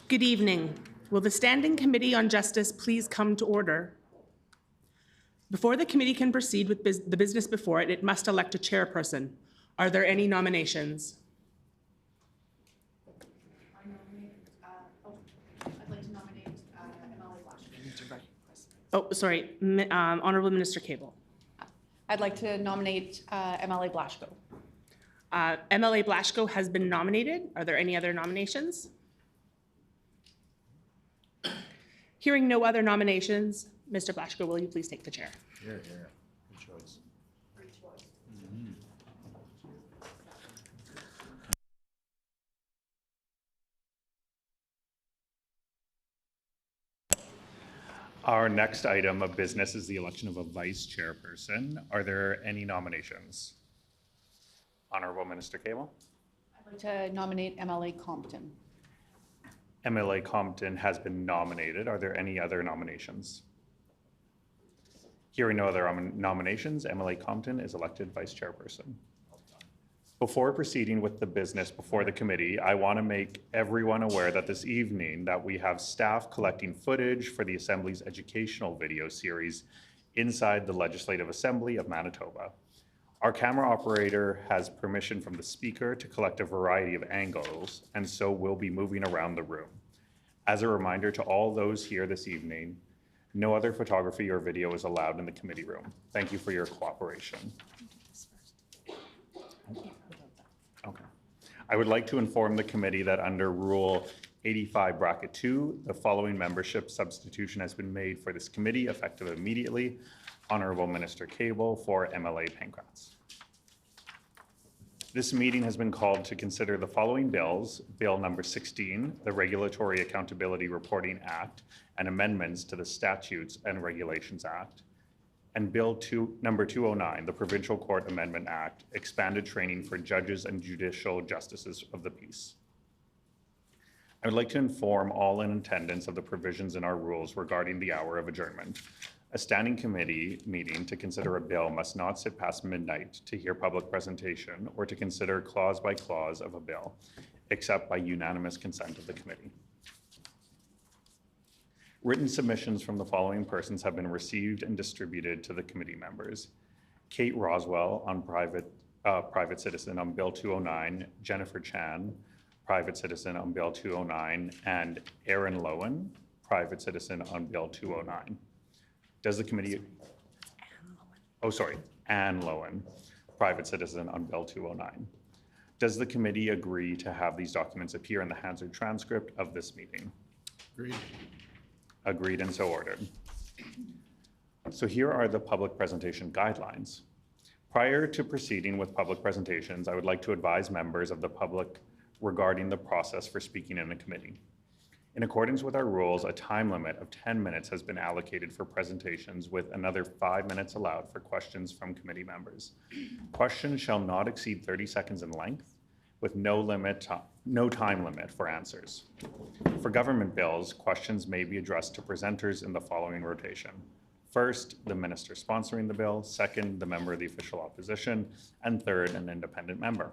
Good evening. Will the Standing Committee on Justice please come to order? Before the committee can proceed with the business before it, it must elect a chairperson. Are there any nominations? I'd like to nominate MLA Blasco. Oh, sorry, Honourable Minister Cable. I'd like to nominate MLA Blasco. MLA Blasco has been nominated. Are there any other nominations? Hearing no other nominations, Mr. Blasco, will you please take the chair? Here. Good choice. Our next item of business is the election of a vice chairperson. Are there any nominations? Honourable Minister Cable. I'd like to nominate MLA Compton. MLA Compton has been nominated. Are there any other nominations? Hearing no other nominations, MLA Compton is elected vice chairperson. Before proceeding with the business before the committee, I want to make everyone aware that this evening that we have staff collecting footage for the Assembly's educational video series inside the Legislative Assembly of Manitoba. Our camera operator has permission from the speaker to collect a variety of angles, and so we'll be moving around the room. As a reminder to all those here this evening, no other photography or video is allowed in the committee room. Thank you for your cooperation. Okay. I would like to inform the committee that under Rule 85(2), the following membership substitution has been made for this committee effective immediately. Honourable Minister Cable for MLA Pancratz. This meeting has been called to consider the following bills: Bill number 16, the Regulatory Accountability Reporting Act and amendments to the Statutes and Regulations Act, and Bill number 209, the Provincial Court Amendment Act, expanded training for judges and judicial justices of the peace. I would like to inform all in attendance of the provisions in our rules regarding the hour of adjournment. A standing committee meeting to consider a bill must not sit past midnight to hear public presentation or to consider clause by clause of a bill, except by unanimous consent of the committee. Written submissions from the following persons have been received and distributed to the committee members: Kate Roswell, on private citizen on Bill 209, Jennifer Chan, private citizen on Bill 209, and Aaron Lowen, private citizen on Bill 209. Does the committee, Ann Lowen, private citizen on Bill 209. Does the committee agree to have these documents appear in the Hansard transcript of this meeting? Agreed. Agreed and so ordered. So here are the public presentation guidelines. Prior to proceeding with public presentations, I would like to advise members of the public regarding the process for speaking in a committee. In accordance with our rules, a time limit of 10 minutes has been allocated for presentations, with another 5 minutes allowed for questions from committee members. Questions shall not exceed 30 seconds in length, with no time limit for answers. For government bills, questions may be addressed to presenters in the following rotation: first, the minister sponsoring the bill; second, the member of the official opposition; and third, an independent member.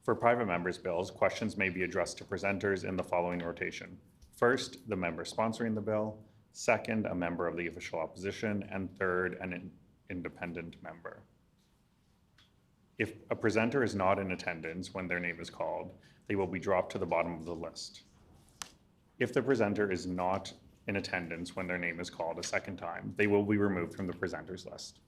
For private members' bills, questions may be addressed to presenters in the following rotation: first, the member sponsoring the bill; second, a member of the official opposition; and third, an independent member. If a presenter is not in attendance when their name is called, they will be dropped to the bottom of the list. If the presenter is not in attendance when their name is called a second time, they will be removed from the presenters list.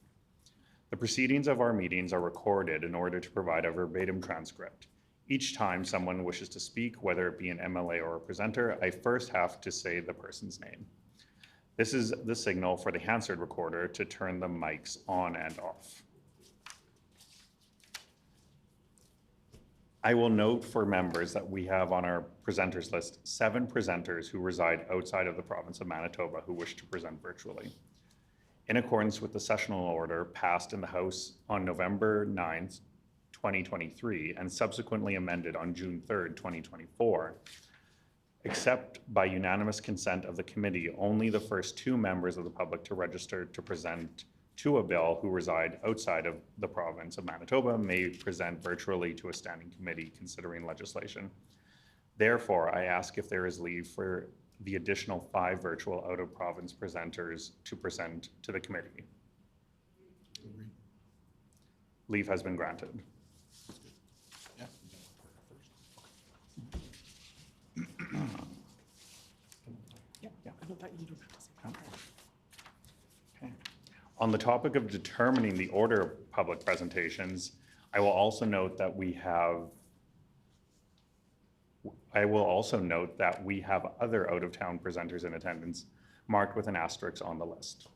The proceedings of our meetings are recorded in order to provide a verbatim transcript. Each time someone wishes to speak, whether it be an MLA or a presenter, I first have to say the person's name. This is the signal for the Hansard recorder to turn the mics on and off. I will note for members that we have on our presenters list 7 presenters who reside outside of the province of Manitoba who wish to present virtually. In accordance with the sessional order passed in the House on November 9th, 2023, and subsequently amended on June 3rd, 2024, except by unanimous consent of the committee, only the first 2 members of the public to register to present to a bill who reside outside of the province of Manitoba may present virtually to a standing committee considering legislation. Therefore, I ask if there is leave for the additional 5 virtual out-of-province presenters to present to the committee. Leave has been granted. Okay. On the topic of determining the order of public presentations, I will also note that we have other out-of-town presenters in attendance marked with an asterisk on the list.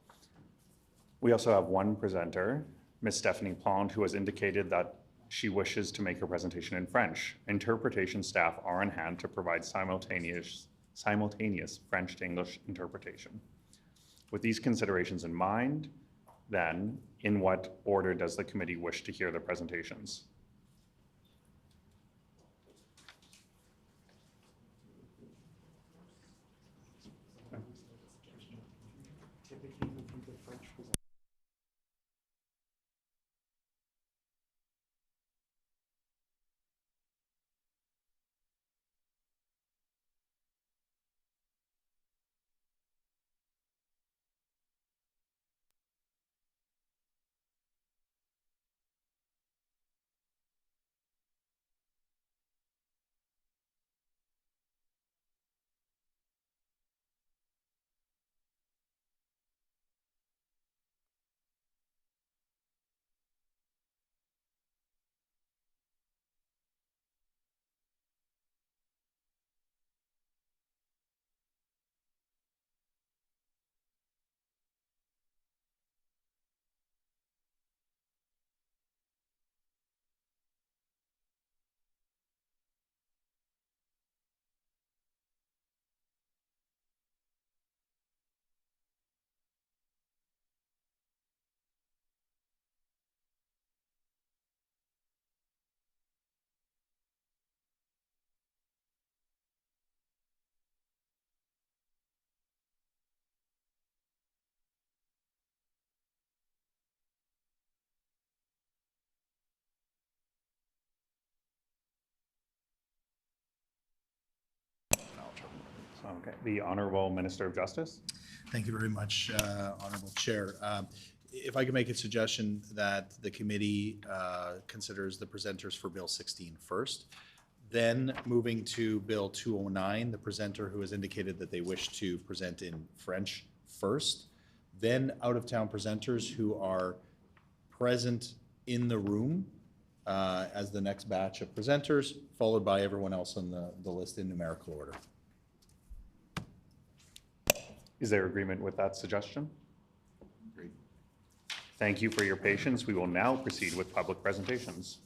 We also have one presenter, Ms. Stephanie Plante, who has indicated that she wishes to make her presentation in French. Interpretation staff are on hand to provide simultaneous French to English interpretation. With these considerations in mind, then, in what order does the committee wish to hear the presentations? Okay, the Honourable Minister of Justice. Thank you very much, Honourable Chair. If I could make a suggestion that the committee considers the presenters for Bill 16 first, then moving to Bill 209, the presenter who has indicated that they wish to present in French first, then out-of-town presenters who are present in the room as the next batch of presenters, followed by everyone else on the list in numerical order. Is there agreement with that suggestion? Agreed. Thank you for your patience. We will now proceed with public presentations.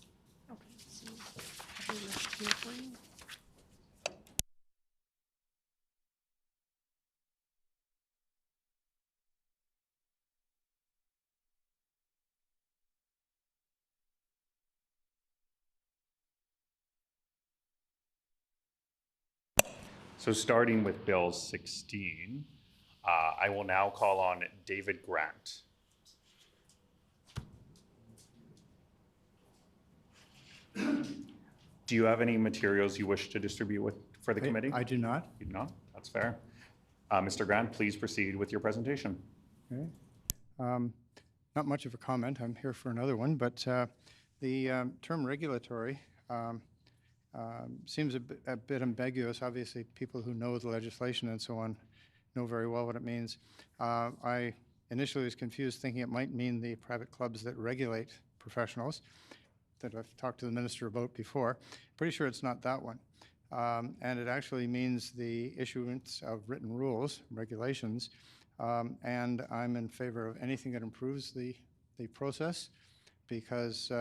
So starting with Bill 16, I will now call on David Grant. Do you have any materials you wish to distribute for the committee? I do not. You do not? That's fair. Mr. Grant, please proceed with your presentation. Okay. Not much of a comment. I'm here for another one, but the term regulatory seems a bit ambiguous. Obviously, people who know the legislation and so on know very well what it means. I initially was confused, thinking it might mean the private clubs that regulate professionals that I've talked to the minister about before. Pretty sure it's not that one. And it actually means the issuance of written rules, regulations, and I'm in favor of anything that improves the process, because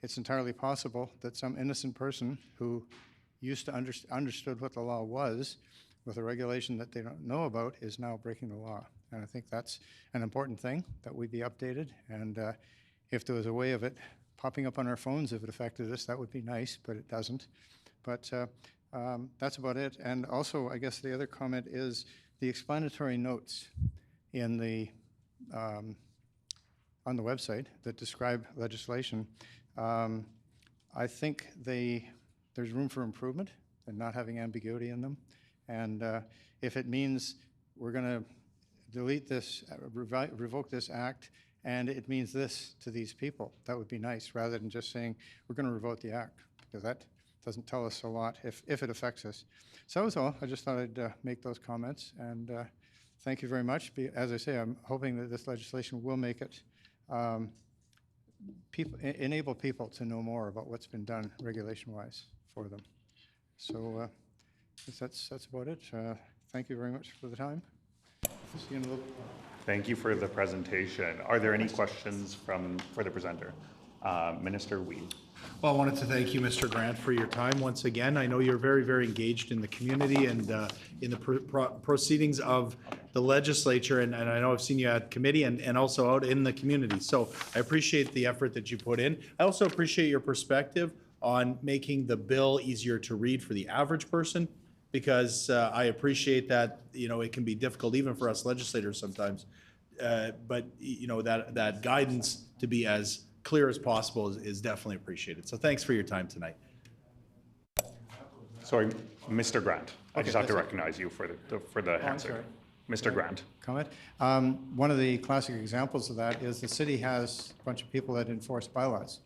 it's entirely possible that some innocent person who used to understood what the law was with a regulation that they don't know about is now breaking the law. And I think that's an important thing, that we be updated. And if there was a way of it popping up on our phones, if it affected us, that would be nice, but it doesn't. But that's about it. And also, I guess the other comment is the explanatory notes in the on the website that describe legislation. I think there's room for improvement and not having ambiguity in them. And if it means we're going to delete this, revoke this act, and it means this to these people, that would be nice, rather than just saying we're going to revoke the act, because that doesn't tell us a lot if it affects us. So that was all. I just thought I'd make those comments, and thank you very much. As I say, I'm hoping that this legislation will make it enable people to know more about what's been done regulation-wise for them. So that's about it. Thank you very much for the time. See you in a little bit. Thank you for the presentation. Are there any questions for the presenter? Minister Weed. Well, I wanted to thank you, Mr. Grant, for your time once again. I know you're very, very engaged in the community and in the proceedings of the legislature, and I know I've seen you at committee and also out in the community. So I appreciate the effort that you put in. I also appreciate your perspective on making the bill easier to read for the average person, because I appreciate that, you know, it can be difficult even for us legislators sometimes. But, you know, that guidance to be as clear as possible is definitely appreciated. So thanks for your time tonight. Sorry, Mr. Grant. I Okay, just have to that's it. recognize you for the I'm answer. sorry. Mr. Grant. Comment. One of the classic examples of that is the city has a bunch of people that enforce bylaws.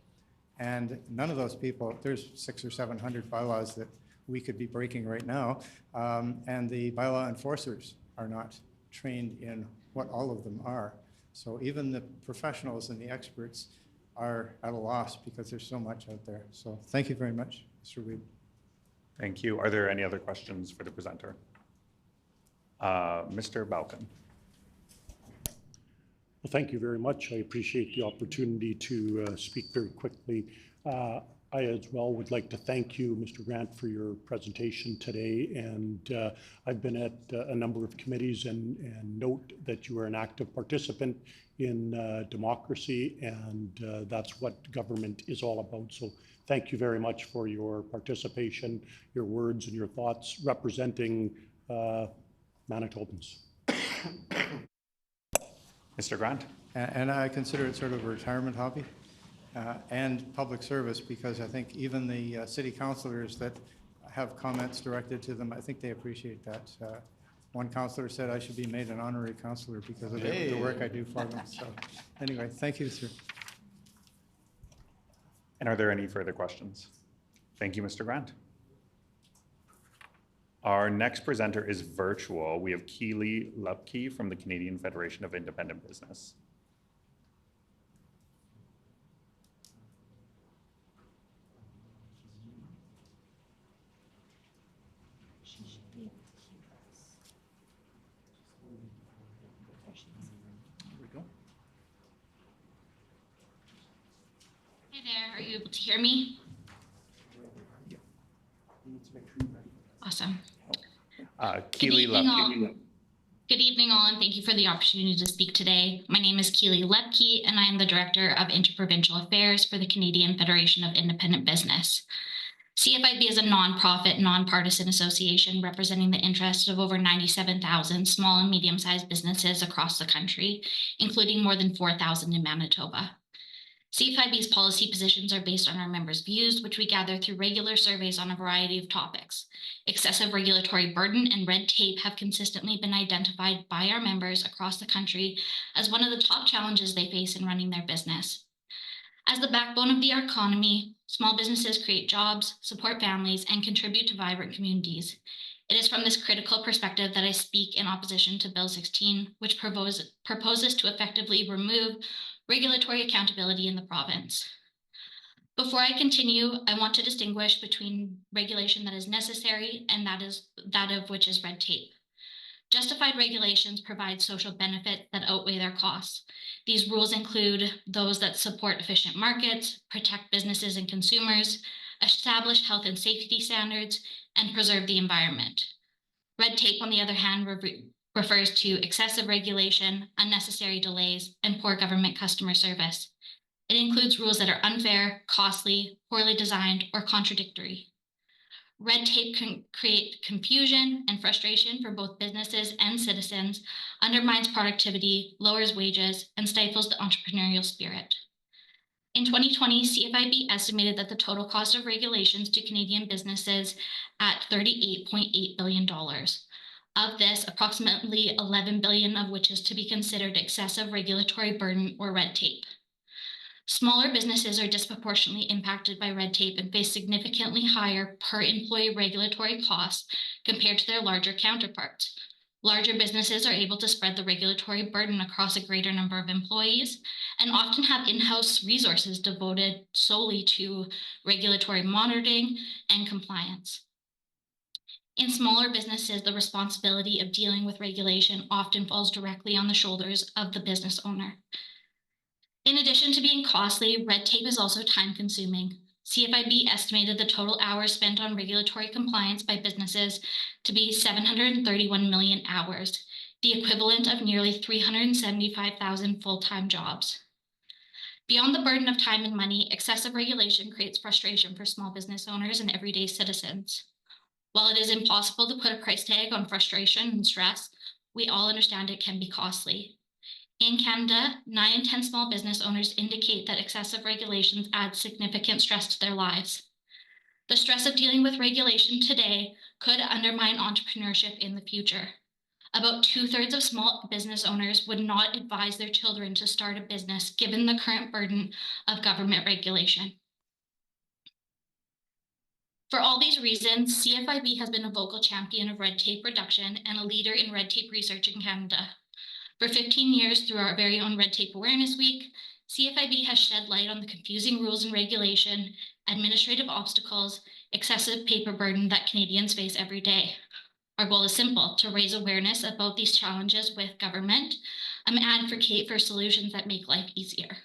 And none of those people, there's 600 or 700 bylaws that we could be breaking right now, and the bylaw enforcers are not trained in what all of them are. So even the professionals and the experts are at a loss because there's so much out there. So thank you very much, Mr. Weed. Thank you. Are there any other questions for the presenter? Mr. Balcon. Well, thank you very much. I appreciate the opportunity to speak very quickly. I as well would like to thank you, Mr. Grant, for your presentation today. And I've been at a number of committees and note that you are an active participant in democracy, and that's what government is all about. So thank you very much for your participation, your words and your thoughts representing Manitobans. Mr. Grant. And I consider it sort of a retirement hobby and public service, because I think even the city councilors that have comments directed to them, I think they appreciate that. One councilor said I should be made an honorary councilor because of the work I do for them. So anyway, thank you, sir. And are there any further questions? Thank you, Mr. Grant. Our next presenter is virtual. We have Keely Lupke from the Canadian Federation of Independent Business. Hi there, are you able to hear me? Awesome. Keely Lupke. Good evening all, and thank you for the opportunity to speak today. My name is Keely Lepke, and I am the Director of Interprovincial Affairs for the Canadian Federation of Independent Business. CFIB is a nonprofit, nonpartisan association representing the interests of over 97,000 small and medium-sized businesses across the country, including more than 4,000 in Manitoba. CFIB's policy positions are based on our members' views, which we gather through regular surveys on a variety of topics. Excessive regulatory burden and red tape have consistently been identified by our members across the country as one of the top challenges they face in running their business. As the backbone of the economy, small businesses create jobs, support families, and contribute to vibrant communities. It is from this critical perspective that I speak in opposition to Bill 16, which proposes to effectively remove regulatory accountability in the province. Before I continue, I want to distinguish between regulation that is necessary and that of which is red tape. Justified regulations provide social benefits that outweigh their costs. These rules include those that support efficient markets, protect businesses and consumers, establish health and safety standards, and preserve the environment. Red tape, on the other hand, refers to excessive regulation, unnecessary delays, and poor government customer service. It includes rules that are unfair, costly, poorly designed, or contradictory. Red tape can create confusion and frustration for both businesses and citizens, undermines productivity, lowers wages, and stifles the entrepreneurial spirit. In 2020, CFIB estimated that the total cost of regulations to Canadian businesses at $38.8 billion. Of this, approximately $11 billion of which is to be considered excessive regulatory burden or red tape. Smaller businesses are disproportionately impacted by red tape and face significantly higher per employee regulatory costs compared to their larger counterparts. Larger businesses are able to spread the regulatory burden across a greater number of employees and often have in-house resources devoted solely to regulatory monitoring and compliance. In smaller businesses, the responsibility of dealing with regulation often falls directly on the shoulders of the business owner. In addition to being costly, red tape is also time-consuming. CFIB estimated the total hours spent on regulatory compliance by businesses to be 731 million hours, the equivalent of nearly 375,000 full-time jobs. Beyond the burden of time and money, excessive regulation creates frustration for small business owners and everyday citizens. While it is impossible to put a price tag on frustration and stress, we all understand it can be costly. In Canada, 9 in 10 small business owners indicate that excessive regulations add significant stress to their lives. The stress of dealing with regulation today could undermine entrepreneurship in the future. About 2/3 of small business owners would not advise their children to start a business given the current burden of government regulation. For all these reasons, CFIB has been a vocal champion of red tape reduction and a leader in red tape research in Canada. For 15 years, through our very own Red Tape Awareness Week, CFIB has shed light on the confusing rules and regulation, administrative obstacles, excessive paper burden that Canadians face every day. Our goal is simple: to raise awareness about these challenges with government and advocate for solutions that make life easier.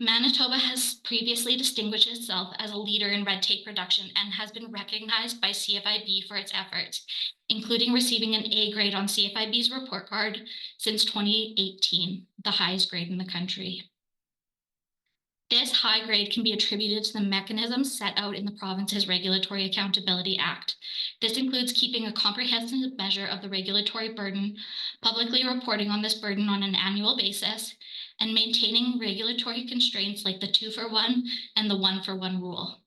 Manitoba has previously distinguished itself as a leader in red tape reduction and has been recognized by CFIB for its efforts, including receiving an A grade on CFIB's report card since 2018, the highest grade in the country. This high grade can be attributed to the mechanisms set out in the province's Regulatory Accountability Act. This includes keeping a comprehensive measure of the regulatory burden, publicly reporting on this burden on an annual basis, and maintaining regulatory constraints like the 2-for-1 and the 1-for-1 rule.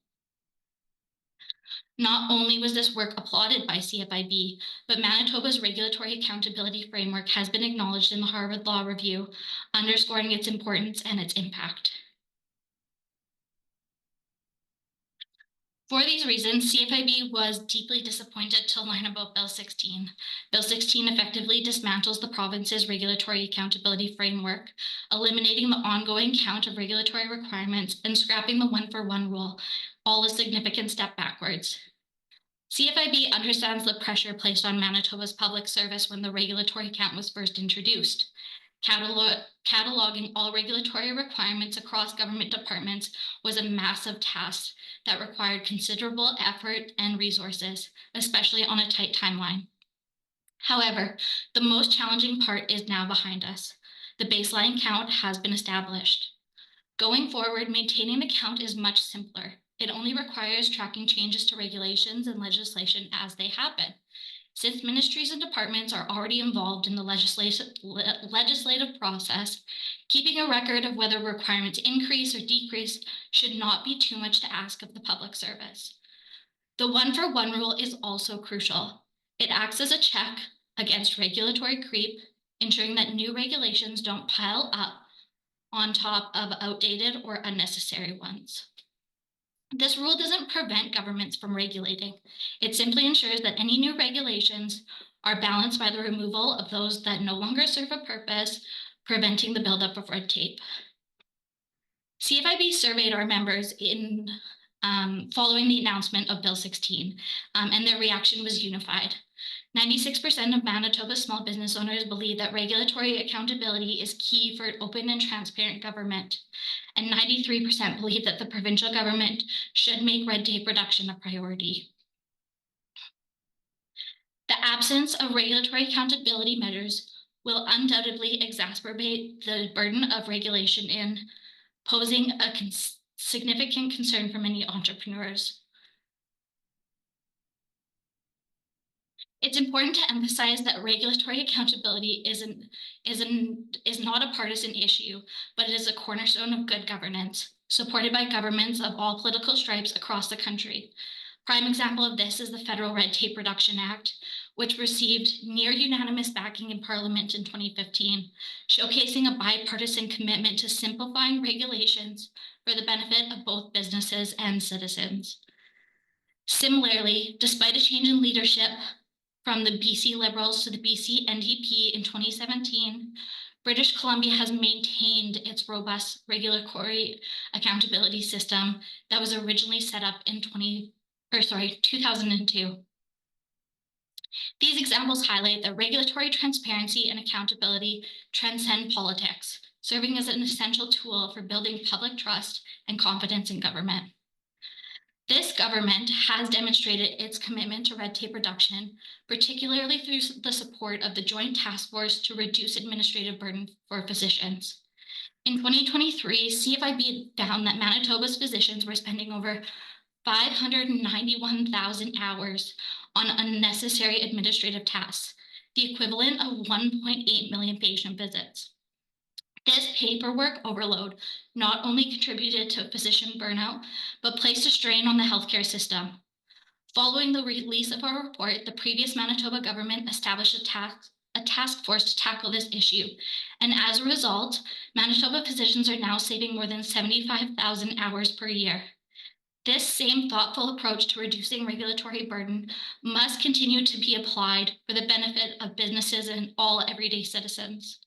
Not only was this work applauded by CFIB, but Manitoba's regulatory accountability framework has been acknowledged in the Harvard Law Review, underscoring its importance and its impact. For these reasons, CFIB was deeply disappointed to learn about Bill 16. Bill 16 effectively dismantles the province's regulatory accountability framework, eliminating the ongoing count of regulatory requirements and scrapping the 1-for-1 rule, all a significant step backwards. CFIB understands the pressure placed on Manitoba's public service when the regulatory count was first introduced. Cataloging all regulatory requirements across government departments was a massive task that required considerable effort and resources, especially on a tight timeline. However, the most challenging part is now behind us. The baseline count has been established. Going forward, maintaining the count is much simpler. It only requires tracking changes to regulations and legislation as they happen. Since ministries and departments are already involved in the legislative process, keeping a record of whether requirements increase or decrease should not be too much to ask of the public service. The 1-for-1 rule is also crucial. It acts as a check against regulatory creep, ensuring that new regulations don't pile up on top of outdated or unnecessary ones. This rule doesn't prevent governments from regulating. It simply ensures that any new regulations are balanced by the removal of those that no longer serve a purpose, preventing the buildup of red tape. CFIB surveyed our members in following the announcement of Bill 16, and their reaction was unified. 96% of Manitoba's small business owners believe that regulatory accountability is key for open and transparent government, and 93% believe that the provincial government should make red tape reduction a priority. The absence of regulatory accountability measures will undoubtedly exacerbate the burden of regulation posing a significant concern for many entrepreneurs. It's important to emphasize that regulatory accountability is not a partisan issue, but it is a cornerstone of good governance, supported by governments of all political stripes across the country. Prime example of this is the Federal Red Tape Reduction Act, which received near unanimous backing in Parliament in 2015, showcasing a bipartisan commitment to simplifying regulations for the benefit of both businesses and citizens. Similarly, despite a change in leadership from the BC Liberals to the BC NDP in 2017, British Columbia has maintained its robust regulatory accountability system that was originally set up in 2002. These examples highlight that regulatory transparency and accountability transcend politics, serving as an essential tool for building public trust and confidence in government. This government has demonstrated its commitment to red tape reduction, particularly through the support of the Joint Task Force to reduce administrative burden for physicians. In 2023, CFIB found that Manitoba's physicians were spending over 591,000 hours on unnecessary administrative tasks, the equivalent of 1.8 million patient visits. This paperwork overload not only contributed to physician burnout, but placed a strain on the healthcare system. Following the release of our report, the previous Manitoba government established a task force to tackle this issue. And as a result, Manitoba physicians are now saving more than 75,000 hours per year. This same thoughtful approach to reducing regulatory burden must continue to be applied for the benefit of businesses and all everyday citizens.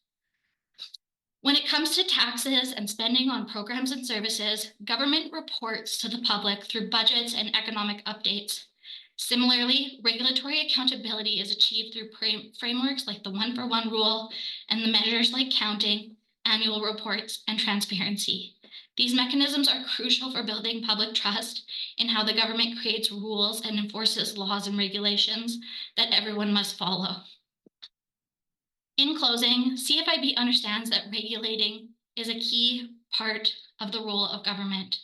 When it comes to taxes and spending on programs and services, government reports to the public through budgets and economic updates. Similarly, regulatory accountability is achieved through frameworks like the one-for-one rule and the measures like counting, annual reports, and transparency. These mechanisms are crucial for building public trust in how the government creates rules and enforces laws and regulations that everyone must follow. In closing, CFIB understands that regulating is a key part of the role of government.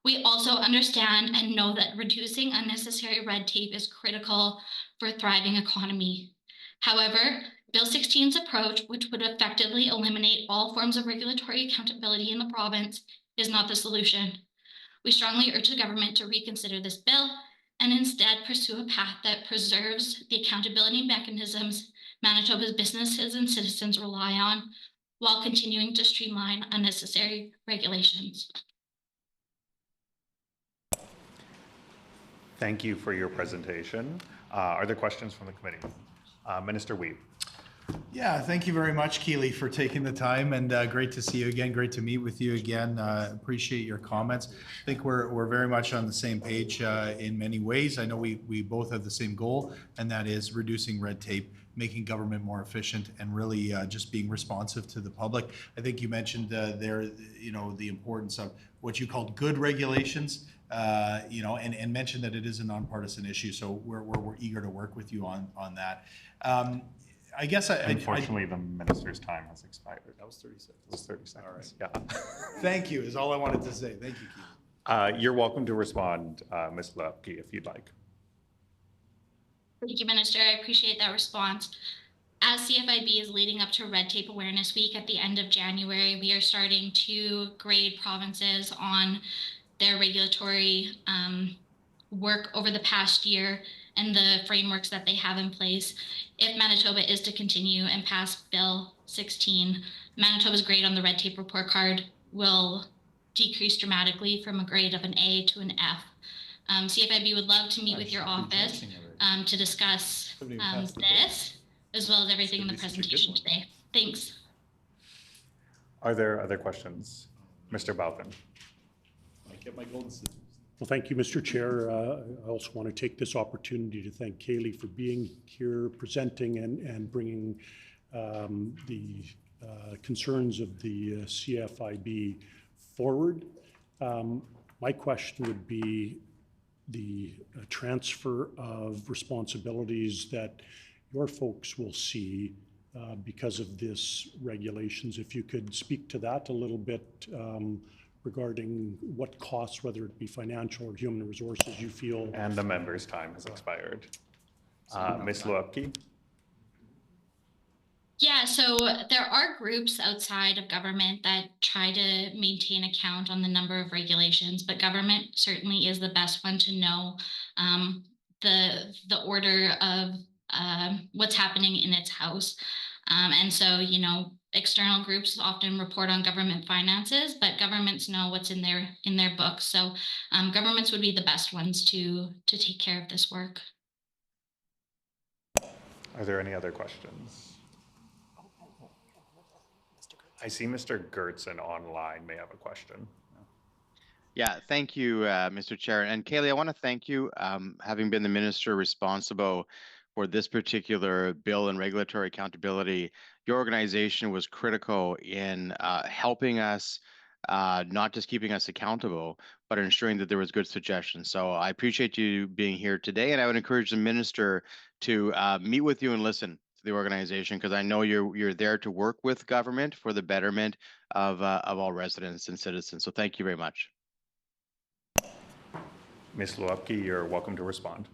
We also understand and know that reducing unnecessary red tape is critical for a thriving economy. However, Bill 16's approach, which would effectively eliminate all forms of regulatory accountability in the province, is not the solution. We strongly urge the government to reconsider this bill and instead pursue a path that preserves the accountability mechanisms Manitoba's businesses and citizens rely on, while continuing to streamline unnecessary regulations. Thank you for your presentation. Are there questions from the committee? Minister Weed. Yeah, thank you very much, Keely, for taking the time, and great to see you again. Great to meet with you again. Appreciate your comments. I think we're very much on the same page in many ways. I know we both have the same goal, and that is reducing red tape, making government more efficient, and really just being responsive to the public. I think you mentioned there, the importance of what you called good regulations, and mentioned that it is a nonpartisan issue. So we're eager to work with you on that. I guess unfortunately, the minister's time has expired. That was 30 seconds. It was 30 seconds. All right. Yeah. Thank you is all I wanted to say. Thank you, Keith. You're welcome to respond, Ms. Lepke, if you'd like. Thank you, Minister. I appreciate that response. As CFIB is leading up to Red Tape Awareness Week at the end of January, we are starting to grade provinces on their regulatory work over the past year and the frameworks that they have in place. If Manitoba is to continue and pass Bill 16, Manitoba's grade on the red tape report card will decrease dramatically from a grade of an A to an F. CFIB would love to meet with your office to discuss this, as well as everything in the presentation today. Thanks. Are there other questions? Mr. Balvin. I get my golden scissors. Well, thank you, Mr. Chair. I also want to take this opportunity to thank Kaylee for being here, presenting and bringing the concerns of the CFIB forward. My question would be the transfer of responsibilities that your folks will see because of this regulations. If you could speak to that a little bit regarding what costs, whether it be financial or human resources, you feel. And the member's time has expired. Ms. Loepke? Yeah, so there are groups outside of government that try to maintain account on the number of regulations, but government certainly is the best one to know the order of what's happening in its house. And so, external groups often report on government finances, but governments know what's in their books. So governments would be the best ones to take care of this work. Are there any other questions? I see Mr. Gertzen online may have a question. Yeah, thank you, Mr. Chair. And Kaylee, I want to thank you, having been the minister responsible for this particular bill and regulatory accountability. Your organization was critical in helping us, not just keeping us accountable, but ensuring that there was good suggestions. So I appreciate you being here today, and I would encourage the minister to meet with you and listen to the organization, because I know you're there to work with government for the betterment of all residents and citizens. So thank you very much. Ms. Loepke, you're welcome to respond.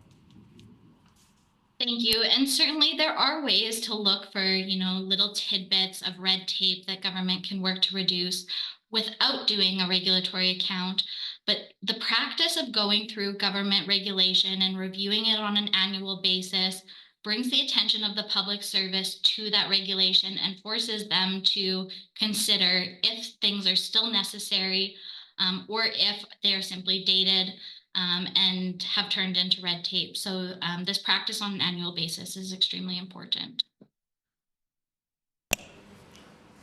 Thank you. And certainly there are ways to look for, little tidbits of red tape that government can work to reduce without doing a regulatory account. But the practice of going through government regulation and reviewing it on an annual basis brings the attention of the public service to that regulation and forces them to consider if things are still necessary, or if they're simply dated and have turned into red tape. So this practice on an annual basis is extremely important.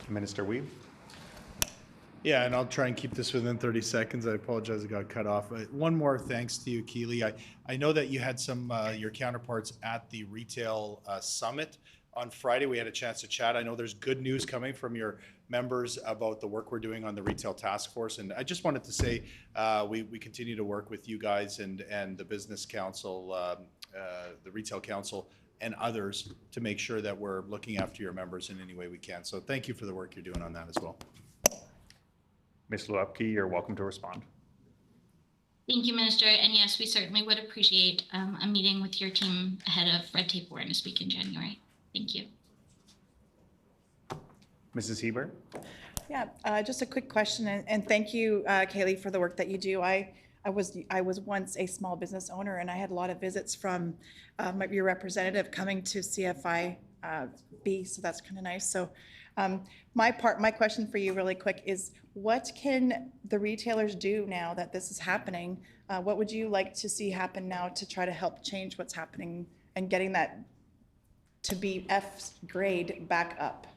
Minister Weave? Yeah, and I'll try and keep this within 30 seconds. I apologize I got cut off. One more thanks to you, Keely. I know that you had some, your counterparts at the retail summit on Friday. We had a chance to chat. I know there's good news coming from your members about the work we're doing on the retail task force. And I just wanted to say we continue to work with you guys and the business council, the retail council, and others to make sure that we're looking after your members in any way we can. So thank you for the work you're doing on that as well. Ms. Loepke, you're welcome to respond. Thank you, Minister. And yes, we certainly would appreciate a meeting with your team ahead of Red Tape Awareness Week in January. Thank you. Mrs. Heber? Yeah, just a quick question, and thank you, Kaylee, for the work that you do. I was once a small business owner, and I had a lot of visits from your representative coming to CFI B, so that's kind of nice. So my question for you really quick is, what can the retailers do now that this is happening? What would you like to see happen now to try to help change what's happening and getting that to be F grade back up?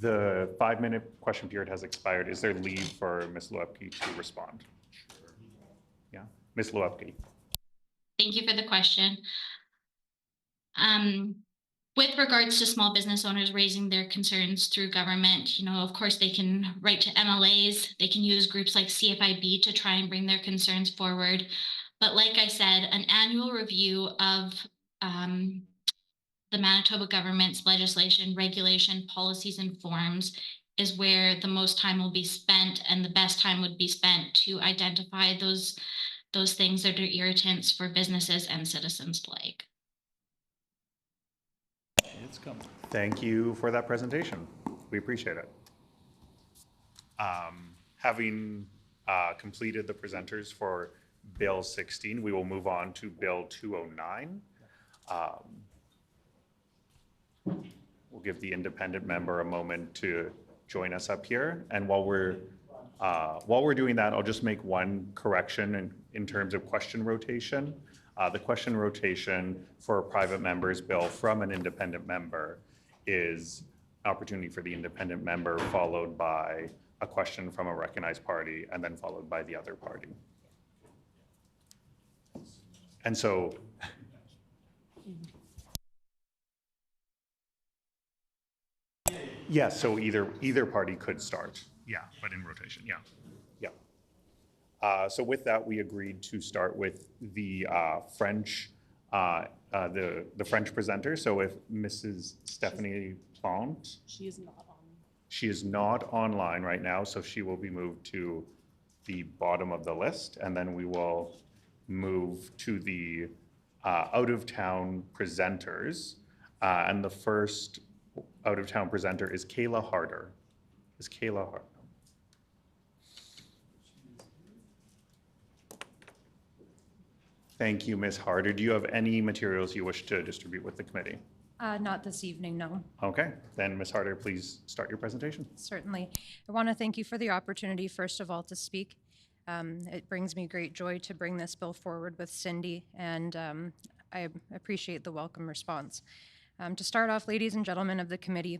The 5-minute question period has expired. Is there leave for Ms. Loepke to respond? Yeah, Ms. Loepke. Thank you for the question. With regards to small business owners raising their concerns through government, of course, they can write to MLAs. They can use groups like CFIB to try and bring their concerns forward. But like I said, an annual review of the Manitoba government's legislation, regulation, policies, and forms is where the most time will be spent, and the best time would be spent to identify those things that are irritants for businesses and citizens alike. It's coming. Thank you for that presentation. We appreciate it. Having completed the presenters for Bill 16, we will move on to Bill 209. We'll give the independent member a moment to join us up here. And while we're doing that, I'll just make one correction in terms of question rotation. The question rotation for a private member's bill from an independent member is opportunity for the independent member followed by a question from a recognized party and then followed by the other party. And so yes, so either party could start. Yeah, but in rotation. Yeah. So with that, we agreed to start with the French, the French presenter. So if Mrs. Stephanie Plante, She is not on. she is not online right now, so she will be moved to the bottom of the list, and then we will move to the out-of-town presenters. And the first out-of-town presenter is Kayla Harder. Is Kayla Harder? Thank you, Ms. Harder. Do you have any materials you wish to distribute with the committee? Not this evening, no. Okay, then Ms. Harder, please start your presentation. Certainly. I want to thank you for the opportunity, first of all, to speak. It brings me great joy to bring this bill forward with Cindy, and I appreciate the welcome response. To start off, ladies and gentlemen of the committee,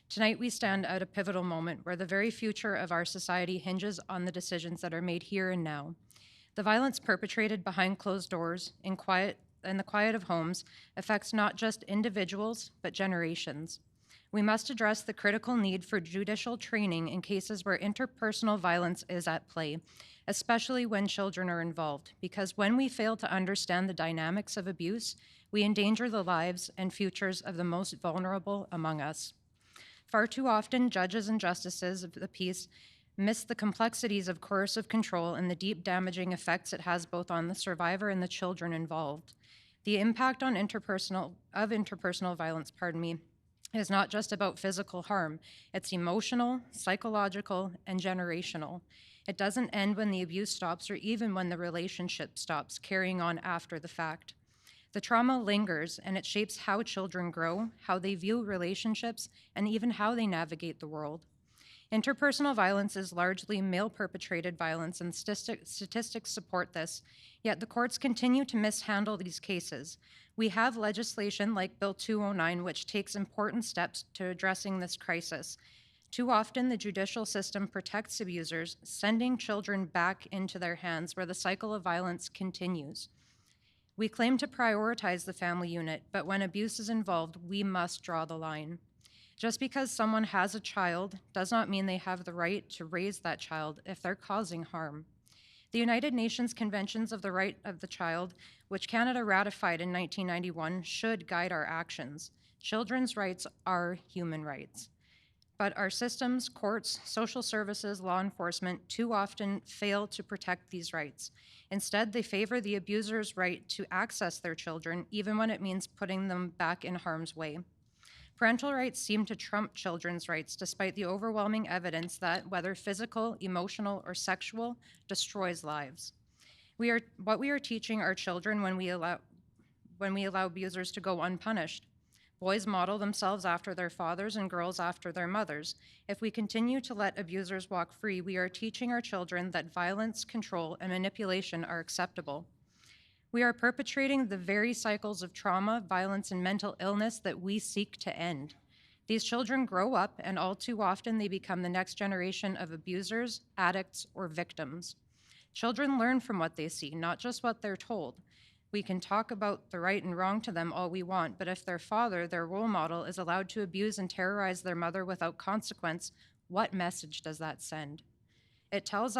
tonight we stand at a pivotal moment where the very future of our society hinges on the decisions that are made here and now. The violence perpetrated behind closed doors in the quiet of homes affects not just individuals, but generations. We must address the critical need for judicial training in cases where interpersonal violence is at play, especially when children are involved, because when we fail to understand the dynamics of abuse, we endanger the lives and futures of the most vulnerable among us. Far too often, judges and justices of the peace miss the complexities of coercive control and the deep damaging effects it has both on the survivor and the children involved. The impact on interpersonal violence, is not just about physical harm. It's emotional, psychological, and generational. It doesn't end when the abuse stops or even when the relationship stops, carrying on after the fact. The trauma lingers, and it shapes how children grow, how they view relationships, and even how they navigate the world. Interpersonal violence is largely male-perpetrated violence, and statistics support this, yet the courts continue to mishandle these cases. We have legislation like Bill 209, which takes important steps to addressing this crisis. Too often, the judicial system protects abusers, sending children back into their hands where the cycle of violence continues. We claim to prioritize the family unit, but when abuse is involved, we must draw the line. Just because someone has a child does not mean they have the right to raise that child if they're causing harm. The United Nations Conventions of the Right of the Child, which Canada ratified in 1991, should guide our actions. Children's rights are human rights. But our systems, courts, social services, law enforcement too often fail to protect these rights. Instead, they favor the abuser's right to access their children, even when it means putting them back in harm's way. Parental rights seem to trump children's rights, despite the overwhelming evidence that, whether physical, emotional, or sexual, destroys lives. What we are teaching our children when we allow abusers to go unpunished. Boys model themselves after their fathers and girls after their mothers. If we continue to let abusers walk free, we are teaching our children that violence, control, and manipulation are acceptable. We are perpetrating the very cycles of trauma, violence, and mental illness that we seek to end. These children grow up, and all too often they become the next generation of abusers, addicts, or victims. Children learn from what they see, not just what they're told. We can talk about the right and wrong to them all we want, but if their father, their role model, is allowed to abuse and terrorize their mother without consequence, what message does that send? It tells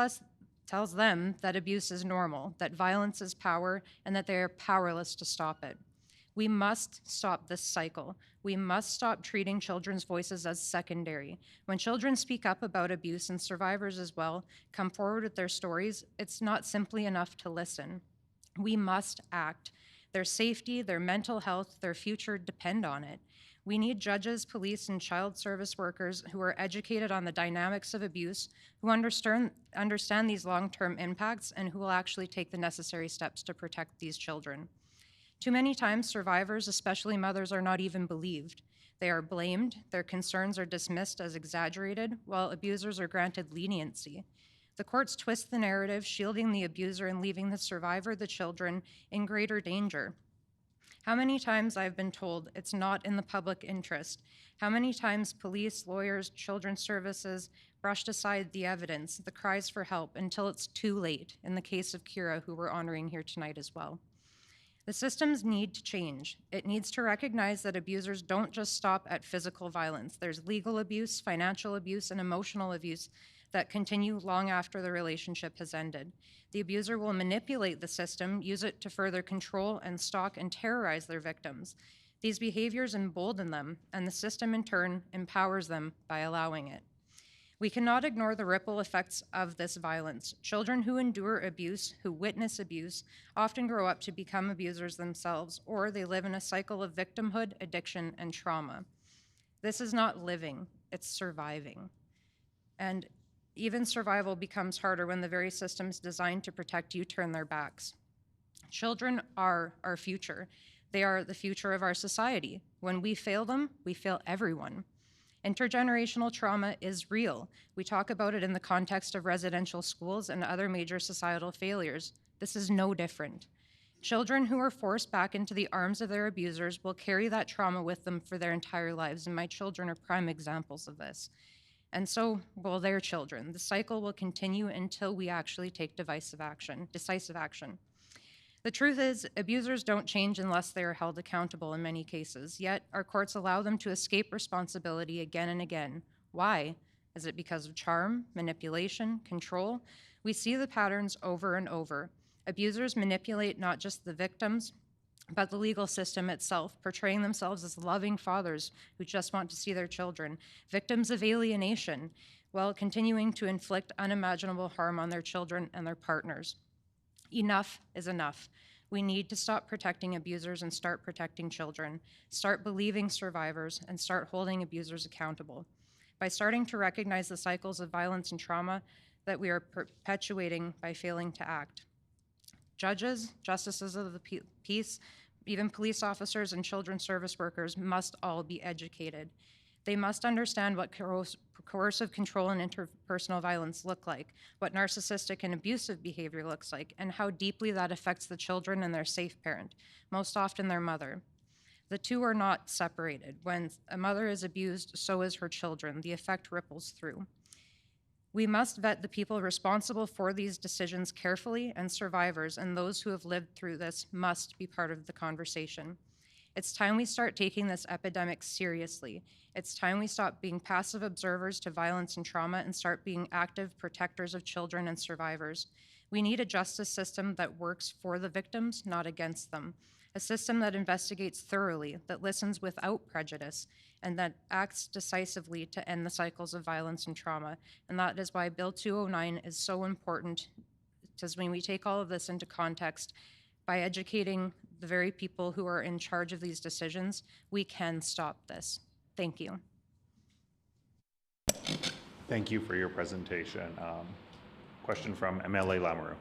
them that abuse is normal, that violence is power, and that they are powerless to stop it. We must stop this cycle. We must stop treating children's voices as secondary. When children speak up about abuse, and survivors as well come forward with their stories, it's not simply enough to listen. We must act. Their safety, their mental health, their future depend on it. We need judges, police, and child service workers who are educated on the dynamics of abuse, who understand these long-term impacts, and who will actually take the necessary steps to protect these children. Too many times, survivors, especially mothers, are not even believed. They are blamed, their concerns are dismissed as exaggerated, while abusers are granted leniency. The courts twist the narrative, shielding the abuser and leaving the survivor, the children, in greater danger. How many times I've been told it's not in the public interest? How many times police, lawyers, children's services brushed aside the evidence, the cries for help, until it's too late, in the case of Kira, who we're honoring here tonight as well. The systems need to change. It needs to recognize that abusers don't just stop at physical violence. There's legal abuse, financial abuse, and emotional abuse that continue long after the relationship has ended. The abuser will manipulate the system, use it to further control and stalk and terrorize their victims. These behaviors embolden them, and the system in turn empowers them by allowing it. We cannot ignore the ripple effects of this violence. Children who endure abuse, who witness abuse, often grow up to become abusers themselves, or they live in a cycle of victimhood, addiction, and trauma. This is not living, it's surviving. And even survival becomes harder when the very systems designed to protect you turn their backs. Children are our future. They are the future of our society. When we fail them, we fail everyone. Intergenerational trauma is real. We talk about it in the context of residential schools and other major societal failures. This is no different. Children who are forced back into the arms of their abusers will carry that trauma with them for their entire lives, and my children are prime examples of this. And so will their children. The cycle will continue until we actually take decisive action. The truth is, abusers don't change unless they are held accountable in many cases, yet our courts allow them to escape responsibility again and again. Why? Is it because of charm, manipulation, control? We see the patterns over and over. Abusers manipulate not just the victims, but the legal system itself, portraying themselves as loving fathers who just want to see their children, victims of alienation, while continuing to inflict unimaginable harm on their children and their partners. Enough is enough. We need to stop protecting abusers and start protecting children, start believing survivors, and start holding abusers accountable. By starting to recognize the cycles of violence and trauma that we are perpetuating by failing to act. Judges, justices of the peace, even police officers and children's service workers must all be educated. They must understand what coercive control and interpersonal violence look like, what narcissistic and abusive behavior looks like, and how deeply that affects the children and their safe parent, most often their mother. The two are not separated. When a mother is abused, so is her children. The effect ripples through. We must vet the people responsible for these decisions carefully, and survivors and those who have lived through this must be part of the conversation. It's time we start taking this epidemic seriously. It's time we stop being passive observers to violence and trauma and start being active protectors of children and survivors. We need a justice system that works for the victims, not against them. A system that investigates thoroughly, that listens without prejudice, and that acts decisively to end the cycles of violence and trauma. And that is why Bill 209 is so important, because when we take all of this into context, by educating the very people who are in charge of these decisions, we can stop this. Thank you. Thank you for your presentation. Question from MLA Lamoureux.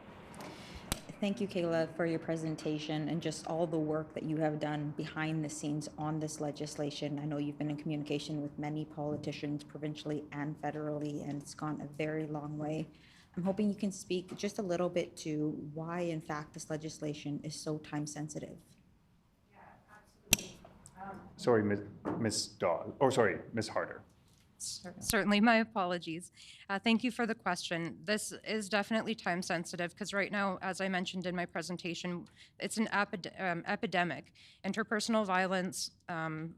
Thank you, Kayla, for your presentation and just all the work that you have done behind the scenes on this legislation. I know you've been in communication with many politicians provincially and federally, and it's gone a very long way. I'm hoping you can speak just a little bit to why, in fact, this legislation is so time sensitive. Sorry, Ms. Harder. Certainly, my apologies. Thank you for the question. This is definitely time sensitive because right now, as I mentioned in my presentation, it's an epidemic. Interpersonal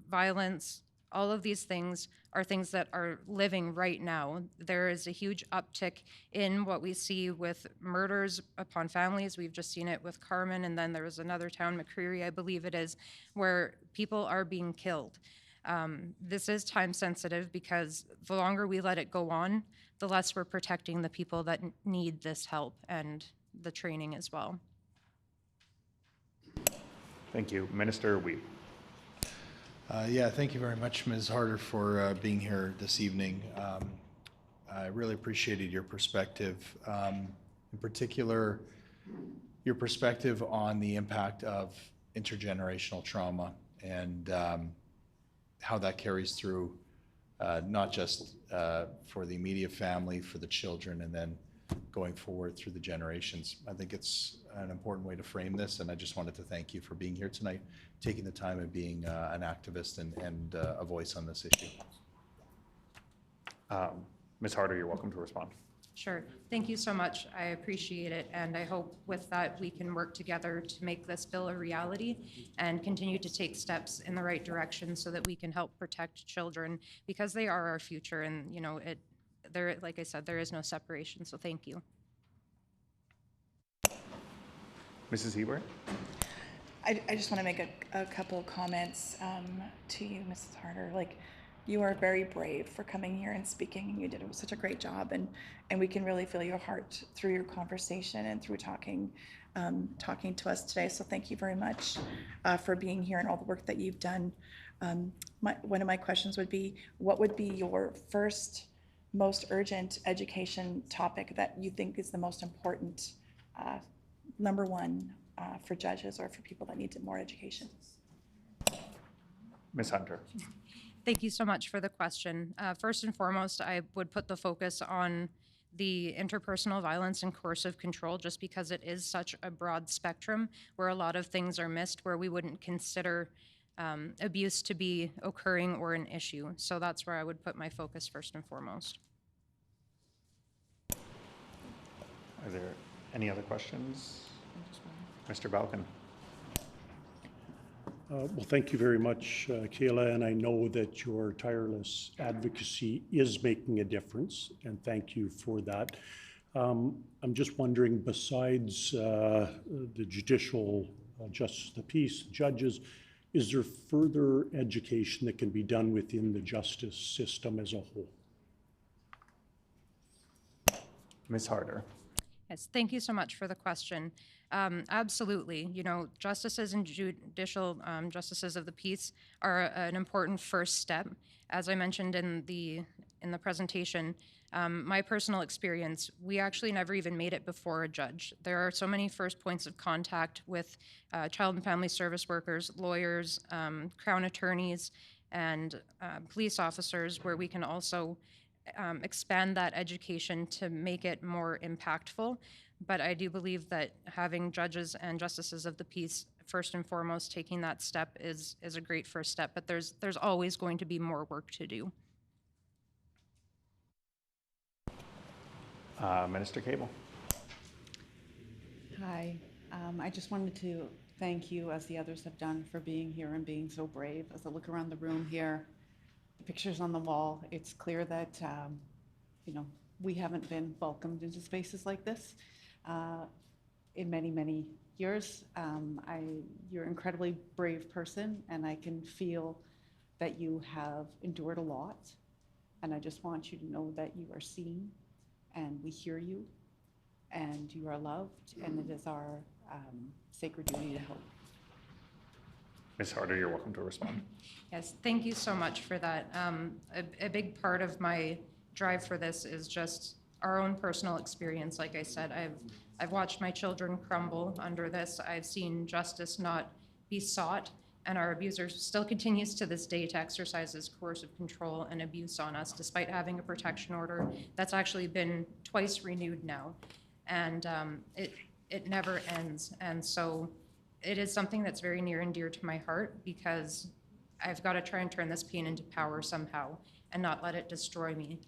violence, all of these things are things that are living right now. There is a huge uptick in what we see with murders upon families. We've just seen it with Carmen, and then there was another town, McCreary, I believe it is, where people are being killed. This is time sensitive because the longer we let it go on, the less we're protecting the people that need this help and the training as well. Thank you. Minister Wiebe. Yeah, thank you very much, Ms. Harder, for being here this evening. I really appreciated your perspective, in particular, your perspective on the impact of intergenerational trauma and how that carries through, not just for the immediate family, for the children, and then going forward through the generations. I think it's an important way to frame this, and I just wanted to thank you for being here tonight, taking the time and being an activist and a voice on this issue. Ms. Harder, you're welcome to respond. Sure. Thank you so much. I appreciate it. And I hope with that we can work together to make this bill a reality and continue to take steps in the right direction so that we can help protect children because they are our future. And, you know, like I said, there is no separation. So thank you. Mrs. Hebert? I just want to make a couple comments to you, Mrs. Harder. Like, You are very brave for coming here and speaking, and you did such a great job. And we can really feel your heart through your conversation and through talking to us today. So thank you very much for being here and all the work that you've done. One of my questions would be, what would be your first most urgent education topic that you think is the most important, number one, for judges or for people that need more education? Ms. Hunter. Thank you so much for the question. First and foremost, I would put the focus on the interpersonal violence and coercive control, just because it is such a broad spectrum where a lot of things are missed where we wouldn't consider abuse to be occurring or an issue. So that's where I would put my focus first and foremost. Are there any other questions? Mr. Balkin. Well, thank you very much, Kayla, and I know that your tireless advocacy is making a difference, and thank you for that. I'm just wondering, besides the judicial justice of the peace, judges, is there further education that can be done within the justice system as a whole? Ms. Harder. Yes, thank you so much for the question. Absolutely. You know, justices and judicial justices of the peace are an important first step. As I mentioned in the presentation, my personal experience, we actually never even made it before a judge. There are so many first points of contact with child and family service workers, lawyers, Crown attorneys, and police officers, where we can also expand that education to make it more impactful. But I do believe that having judges and justices of the peace, first and foremost, taking that step is a great first step, but there's always going to be more work to do. Minister Cable. Hi, I just wanted to thank you, as the others have done, for being here and being so brave. As I look around the room here, the pictures on the wall, it's clear that, you know, we haven't been welcomed into spaces like this in many, many years. You're an incredibly brave person, and I can feel that you have endured a lot. And I just want you to know that you are seen, and we hear you, and you are loved, and it is our sacred duty to help. Ms. Harder, you're welcome to respond. Yes, thank you so much for that. A big part of my drive for this is just our own personal experience. Like I said, I've watched my children crumble under this. I've seen justice not be sought, and our abuser still continues to this day to exercise his coercive control and abuse on us, despite having a protection order that's actually been twice renewed now. And it never ends. And so it is something that's very near and dear to my heart, because I've got to try and turn this pain into power somehow and not let it destroy me.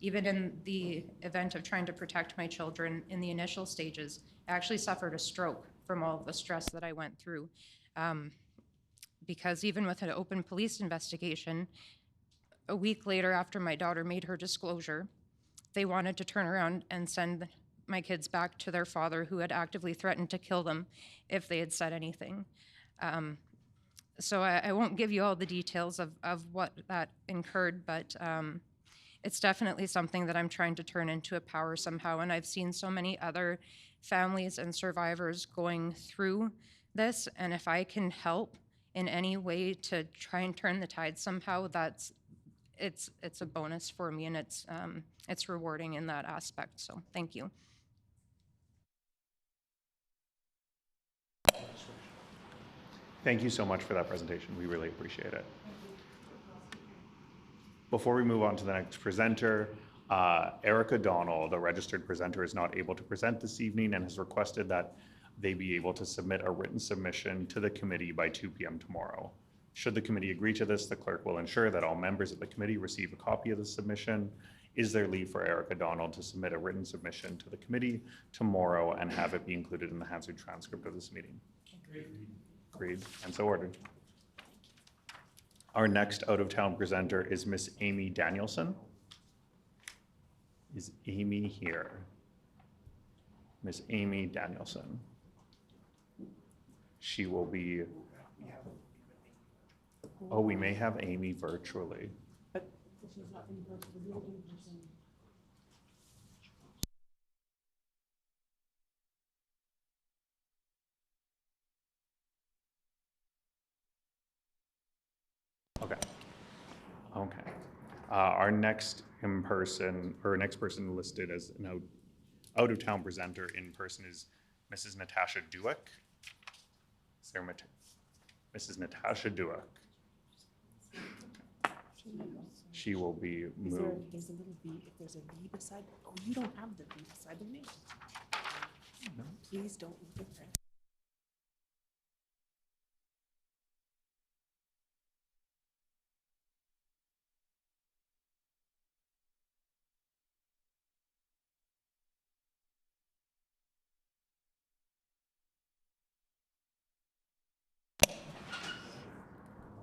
Even in the event of trying to protect my children in the initial stages, I actually suffered a stroke from all the stress that I went through. Because even with an open police investigation, a week later after my daughter made her disclosure, they wanted to turn around and send my kids back to their father, who had actively threatened to kill them if they had said anything. So I won't give you all the details of what that incurred, but it's definitely something that I'm trying to turn into a power somehow. And I've seen so many other families and survivors going through this, and if I can help in any way to try and turn the tide somehow, it's a bonus for me, and it's rewarding in that aspect. So thank you. Thank you so much for that presentation. We really appreciate it. Before we move on to the next presenter, Erica Donald, a registered presenter, is not able to present this evening and has requested that they be able to submit a written submission to the committee by 2 p.m. tomorrow. Should the committee agree to this, the clerk will ensure that all members of the committee receive a copy of the submission. Is there leave for Erica Donald to submit a written submission to the committee tomorrow and have it be included in the Hansard transcript of this meeting? Agreed, and so ordered. Our next out-of-town presenter is Miss Amy Danielson. Is Amy here? Miss Amy Danielson. She will be, oh, we may have Amy virtually. Okay. Okay. Our next in-person, or next person listed as an out-of-town presenter in person is Mrs. Natasha Dueck. Is there Mrs. Natasha Dueck? She will be moved. There's a little V, if there's a V beside, oh, you don't have the V beside the name. No. Please don't leave it there.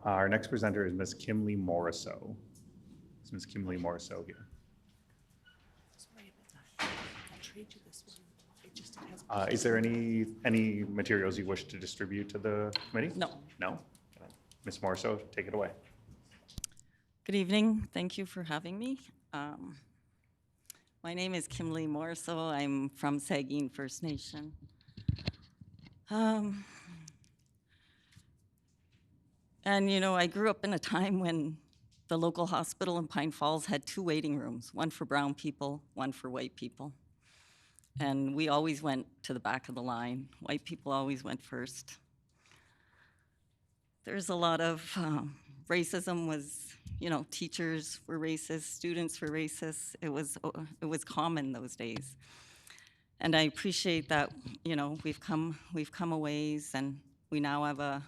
Our next presenter is Ms. Kimley Morisseau. Is Ms. Kimley Morisseau here? Sorry about that. I'll trade you this one. It just has. Is there any materials you wish to distribute to the committee? No. No? Ms. Morisseau, take it away. Good evening. Thank you for having me. My name is Kimley Morisseau. I'm from Saugeen First Nation. And you know, I grew up in a time when the local hospital in Pine Falls had 2 waiting rooms, one for brown people, one for white people. And we always went to the back of the line. White people always went first. There's a lot of racism was, you know, teachers were racist, students were racist. It was common those days. And I appreciate that, you know, we've come a ways, and we now have a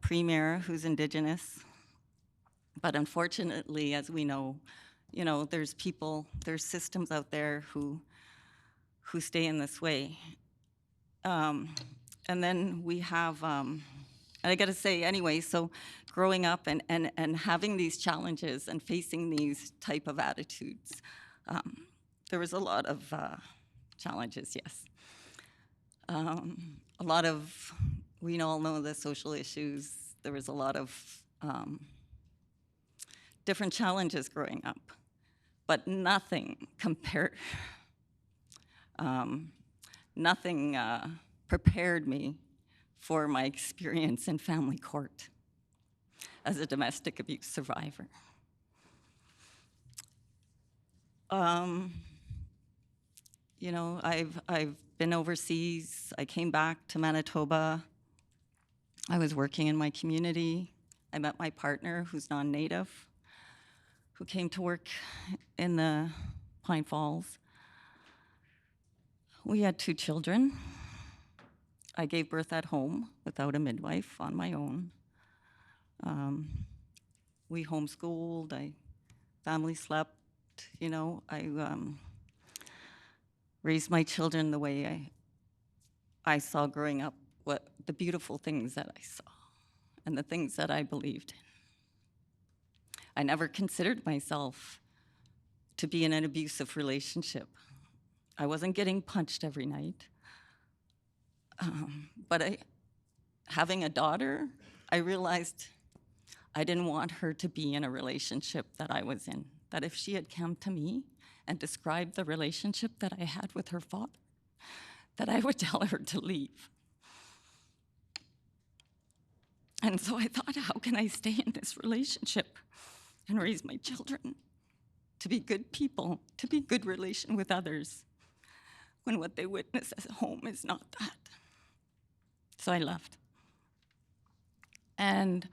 premier who's Indigenous. But unfortunately, as we know, you know, there's systems out there who stay in this way. And then we have, I gotta say anyway, so growing up and having these challenges and facing these type of attitudes, there was a lot of challenges, yes. A lot of, we all know the social issues. There was a lot of different challenges growing up, but nothing prepared me for my experience in family court as a domestic abuse survivor. You know, I've been overseas. I came back to Manitoba. I was working in my community. I met my partner, who's non-Native, who came to work in the Pine Falls. We had 2 children. I gave birth at home without a midwife on my own. We homeschooled. Family slept. You know, I raised my children the way I saw growing up, what the beautiful things that I saw and the things that I believed in. I never considered myself to be in an abusive relationship. I wasn't getting punched every night. But having a daughter, I realized I didn't want her to be in a relationship that I was in, that if she had come to me and described the relationship that I had with her father, that I would tell her to leave. And so I thought, how can I stay in this relationship and raise my children to be good people, to be good relation with others, when what they witness at home is not that? So I left. And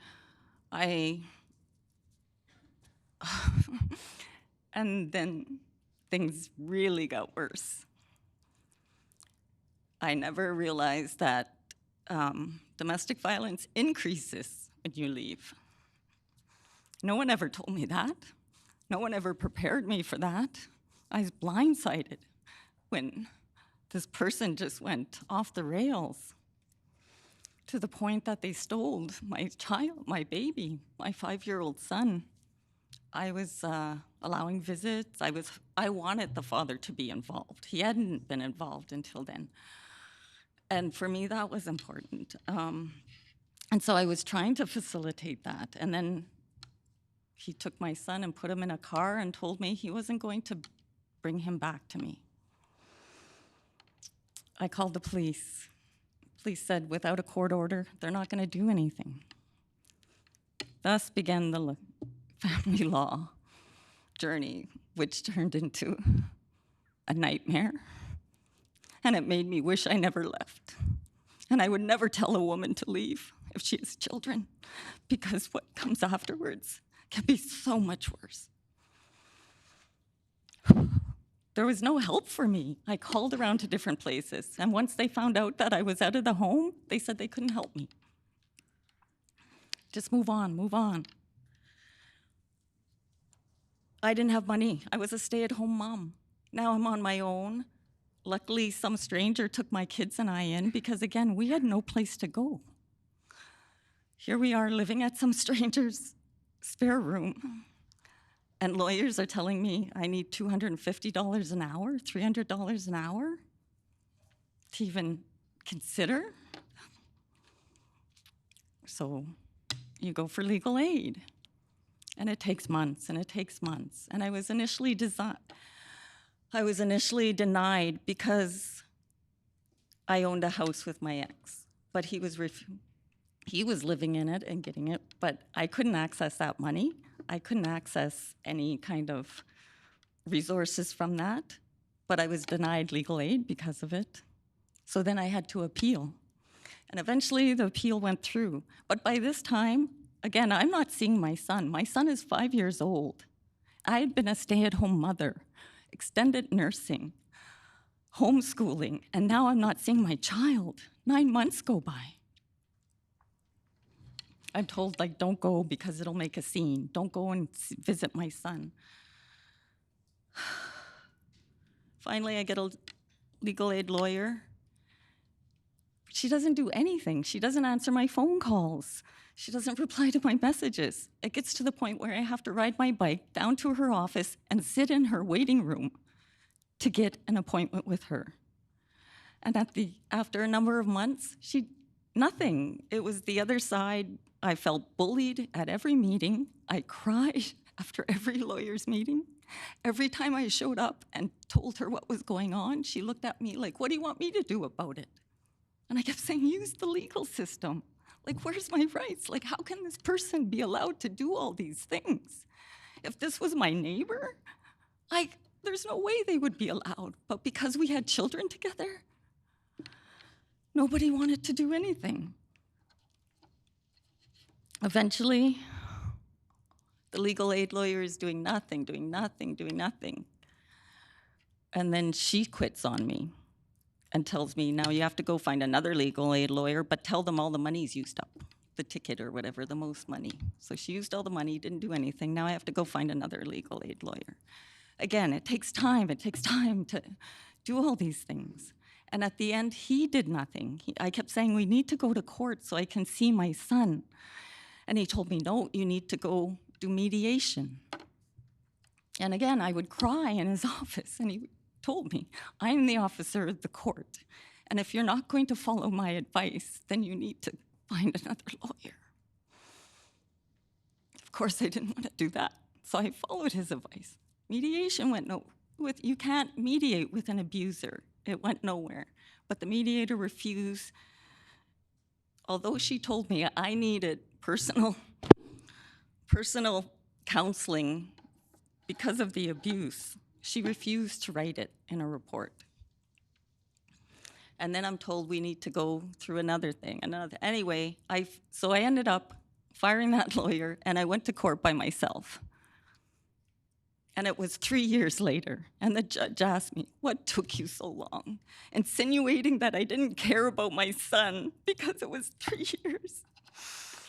and then things really got worse. I never realized that domestic violence increases when you leave. No one ever told me that. No one ever prepared me for that. I was blindsided when this person just went off the rails to the point that they stole my child, my baby, my 5-year-old son. I was allowing visits. I wanted the father to be involved. He hadn't been involved until then. And for me, that was important. And so I was trying to facilitate that. And then He took my son and put him in a car and told me he wasn't going to bring him back to me. I called the police. Police said without a court order, they're not going to do anything. Thus began the family law journey, which turned into a nightmare. And it made me wish I never left. And I would never tell a woman to leave if she has children, because what comes afterwards can be so much worse. There was no help for me. I called around to different places, and once they found out that I was out of the home, they said they couldn't help me. Just move on, move on. I didn't have money. I was a stay-at-home mom. Now I'm on my own. Luckily, some stranger took my kids and I in because, again, we had no place to go. Here we are living at some stranger's spare room, and lawyers are telling me I need $250 an hour, $300 an hour to even consider. So you go for legal aid, and it takes months, and it takes months. And I was initially denied because I owned a house with my ex, but he was living in it and getting it, but I couldn't access that money. I couldn't access any kind of resources from that, but I was denied legal aid because of it. So then I had to appeal. And eventually the appeal went through. But by this time, again, I'm not seeing my son. My son is 5 years old. I had been a stay-at-home mother, extended nursing, homeschooling, and now I'm not seeing my child. 9 months go by. I'm told, like, don't go because it'll make a scene. Don't go and visit my son. Finally, I get a legal aid lawyer. She doesn't do anything. She doesn't answer my phone calls. She doesn't reply to my messages. It gets to the point where I have to ride my bike down to her office and sit in her waiting room to get an appointment with her. And after a number of months, nothing. It was the other side. I felt bullied at every meeting. I cried after every lawyer's meeting. Every time I showed up and told her what was going on, she looked at me like, what do you want me to do about it? And I kept saying, use the legal system. Like, where's my rights? Like, how can this person be allowed to do all these things? If this was my neighbor, there's no way they would be allowed. But because we had children together, nobody wanted to do anything. Eventually, the legal aid lawyer is doing nothing, doing nothing, doing nothing. And then she quits on me and tells me, now you have to go find another legal aid lawyer, but tell them all the money's used up, the ticket or whatever, the most money. So she used all the money, didn't do anything. Now I have to go find another legal aid lawyer. Again, it takes time to do all these things. And at the end, he did nothing. I kept saying, we need to go to court so I can see my son. And he told me, no, you need to go do mediation. And again, I would cry in his office, and he told me, I'm the officer of the court, and if you're not going to follow my advice, then you need to find another lawyer. Of course, I didn't want to do that, so I followed his advice. Mediation went nowhere. You can't mediate with an abuser. It went nowhere. But the mediator refused. Although she told me I needed personal counseling because of the abuse, she refused to write it in a report. And then I'm told we need to go through another thing, Anyway, so I ended up firing that lawyer, and I went to court by myself. And it was 3 years later, and the judge asked me, what took you so long? Insinuating that I didn't care about my son because it was 3 years.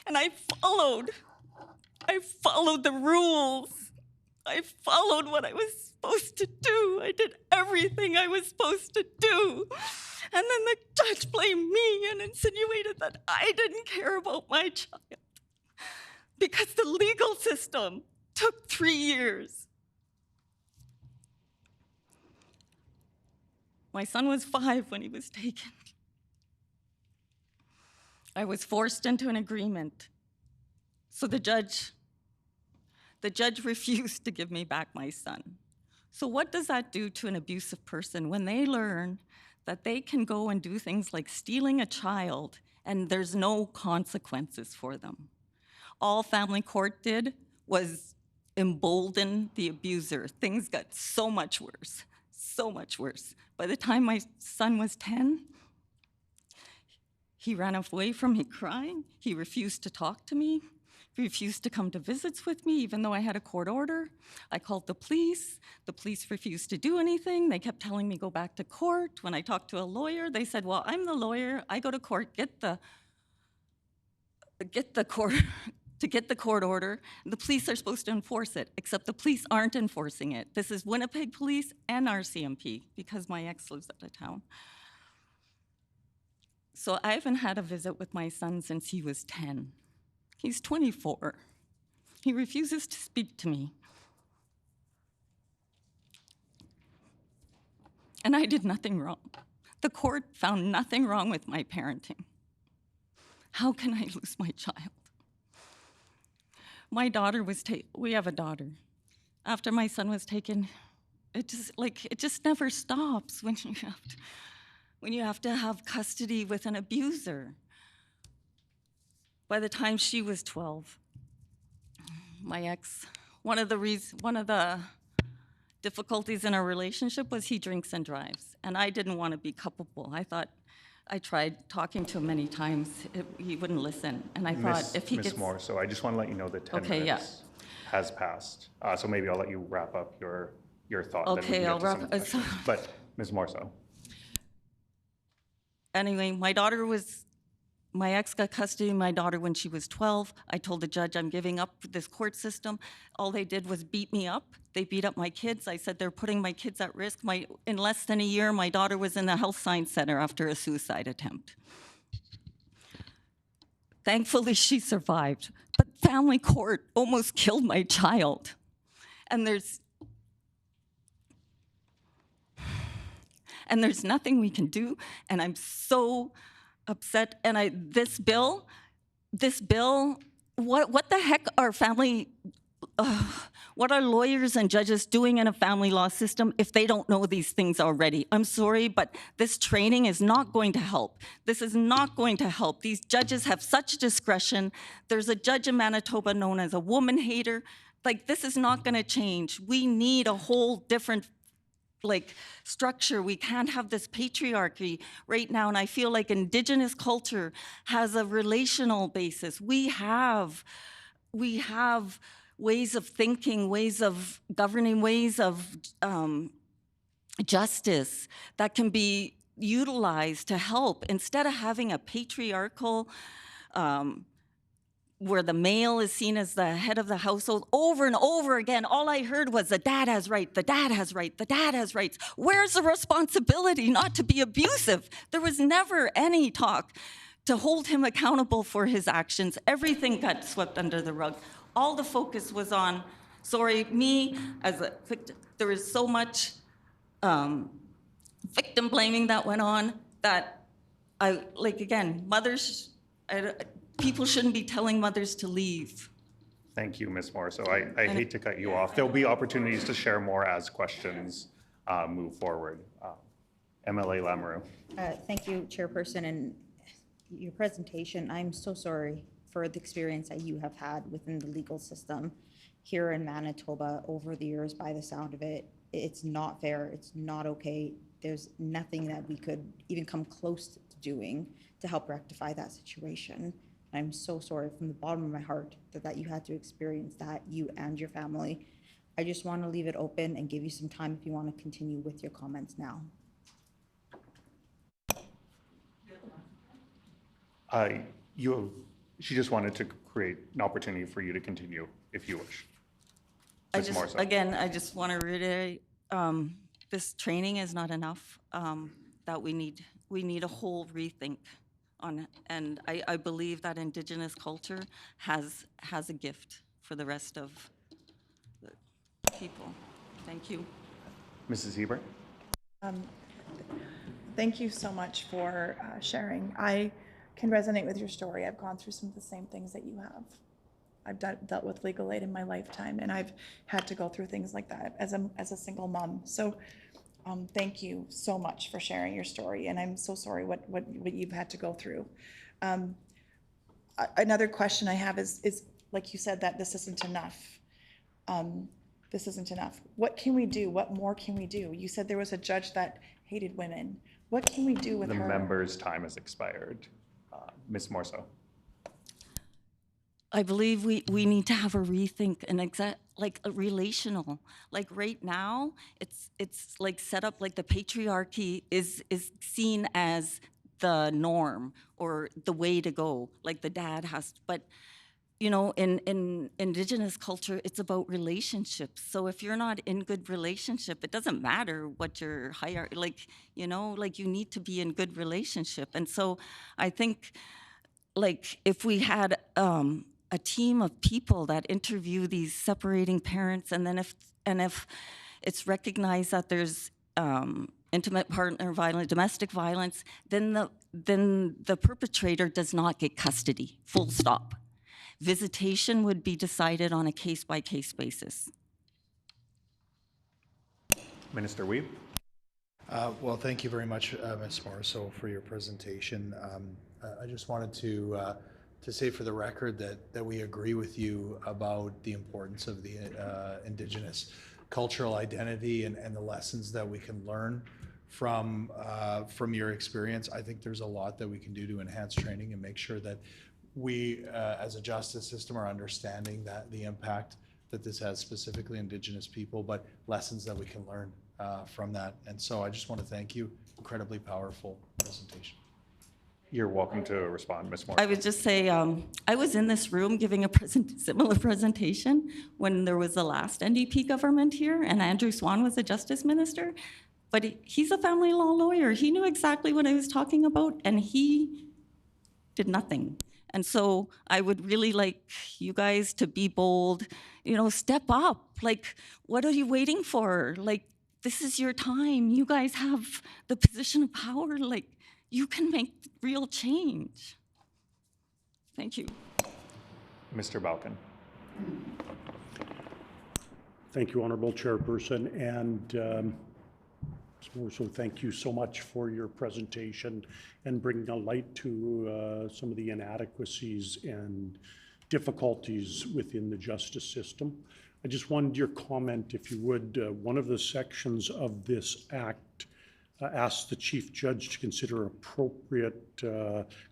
And I followed the rules. I followed what I was supposed to do. I did everything I was supposed to do. And then the judge blamed me and insinuated that I didn't care about my child because the legal system took 3 years. My son was 5 when he was taken. I was forced into an agreement. So the judge The judge refused to give me back my son. So what does that do to an abusive person when they learn that they can go and do things like stealing a child and there's no consequences for them? All family court did was embolden the abuser. Things got so much worse, so much worse. By the time my son was 10, he ran away from me crying. He refused to talk to me. He refused to come to visits with me, even though I had a court order. I called the police. The police refused to do anything. They kept telling me go back to court. When I talked to a lawyer, they said, well, I'm the lawyer. I go to court, get the court to get the court order. The police are supposed to enforce it, except the police aren't enforcing it. This is Winnipeg Police and RCMP, because my ex lives out of town. So I haven't had a visit with my son since he was 10. He's 24. He refuses to speak to me. And I did nothing wrong. The court found nothing wrong with my parenting. How can I lose my child? My daughter was we have a daughter. After my son was taken, it just never stops when you have to have custody with an abuser. By the time she was 12, my ex, one of the difficulties in our relationship was he drinks and drives, and I didn't want to be culpable. I tried talking to him many times. He wouldn't listen, and I thought if he gets... Ms. Moore, so I just want to let you know that 10 minutes has passed. So maybe I'll let you wrap up your thought. Okay, I'll wrap up. But Ms. Morso. Anyway, my ex got custody of my daughter when she was 12. I told the judge I'm giving up this court system. All they did was beat me up. They beat up my kids. I said they're putting my kids at risk. In less than a year, my daughter was in the health science center after a suicide attempt. Thankfully, she survived. But family court almost killed my child. And there's nothing we can do. And I'm so upset. And this bill, what the heck are what are lawyers and judges doing in a family law system if they don't know these things already? I'm sorry, but this training is not going to help. This is not going to help. These judges have such discretion. There's a judge in Manitoba known as a woman hater. This is not going to change. We need a whole different structure. We can't have this patriarchy right now, and I feel like Indigenous culture has a relational basis. We have ways of thinking, ways of governing, ways of justice that can be utilized to help instead of having a patriarchal where the male is seen as the head of the household. Over and over again, all I heard was the dad has right, the dad has right, the dad has rights. Where's the responsibility not to be abusive? There was never any talk to hold him accountable for his actions. Everything got swept under the rug. All the focus was on, me as a victim. There was so much victim blaming that went on that people shouldn't be telling mothers to leave. Thank you, Ms. Moore. So I hate to cut you off. There'll be opportunities to share more as questions move forward. MLA Lamoureux. Thank you, Chairperson, and your presentation. I'm so sorry for the experience that you have had within the legal system here in Manitoba over the years. By the sound of it, it's not fair. It's not okay. There's nothing that we could even come close to doing to help rectify that situation. I'm so sorry from the bottom of my heart that you had to experience that, you and your family. I just want to leave it open and give you some time if you want to continue with your comments now. She just wanted to create an opportunity for you to continue if you wish. I just want to reiterate, this training is not enough, that we need a whole rethink on it. And I believe that Indigenous culture has a gift for the rest of the people. Thank you. Mrs. Hebert? Thank you so much for sharing. I can resonate with your story. I've gone through some of the same things that you have. dealt with legal aid in my lifetime, and I've had to go through things like that as a single mom. So thank you so much for sharing your story, and I'm so sorry what you've had to go through. Another question I have is like you said, that this isn't enough. This isn't enough. What can we do? What more can we do? You said there was a judge that hated women. What can we do with The her? member's time has expired. Ms. Morso. I believe we need to have a rethink and like a relational. Like right now, it's like set up like the patriarchy is seen as the norm or the way to go. Like the dad has, but you know, in Indigenous culture, it's about relationships. So if you're not in good relationship, it doesn't matter what your hierarchy, like, you know, like you need to be in good relationship. And so I think like if we had a team of people that interview these separating parents, and then if it's recognized that there's intimate partner violence, domestic violence, then the perpetrator does not get custody, full stop. Visitation would be decided on a case-by-case basis. Minister Wiebe. Well, thank you very much, Ms. Morso, for your presentation. I just wanted to say for the record that we agree with you about the importance of the Indigenous cultural identity and the lessons that we can learn from your experience. I think there's a lot that we can do to enhance training and make sure that we, as a justice system, are understanding that the impact that this has specifically Indigenous people, but lessons that we can learn from that. And so I just want to thank you. Incredibly powerful presentation. You're welcome to respond, Ms. Moore. I would just say, I was in this room giving a similar presentation when there was the last NDP government here, and Andrew Swan was the justice minister. But he's a family law lawyer. He knew exactly what I was talking about, and he did nothing. And so I would really like you guys to be bold, you know, step up. Like, what are you waiting for? Like, this is your time. You guys have the position of power. Like, you can make real change. Thank you. Mr. Balkin. Thank you, Honorable Chairperson. And so thank you so much for your presentation and bringing a light to some of the inadequacies and difficulties within the justice system. I just wanted your comment, if you would. One of the sections of this act asks the Chief Judge to consider appropriate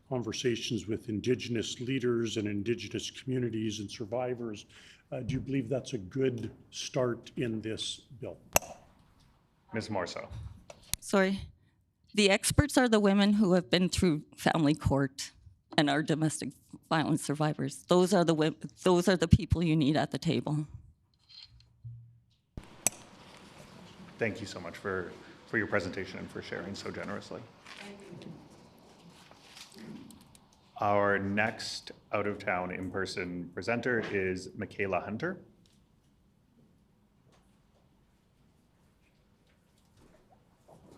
conversations with Indigenous leaders and Indigenous communities and survivors. Do you believe that's a good start in this bill? Ms. Morso. Sorry. The experts are the women who have been through family court and are domestic violence survivors. Those are the people you need at the table. Thank you so much for your presentation and for sharing so generously. Our next out-of-town in-person presenter is Michaela Hunter.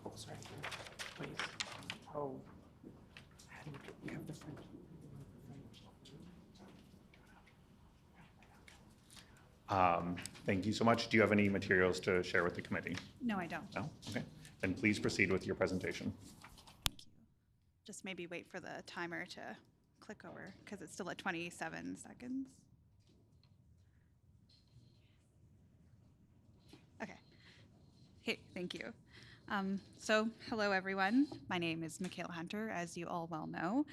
Oh, sorry. Please. Oh. How do you have the front? Thank you so much. Do you have any materials to share with the committee? No, I don't. No? Okay. Then please proceed with your presentation. Thank you. Just maybe wait for the timer to click over because it's still at 27 seconds. Okay. Hey, thank you. So hello everyone. My name is Michaela Hunter, as you all well know.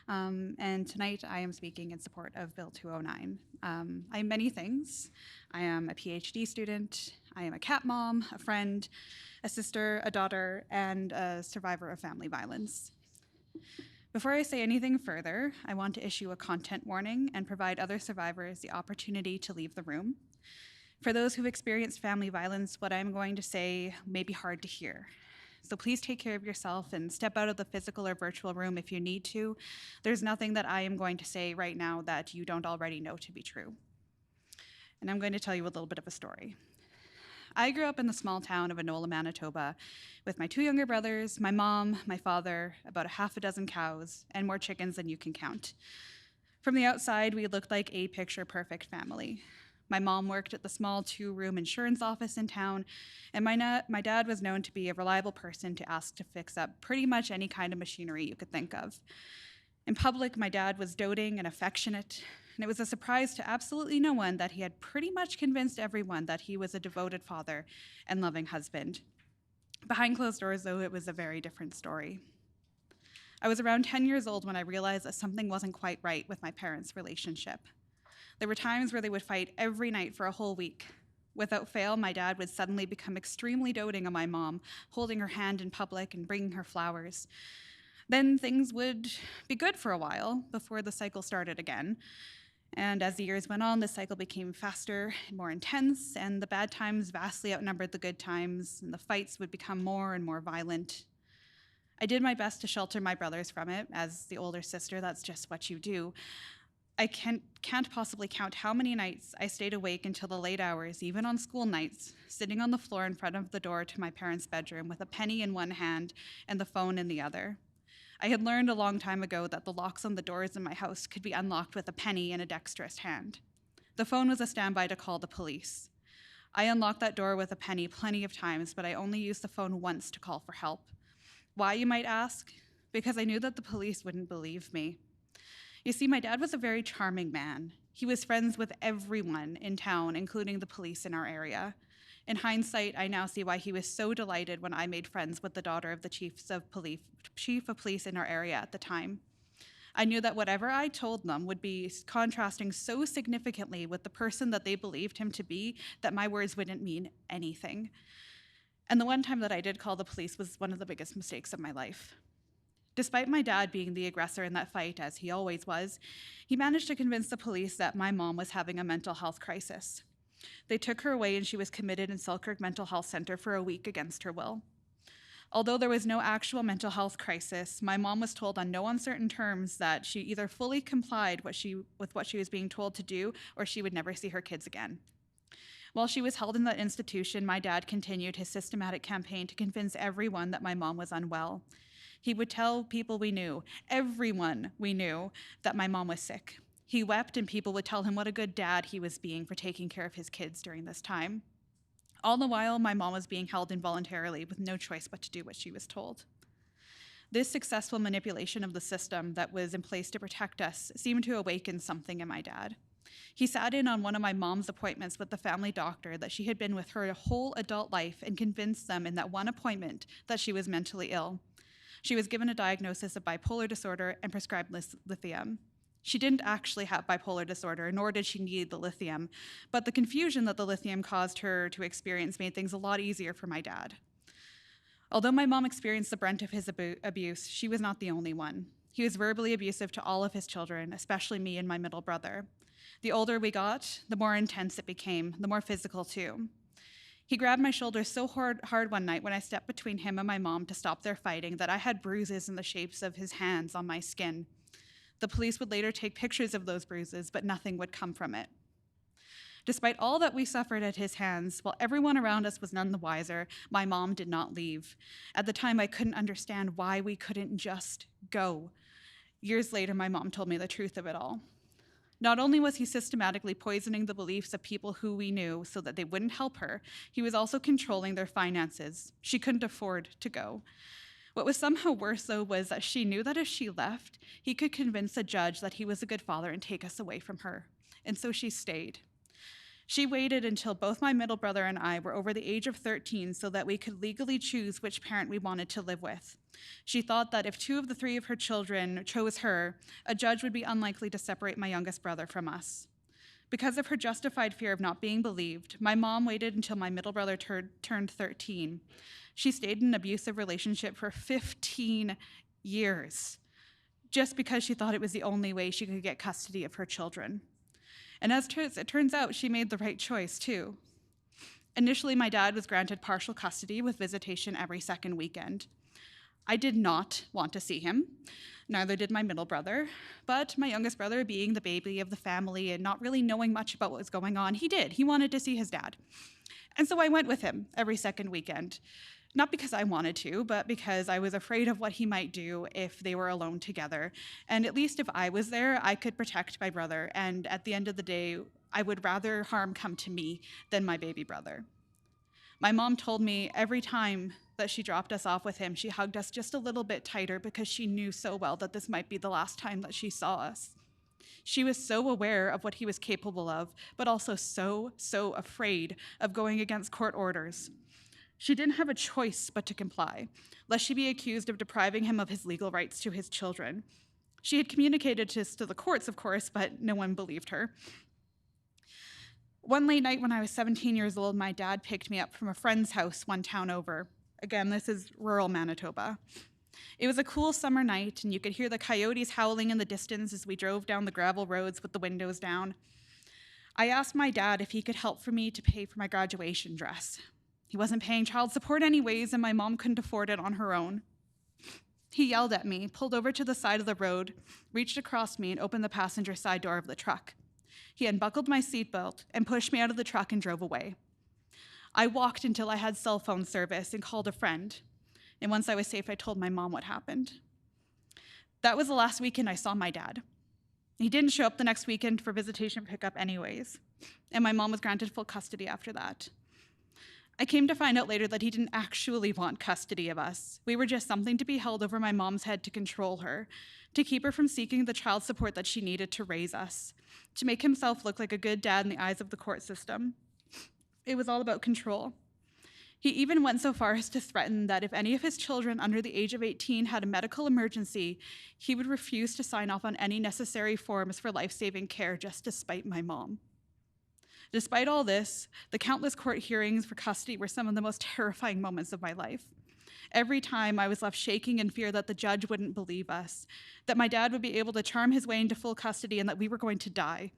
And tonight I am speaking in support of Bill 209. I am many things. I am a PhD student. I am a cat mom, a friend, a sister, a daughter, and a survivor of family violence. Before I say anything further, I want to issue a content warning and provide other survivors the opportunity to leave the room. For those who've experienced family violence, what I'm going to say may be hard to hear. So please take care of yourself and step out of the physical or virtual room if you need to. There's nothing that I am going to say right now that you don't already know to be true. And I'm going to tell you a little bit of a story. I grew up in the small town of Enola, Manitoba, with my 2 younger brothers, my mom, my father, about a half a dozen cows, and more chickens than you can count. From the outside, we looked like a picture-perfect family. My mom worked at the small 2-room insurance office in town, and my dad was known to be a reliable person to ask to fix up pretty much any kind of machinery you could think of. In public, my dad was doting and affectionate, and it was a surprise to absolutely no one that he had pretty much convinced everyone that he was a devoted father and loving husband. Behind closed doors, though, it was a very different story. I was around 10 years old when I realized that something wasn't quite right with my parents' relationship. There were times where they would fight every night for a whole week. Without fail, my dad would suddenly become extremely doting on my mom, holding her hand in public and bringing her flowers. Then things would be good for a while before the cycle started again. And as the years went on, the cycle became faster and more intense, and the bad times vastly outnumbered the good times, and the fights would become more and more violent. I did my best to shelter my brothers from it. As the older sister, that's just what you do. I can't possibly count how many nights I stayed awake until the late hours, even on school nights, sitting on the floor in front of the door to my parents' bedroom with a penny in one hand and the phone in the other. I had learned a long time ago that the locks on the doors in my house could be unlocked with a penny in a dexterous hand. The phone was a standby to call the police. I unlocked that door with a penny plenty of times, but I only used the phone once to call for help. Why, you might ask? Because I knew that the police wouldn't believe me. You see, my dad was a very charming man. He was friends with everyone in town, including the police in our area. In hindsight, I now see why he was so delighted when I made friends with the daughter of the chief of police in our area at the time. I knew that whatever I told them would be contrasting so significantly with the person that they believed him to be that my words wouldn't mean anything. And the one time that I did call the police was one of the biggest mistakes of my life. Despite my dad being the aggressor in that fight, as he always was, he managed to convince the police that my mom was having a mental health crisis. They took her away and she was committed in Selkirk Mental Health Center for a week against her will. Although there was no actual mental health crisis, my mom was told on no uncertain terms that she either fully complied with what she was being told to do or she would never see her kids again. While she was held in that institution, my dad continued his systematic campaign to convince everyone that my mom was unwell. He would tell people we knew, everyone we knew, that my mom was sick. He wept and people would tell him what a good dad he was being for taking care of his kids during this time. All the while, my mom was being held involuntarily with no choice but to do what she was told. This successful manipulation of the system that was in place to protect us seemed to awaken something in my dad. He sat in on one of my mom's appointments with the family doctor that she had been with her whole adult life and convinced them in that one appointment that she was mentally ill. She was given a diagnosis of bipolar disorder and prescribed lithium. She didn't actually have bipolar disorder, nor did she need the lithium, but the confusion that the lithium caused her to experience made things a lot easier for my dad. Although my mom experienced the brunt of his abuse, she was not the only one. He was verbally abusive to all of his children, especially me and my middle brother. The older we got, the more intense it became, the more physical too. He grabbed my shoulder so hard one night when I stepped between him and my mom to stop their fighting that I had bruises in the shapes of his hands on my skin. The police would later take pictures of those bruises, but nothing would come from it. Despite all that we suffered at his hands, while everyone around us was none the wiser, my mom did not leave. At the time, I couldn't understand why we couldn't just go. Years later, my mom told me the truth of it all. Not only was he systematically poisoning the beliefs of people who we knew so that they wouldn't help her, he was also controlling their finances. She couldn't afford to go. What was somehow worse, though, was that she knew that if she left, he could convince a judge that he was a good father and take us away from her. And so she stayed. She waited until both my middle brother and I were over the age of 13 so that we could legally choose which parent we wanted to live with. She thought that if 2 of the 3 of her children chose her, a judge would be unlikely to separate my youngest brother from us. Because of her justified fear of not being believed, my mom waited until my middle brother turned 13. She stayed in an abusive relationship for 15 years, just because she thought it was the only way she could get custody of her children. And as it turns out, she made the right choice, too. Initially, my dad was granted partial custody with visitation every second weekend. I did not want to see him, neither did my middle brother, but my youngest brother, being the baby of the family and not really knowing much about what was going on, he did. He wanted to see his dad. And so I went with him every second weekend. Not because I wanted to, but because I was afraid of what he might do if they were alone together. And at least if I was there, I could protect my brother. And at the end of the day, I would rather harm come to me than my baby brother. My mom told me every time that she dropped us off with him, she hugged us just a little bit tighter because she knew so well that this might be the last time that she saw us. She was so aware of what he was capable of, but also so afraid of going against court orders. She didn't have a choice but to comply, lest she be accused of depriving him of his legal rights to his children. She had communicated this to the courts, of course, but no one believed her. One late night when I was 17 years old, my dad picked me up from a friend's house one town over. Again, this is rural Manitoba. It was a cool summer night, and you could hear the coyotes howling in the distance as we drove down the gravel roads with the windows down. I asked my dad if he could help for me to pay for my graduation dress. He wasn't paying child support anyways, and my mom couldn't afford it on her own. He yelled at me, pulled over to the side of the road, reached across me, and opened the passenger side door of the truck. He unbuckled my seatbelt and pushed me out of the truck and drove away. I walked until I had cell phone service and called a friend. And once I was safe, I told my mom what happened. That was the last weekend I saw my dad. He didn't show up the next weekend for visitation pickup anyways, and my mom was granted full custody after that. I came to find out later that he didn't actually want custody of us. We were just something to be held over my mom's head to control her, to keep her from seeking the child support that she needed to raise us, to make himself look like a good dad in the eyes of the court system. It was all about control. He even went so far as to threaten that if any of his children under the age of 18 had a medical emergency, he would refuse to sign off on any necessary forms for life-saving care just to spite my mom. Despite all this, the countless court hearings for custody were some of the most terrifying moments of my life. Every time I was left shaking in fear that the judge wouldn't believe us, that my dad would be able to charm his way into full custody and that we were going to die.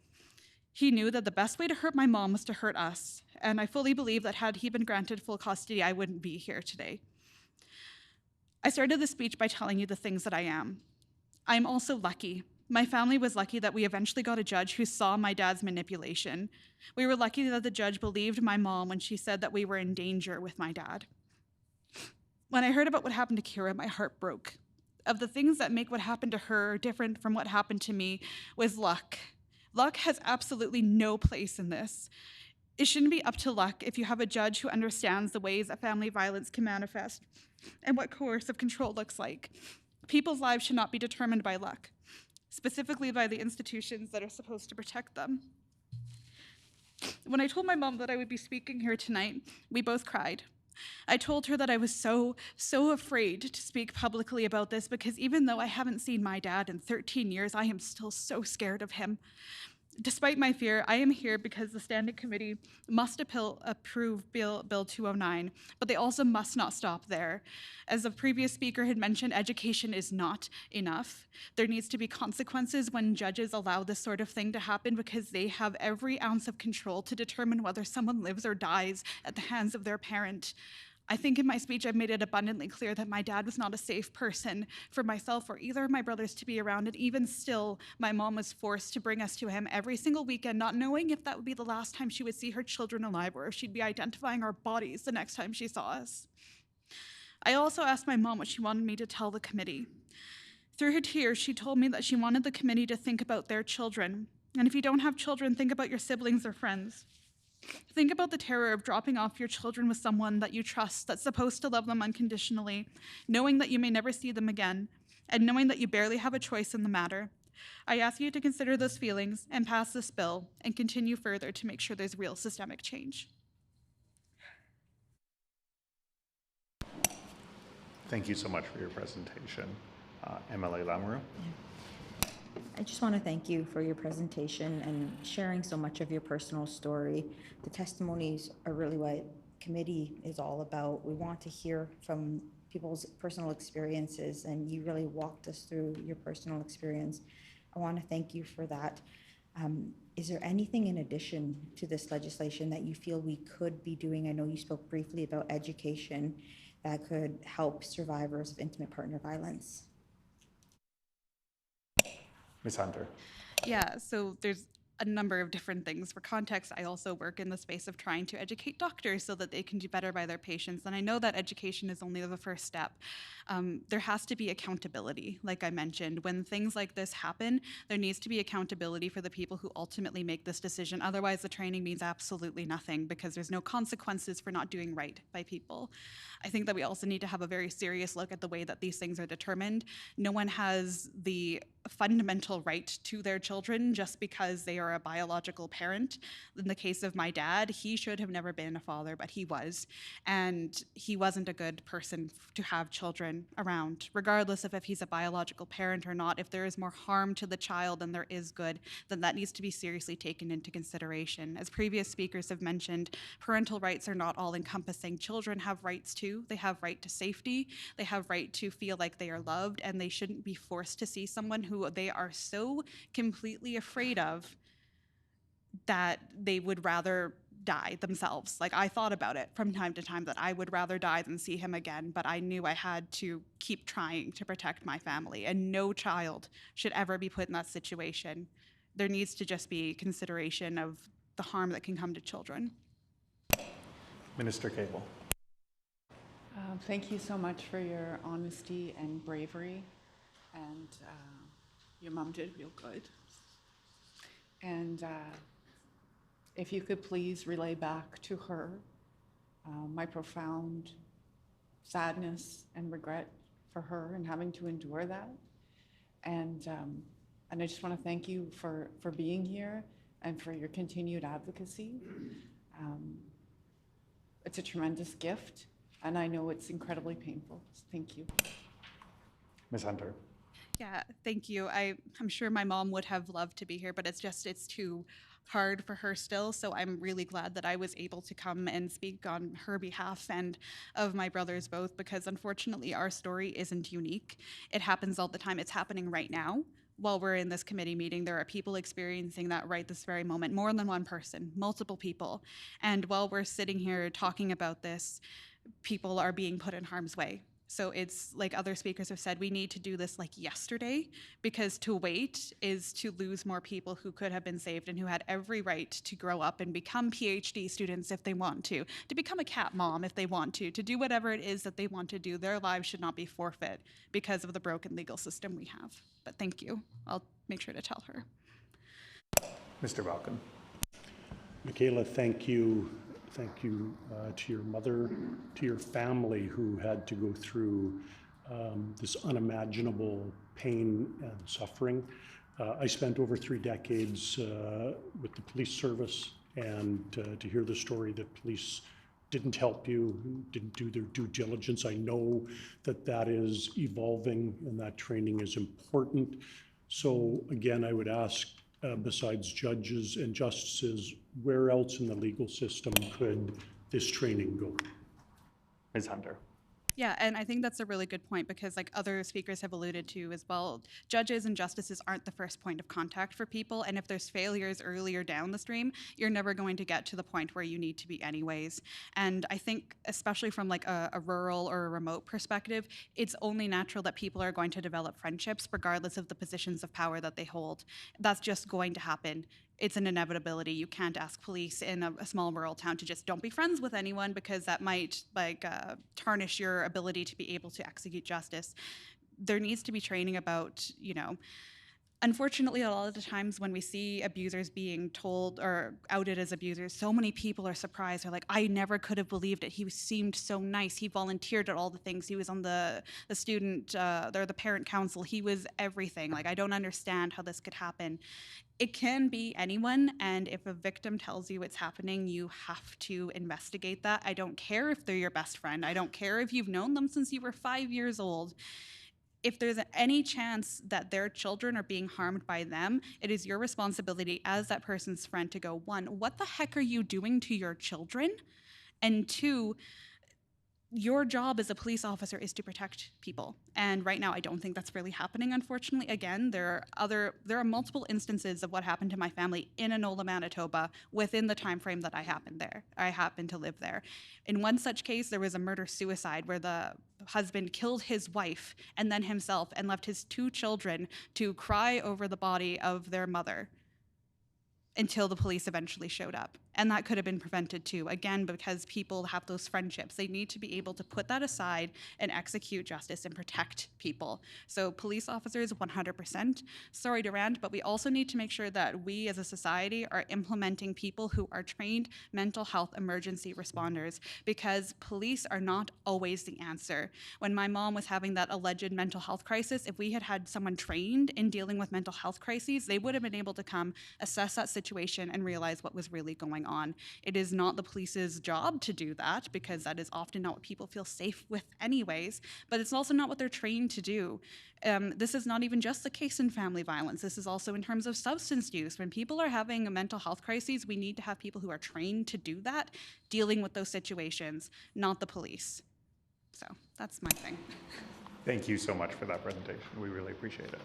He knew that the best way to hurt my mom was to hurt us, and I fully believe that had he been granted full custody, I wouldn't be here today. I started this speech by telling you the things that I am. I'm also lucky. My family was lucky that we eventually got a judge who saw my dad's manipulation. We were lucky that the judge believed my mom when she said that we were in danger with my dad. When I heard about what happened to Kira, my heart broke. Of the things that make what happened to her different from what happened to me was luck. Luck has absolutely no place in this. It shouldn't be up to luck if you have a judge who understands the ways that family violence can manifest and what coercive control looks like. People's lives should not be determined by luck, specifically by the institutions that are supposed to protect them. When I told my mom that I would be speaking here tonight, we both cried. I told her that I was so afraid to speak publicly about this because even though I haven't seen my dad in 13 years, I am still so scared of him. Despite my fear, I am here because the Standing Committee must approve Bill 209, but they also must not stop there. As the previous speaker had mentioned, education is not enough. There needs to be consequences when judges allow this sort of thing to happen because they have every ounce of control to determine whether someone lives or dies at the hands of their parent. I think in my speech, I've made it abundantly clear that my dad was not a safe person for myself or either of my brothers to be around, and even still, my mom was forced to bring us to him every single weekend, not knowing if that would be the last time she would see her children alive or if she'd be identifying our bodies the next time she saw us. I also asked my mom what she wanted me to tell the committee. Through her tears, she told me that she wanted the committee to think about their children, and if you don't have children, think about your siblings or friends. Think about the terror of dropping off your children with someone that you trust that's supposed to love them unconditionally, knowing that you may never see them again, and knowing that you barely have a choice in the matter. I ask you to consider those feelings and pass this bill and continue further to make sure there's real systemic change. Thank you so much for your presentation. MLA Lamoureux. I just want to thank you for your presentation and sharing so much of your personal story. The testimonies are really what committee is all about. We want to hear from people's personal experiences, and you really walked us through your personal experience. I want to thank you for that. Is there anything in addition to this legislation that you feel we could be doing? I know you spoke briefly about education that could help survivors of intimate partner violence. Ms. Hunter. Yeah, so there's a number of different things. For context, I also work in the space of trying to educate doctors so that they can do better by their patients. And I know that education is only the first step. There has to be accountability, like I mentioned. When things like this happen, there needs to be accountability for the people who ultimately make this decision. Otherwise, the training means absolutely nothing because there's no consequences for not doing right by people. I think that we also need to have a very serious look at the way that these things are determined. No one has the fundamental right to their children just because they are a biological parent. In the case of my dad, he should have never been a father, but he was. And he wasn't a good person to have children around, regardless of if he's a biological parent or not. If there is more harm to the child than there is good, then that needs to be seriously taken into consideration. As previous speakers have mentioned, parental rights are not all encompassing. Children have rights too. They have right to safety. They have right to feel like they are loved, and they shouldn't be forced to see someone who they are so completely afraid of that they would rather die themselves. Like, I thought about it from time to time that I would rather die than see him again, but I knew I had to keep trying to protect my family, and no child should ever be put in that situation. There needs to just be consideration of the harm that can come to children. Minister Cable. Thank you so much for your honesty and bravery, and your mom did real good. And if you could please relay back to her my profound sadness and regret for her and having to endure that. And I just want to thank you for being here and for your continued advocacy. It's a tremendous gift, and I know it's incredibly painful. Thank you. Ms. Hunter. Yeah, thank you. I'm sure my mom would have loved to be here, but it's too hard for her still. So I'm really glad that I was able to come and speak on her behalf and of my brothers both, because unfortunately our story isn't unique. It happens all the time. It's happening right now. While we're in this committee meeting, there are people experiencing that right this very moment, more than one person, multiple people. And while we're sitting here talking about this, people are being put in harm's way. So it's like other speakers have said, we need to do this like yesterday, because to wait is to lose more people who could have been saved and who had every right to grow up and become PhD students if they want to become a cat mom if they want to do whatever it is that they want to do. Their lives should not be forfeit because of the broken legal system we have. But thank you. I'll make sure to tell her. Mr. Balkin. Michaela, thank you. Thank you to your mother, to your family who had to go through this unimaginable pain and suffering. I spent over 3 decades with the police service, and to hear the story that police didn't help you, didn't do their due diligence, I know that that is evolving and that training is important. So again, I would ask, besides judges and justices, where else in the legal system could this training go? Ms. Hunter. Yeah, and I think that's a really good point, because like other speakers have alluded to as well, judges and justices aren't the first point of contact for people, and if there's failures earlier down the stream, you're never going to get to the point where you need to be anyways. And I think, especially from like a rural or a remote perspective, it's only natural that people are going to develop friendships regardless of the positions of power that they hold. That's just going to happen. It's an inevitability. You can't ask police in a small rural town to just don't be friends with anyone, because that might tarnish your ability to be able to execute justice. There needs to be training about, unfortunately, a lot of the times when we see abusers being told or outed as abusers, so many people are surprised. They're like, I never could have believed it. He seemed so nice. He volunteered at all the things. He was on the student or the parent council. He was everything. Like, I don't understand how this could happen. It can be anyone, and if a victim tells you it's happening, you have to investigate that. I don't care if they're your best friend. I don't care if you've known them since you were 5 years old. If there's any chance that their children are being harmed by them, it is your responsibility as that person's friend to go, 1, what the heck are you doing to your children? And 2, your job as a police officer is to protect people. And right now, I don't think that's really happening, unfortunately. Again, there are multiple instances of what happened to my family in Enola, Manitoba within the time frame that I happened to live there. In one such case, there was a murder-suicide where the husband killed his wife and then himself and left his 2 children to cry over the body of their mother. until the police eventually showed up. And that could have been prevented too, again, because people have those friendships. They need to be able to put that aside and execute justice and protect people. So police officers, 100%. Sorry to rant, but we also need to make sure that we as a society are implementing people who are trained mental health emergency responders, because police are not always the answer. When my mom was having that alleged mental health crisis, if we had had someone trained in dealing with mental health crises, they would have been able to come assess that situation and realize what was really going on. It is not the police's job to do that, because that is often not what people feel safe with anyways, but it's also not what they're trained to do. This is not even just the case in family violence. This is also in terms of substance use. When people are having a mental health crises, we need to have people who are trained to do that, dealing with those situations, not the police. So that's my thing. Thank you so much for that presentation. We really appreciate it.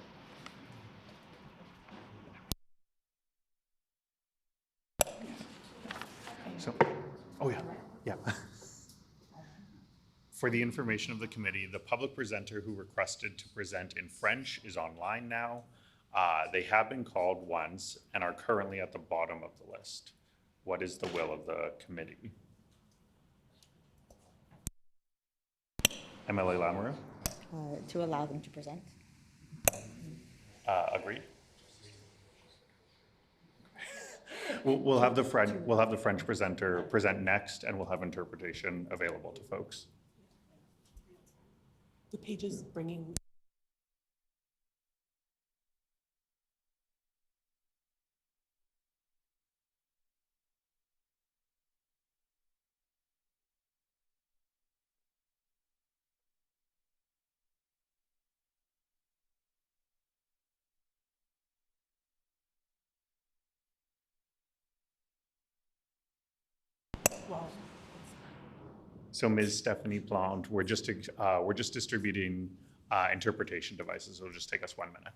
So, oh yeah, yeah. For the information of the committee, the public presenter who requested to present in French is online now. They have been called once and are currently at the bottom of the list. What is the will of the committee? MLA Lamoureux? To allow them to present. Agreed. We'll have the French presenter present next, and we'll have interpretation available to folks. The page is bringing. So Ms. Stephanie Plante, we're just distributing interpretation devices. It'll just take us 1 minute.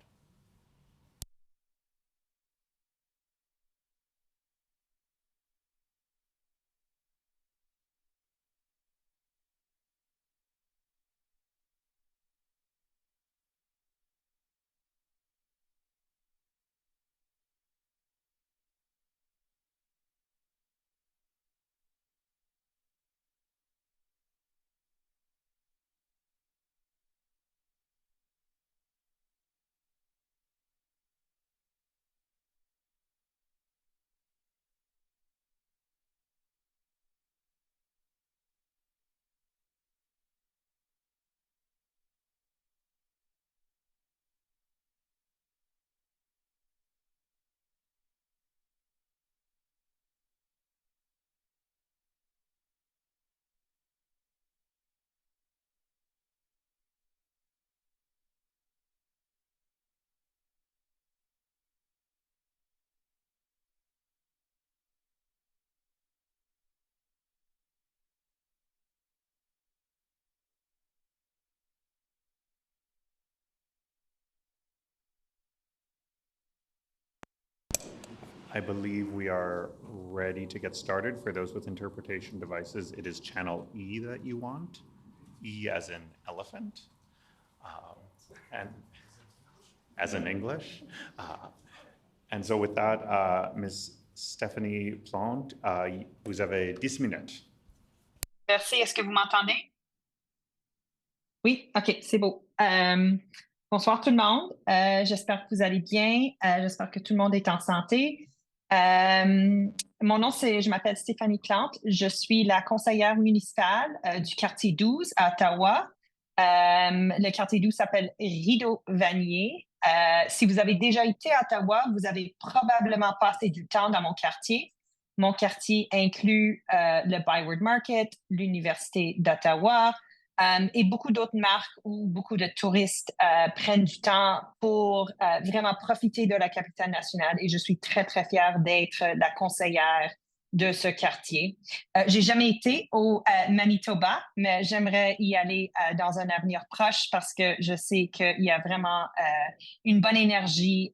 I believe we are ready to get started. For those with interpretation devices, it is channel E that you want. E as in elephant, and as in English. And so with that, Ms. Stephanie Plante, vous avez 10 minutes. Merci. Est-ce que vous m'entendez? Oui, OK, c'est beau. Bonsoir tout le monde. J'espère que vous allez bien. J'espère que tout le monde est en santé. Mon nom, je m'appelle Stéphanie Plante. Je suis la conseillère municipale du quartier 12 à Ottawa. Le quartier 12 s'appelle Rideau-Vanier. Si vous avez déjà été à Ottawa, vous avez probablement passé du temps dans mon quartier. Mon quartier inclut le Byward Market, l'Université d'Ottawa et beaucoup d'autres marques où beaucoup de touristes prennent du temps pour vraiment profiter de la capitale nationale. Et je suis très, très fière d'être la conseillère de ce quartier. J'ai jamais été au Manitoba, mais j'aimerais y aller dans un avenir proche parce que je sais qu'il y a vraiment une bonne énergie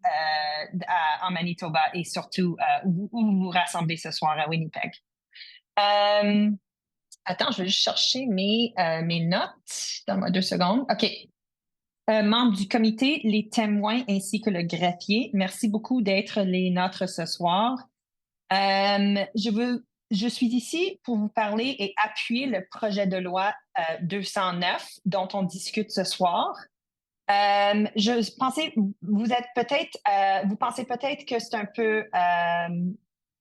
en Manitoba et surtout où vous vous rassemblez ce soir à Winnipeg. Attends, je vais juste chercher mes notes. Donne-moi 2 secondes. OK. Membres du comité, les témoins ainsi que le greffier, merci beaucoup d'être les nôtres ce soir. Je suis ici pour vous parler et appuyer le projet de loi 209 dont on discute ce soir. Je pensais, vous pensez peut-être que c'est un peu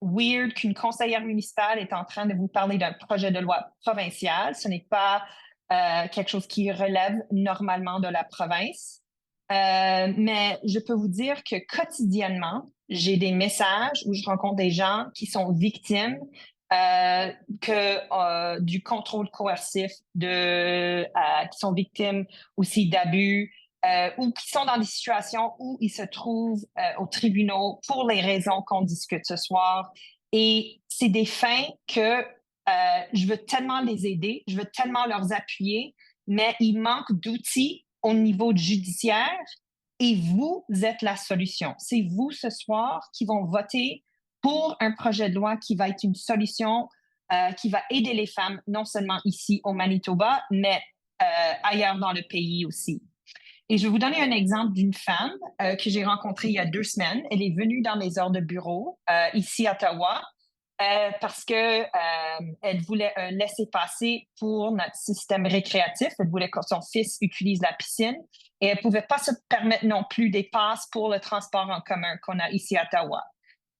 weird qu'une conseillère municipale est en train de vous parler d'un projet de loi provincial. Ce n'est pas quelque chose qui relève normalement de la province. Mais je peux vous dire que quotidiennement, j'ai des messages où je rencontre des gens qui sont victimes du contrôle coercif, qui sont victimes aussi d'abus, ou qui sont dans des situations où ils se trouvent aux tribunaux pour les raisons qu'on discute ce soir. Et c'est des fins que je veux tellement les aider, je veux tellement leur appuyer, mais il manque d'outils au niveau judiciaire et vous êtes la solution. C'est vous ce soir qui vont voter pour un projet de loi qui va être une solution qui va aider les femmes, non seulement ici au Manitoba, mais ailleurs dans le pays aussi. Et je vais vous donner un exemple d'une femme que j'ai rencontrée il y a 2 semaines. Elle est venue dans mes heures de bureau ici à Ottawa parce que elle voulait un laissez-passer pour notre système récréatif. Elle voulait que son fils utilise la piscine et elle ne pouvait pas se permettre non plus des passes pour le transport en commun qu'on a ici à Ottawa.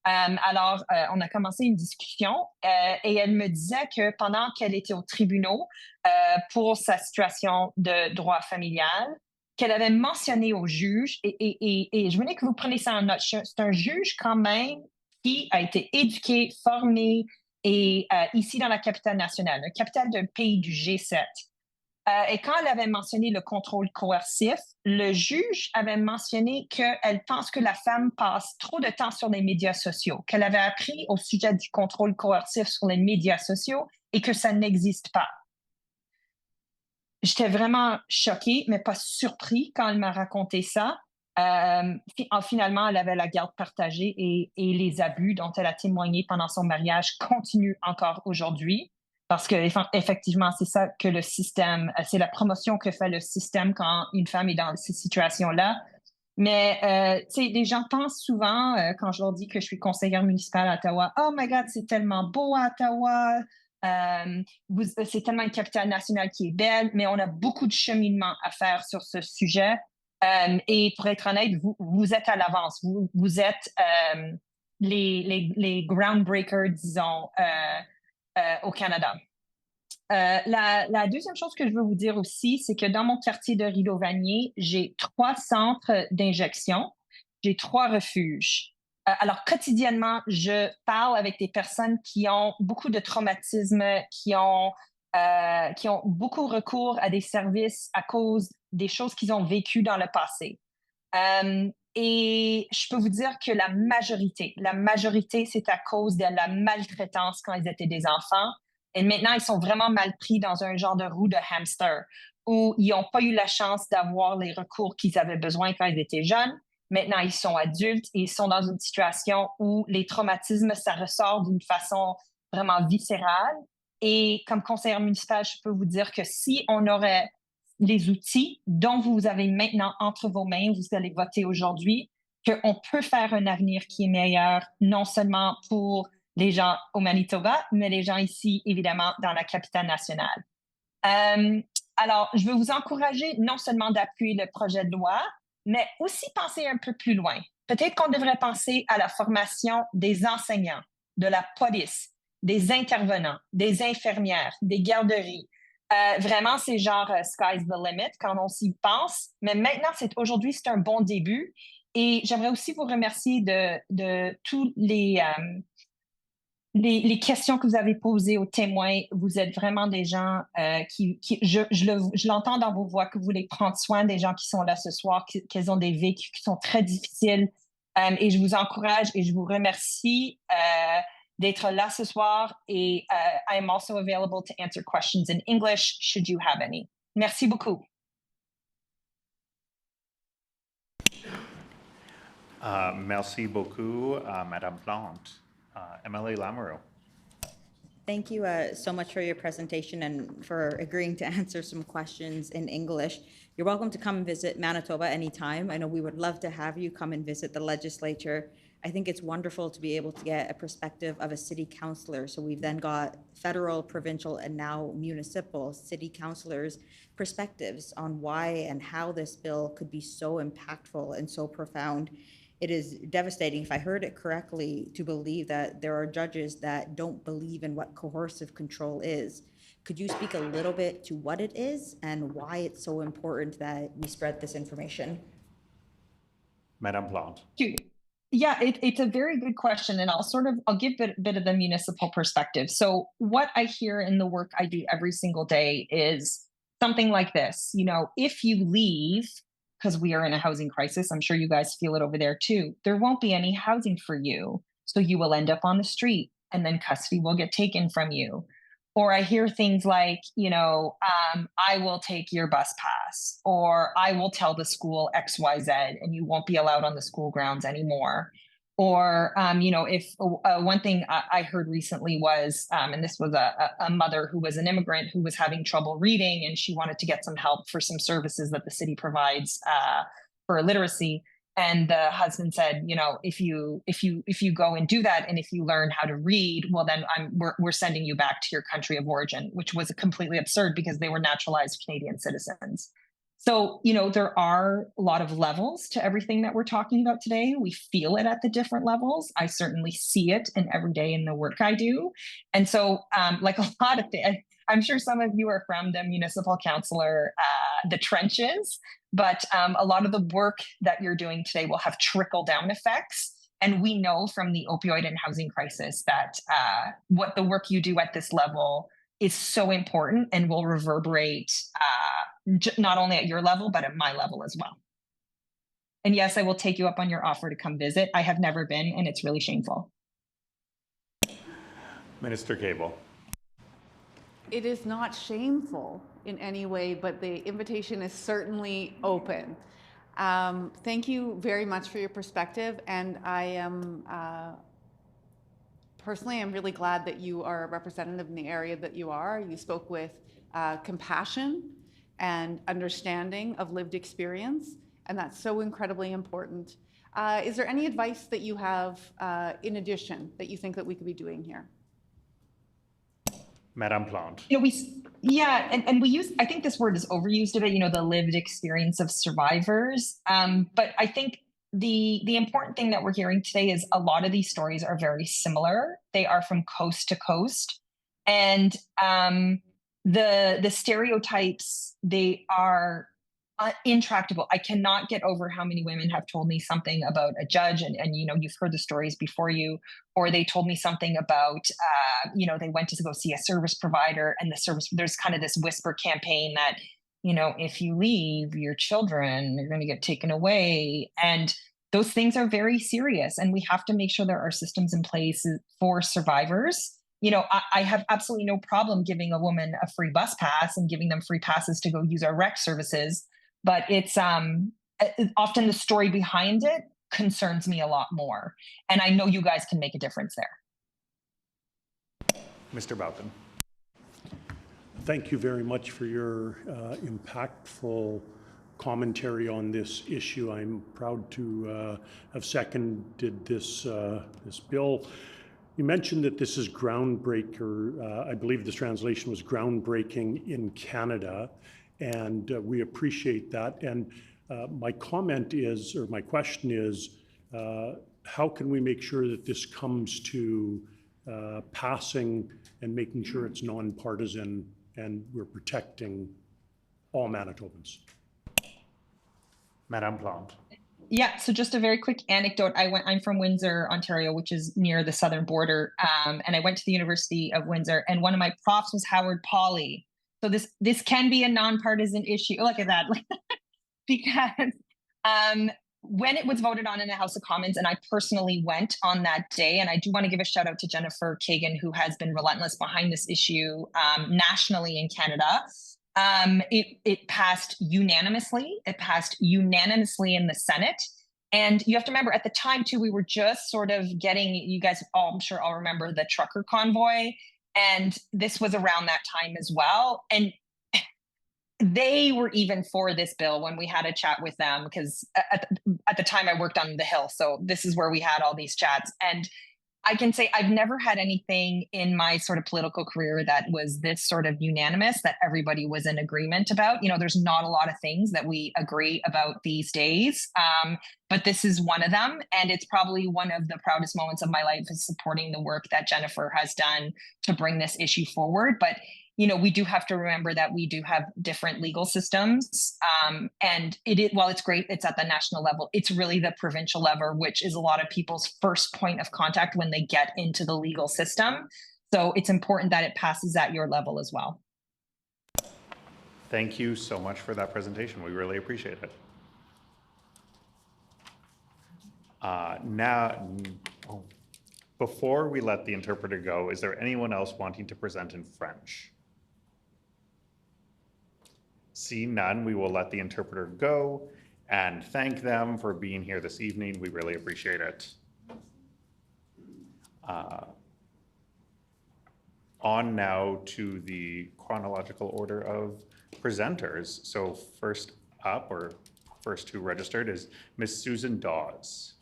Alors, on a commencé une discussion et elle me disait que pendant qu'elle était au tribunal pour sa situation de droit familial, qu'elle avait mentionné au juge, et je voulais que vous preniez ça en note, c'est un juge quand même qui a été éduqué, formé, et ici dans la capitale nationale, la capitale d'un pays du G7. Et quand elle avait mentionné le contrôle coercif, le juge avait mentionné qu'elle pense que la femme passe trop de temps sur les médias sociaux, qu'elle avait appris au sujet du contrôle coercif sur les médias sociaux et que ça n'existe pas. J'étais vraiment choquée, mais pas surpris quand elle m'a raconté ça. Finalement, elle avait la garde partagée et les abus dont elle a témoigné pendant son mariage continuent encore aujourd'hui. Parce que effectivement, c'est ça que le système, c'est la promotion que fait le système quand une femme est dans ces situations-là. Mais tu sais, les gens pensent souvent, quand je leur dis que je suis conseillère municipale à Ottawa, oh my God, c'est tellement beau à Ottawa, c'est tellement une capitale nationale qui est belle, mais on a beaucoup de cheminement à faire sur ce sujet. Et pour être honnête, vous êtes à l'avance, vous êtes les groundbreakers, disons, au Canada. La deuxième chose que je veux vous dire aussi, c'est que dans mon quartier de Rideau-Vanier, j'ai 3 centres d'injection, j'ai 3 refuges. Alors, quotidiennement, je parle avec des personnes qui ont beaucoup de traumatisme, qui ont beaucoup recours à des services à cause des choses qu'ils ont vécues dans le passé. Et je peux vous dire que la majorité, c'est à cause de la maltraitance quand ils étaient des enfants. Et maintenant, ils sont vraiment mal pris dans un genre de roue de hamster où ils n'ont pas eu la chance d'avoir les recours qu'ils avaient besoin quand ils étaient jeunes. Maintenant, ils sont adultes et ils sont dans une situation où les traumatismes, ça ressort d'une façon vraiment viscérale. Et comme conseillère municipale, je peux vous dire que si on aurait les outils dont vous avez maintenant entre vos mains, vous allez voter aujourd'hui, qu'on peut faire un avenir qui est meilleur, non seulement pour les gens au Manitoba, mais les gens ici, évidemment, dans la capitale nationale. Alors, je veux vous encourager non seulement d'appuyer le projet de loi, mais aussi penser un peu plus loin. Peut-être qu'on devrait penser à la formation des enseignants, de la police, des intervenants, des infirmières, des garderies. Vraiment, c'est genre sky's the limit quand on s'y pense. Mais maintenant, aujourd'hui, c'est un bon début. Et j'aimerais aussi vous remercier de tous les questions que vous avez posées aux témoins. Vous êtes vraiment des gens je l'entends dans vos voix, que vous voulez prendre soin des gens qui sont là ce soir, qu'ils ont des vécus qui sont très difficiles. Et je vous encourage et je vous remercie d'être là ce soir. Et I am also available to answer questions in English, should you have any. Merci beaucoup. Merci beaucoup, Madame Plante. MLA Lamoureux. Thank you so much for your presentation and for agreeing to answer some questions in English. You're welcome to come and visit Manitoba anytime. I know we would love to have you come and visit the legislature I think it's wonderful to be able to get a perspective of a city councillor. So we've then got federal, provincial, and now municipal city councillors' perspectives on why and how this bill could be so impactful and so profound. It is devastating, if I heard it correctly, to believe that there are judges that don't believe in what coercive control is. Could you speak a little bit to what it is and why it's so important that we spread this information? Madame Plante. Yeah, it's a very good question, and I'll give a bit of the municipal perspective. So what I hear in the work I do every single day is something like this. You know, if you leave, because we are in a housing crisis, I'm sure you guys feel it over there too, there won't be any housing for you. So you will end up on the street, and then custody will get taken from you. Or I hear things like, you know, I will take your bus pass, or I will tell the school XYZ and you won't be allowed on the school grounds anymore. Or, you know, if one thing I heard recently was, and this was a mother who was an immigrant who was having trouble reading and she wanted to get some help for some services that the city provides for literacy. And the husband said, you know, if you go and do that, and if you learn how to read, well, then we're sending you back to your country of origin, which was completely absurd because they were naturalized Canadian citizens. So, you know, there are a lot of levels to everything that we're talking about today. We feel it at the different levels. I certainly see it in every day in the work I do. And so, like a lot of things, I'm sure some of you are from the municipal councillor, the trenches, but a lot of the work that you're doing today will have trickle down effects. And we know from the opioid and housing crisis that what the work you do at this level is so important and will reverberate not only at your level, but at my level as well. And yes, I will take you up on your offer to come visit. I have never been, and it's really shameful. Minister Cable. It is not shameful in any way, but the invitation is certainly open. Thank you very much for your perspective, and I am personally, I'm really glad that you are a representative in the area that you are. You spoke with compassion and understanding of lived experience, and that's so incredibly important. Is there any advice that you have in addition that you think that we could be doing here? Madame Plante. You know, and we use, I think this word is overused a bit, you know, the lived experience of survivors. But I think the important thing that we're hearing today is a lot of these stories are very similar. They are from coast to coast. And the stereotypes, they are intractable. I cannot get over how many women have told me something about a judge, and you know, you've heard the stories before you, or they told me something about, you know, they went to go see a service provider, and there's kind of this whisper campaign that, you know, if you leave, your children are going to get taken away. And those things are very serious, and we have to make sure there are systems in place for survivors. You know, I have absolutely no problem giving a woman a free bus pass and giving them free passes to go use our rec services. But it's often the story behind it concerns me a lot more. And I know you guys can make a difference there. Mr. Boughton. Thank you very much for your impactful commentary on this issue. I'm proud to have seconded this bill. You mentioned that this is groundbreaker. I believe this translation was groundbreaking in Canada, and we appreciate that. And my comment is, or my question is, how can we make sure that this comes to passing and making sure it's nonpartisan and we're protecting all Manitobans? Madame Plante. Yeah, so just a very quick anecdote. I'm from Windsor, Ontario, which is near the southern border. And I went to the University of Windsor, and one of my profs was Howard Pawley. So this can be a nonpartisan issue. Look at that. Because when it was voted on in the House of Commons, and I personally went on that day, and I do want to give a shout out to Jennifer Kagan, who has been relentless behind this issue nationally in Canada. It passed unanimously. It passed unanimously in the Senate. And you have to remember, at the time too, we were just sort of getting, you guys all, I'm sure all remember the trucker convoy. And this was around that time as well. And they were even for this bill when we had a chat with them, because at the time I worked on the Hill. So this is where we had all these chats. And I can say I've never had anything in my sort of political career that was this sort of unanimous, that everybody was in agreement about. You know, there's not a lot of things that we agree about these days, but this is one of them. And it's probably one of the proudest moments of my life, is supporting the work that Jennifer has done to bring this issue forward. But you know, we do have to remember that we do have different legal systems. And while it's great, it's at the national level, it's really the provincial level, which is a lot of people's first point of contact when they get into the legal system. So it's important that it passes at your level as well. Thank you so much for that presentation. We really appreciate it. Before we let the interpreter go, is there anyone else wanting to present in French? See none, we will let the interpreter go and thank them for being here this evening. We really appreciate it. On now to the chronological order of presenters. So first up, or first who registered, is Ms. Susan Dawes.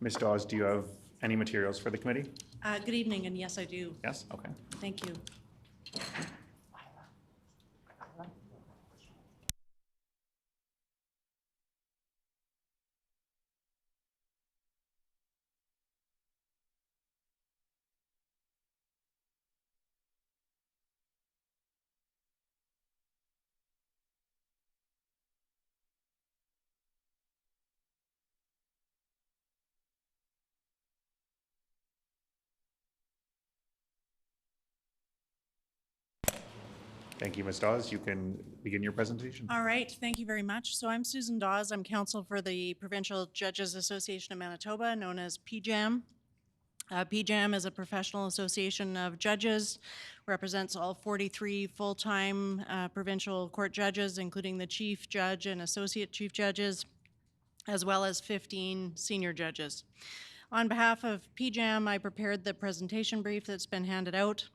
Ms. Dawes, do you have any materials for the committee? Good evening, and yes, I do. Yes, okay. Thank you. Thank you, Ms. Dawes. You can begin your presentation. All right, thank you very much. So I'm Susan Dawes. I'm counsel for the Provincial Judges Association of Manitoba, known as PJAM. PJAM is a professional association of judges, represents all 43 full-time provincial court judges, including the chief judge and associate chief judges, as well as 15 senior judges. On behalf of PJAM, I prepared the presentation brief that's been handed out.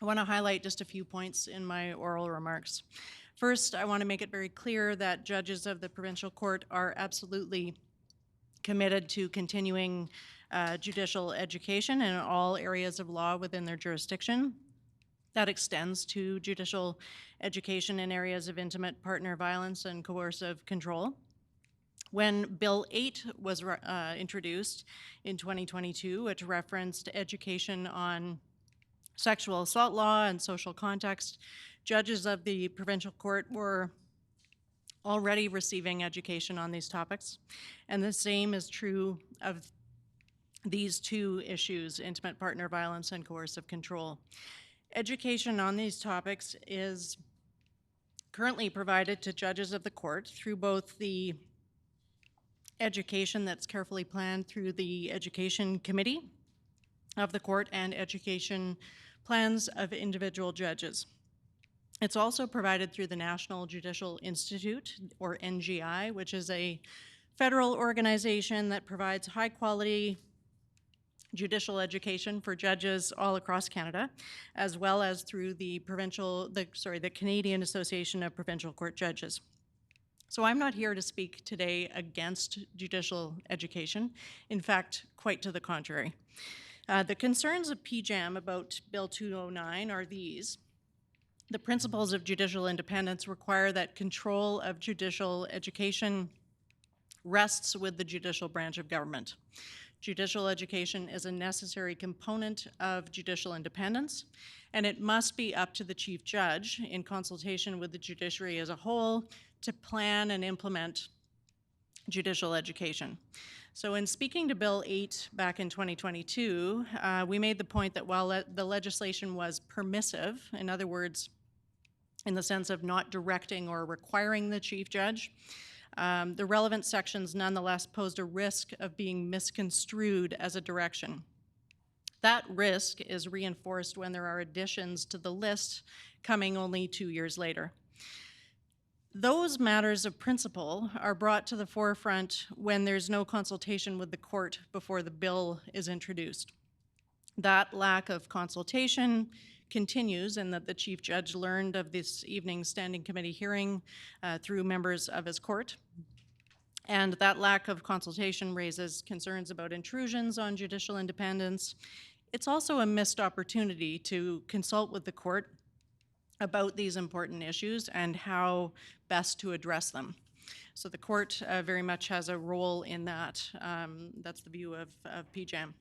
I want to highlight just a few points in my oral remarks. First, I want to make it very clear that judges of the provincial court are absolutely committed to continuing judicial education in all areas of law within their jurisdiction. That extends to judicial education in areas of intimate partner violence and coercive control. When Bill 8 was introduced in 2022, it referenced education on sexual assault law and social context. Judges of the provincial court were already receiving education on these topics, and the same is true of these two issues, intimate partner violence and coercive control. Education on these topics is currently provided to judges of the court through both the education that's carefully planned through the Education Committee of the court and education plans of individual judges. It's also provided through the National Judicial Institute, or NGI, which is a federal organization that provides high-quality judicial education for judges all across Canada, as well as through the Canadian Association of Provincial Court Judges. So I'm not here to speak today against judicial education. In fact, quite to the contrary. The concerns of PJAM about Bill 209 are these. The principles of judicial independence require that control of judicial education rests with the judicial branch of government. Judicial education is a necessary component of judicial independence, and it must be up to the chief judge, in consultation with the judiciary as a whole, to plan and implement judicial education. So in speaking to Bill 8 back in 2022, we made the point that while the legislation was permissive, in other words, in the sense of not directing or requiring the chief judge, the relevant sections nonetheless posed a risk of being misconstrued as a direction. That risk is reinforced when there are additions to the list coming only 2 years later. Those matters of principle are brought to the forefront when there's no consultation with the court before the bill is introduced. That lack of consultation continues in that the Chief Judge learned of this evening's Standing Committee hearing through members of his court. And that lack of consultation raises concerns about intrusions on judicial independence. It's also a missed opportunity to consult with the court about these important issues and how best to address them. So the court very much has a role in that. That's the view of PJAM.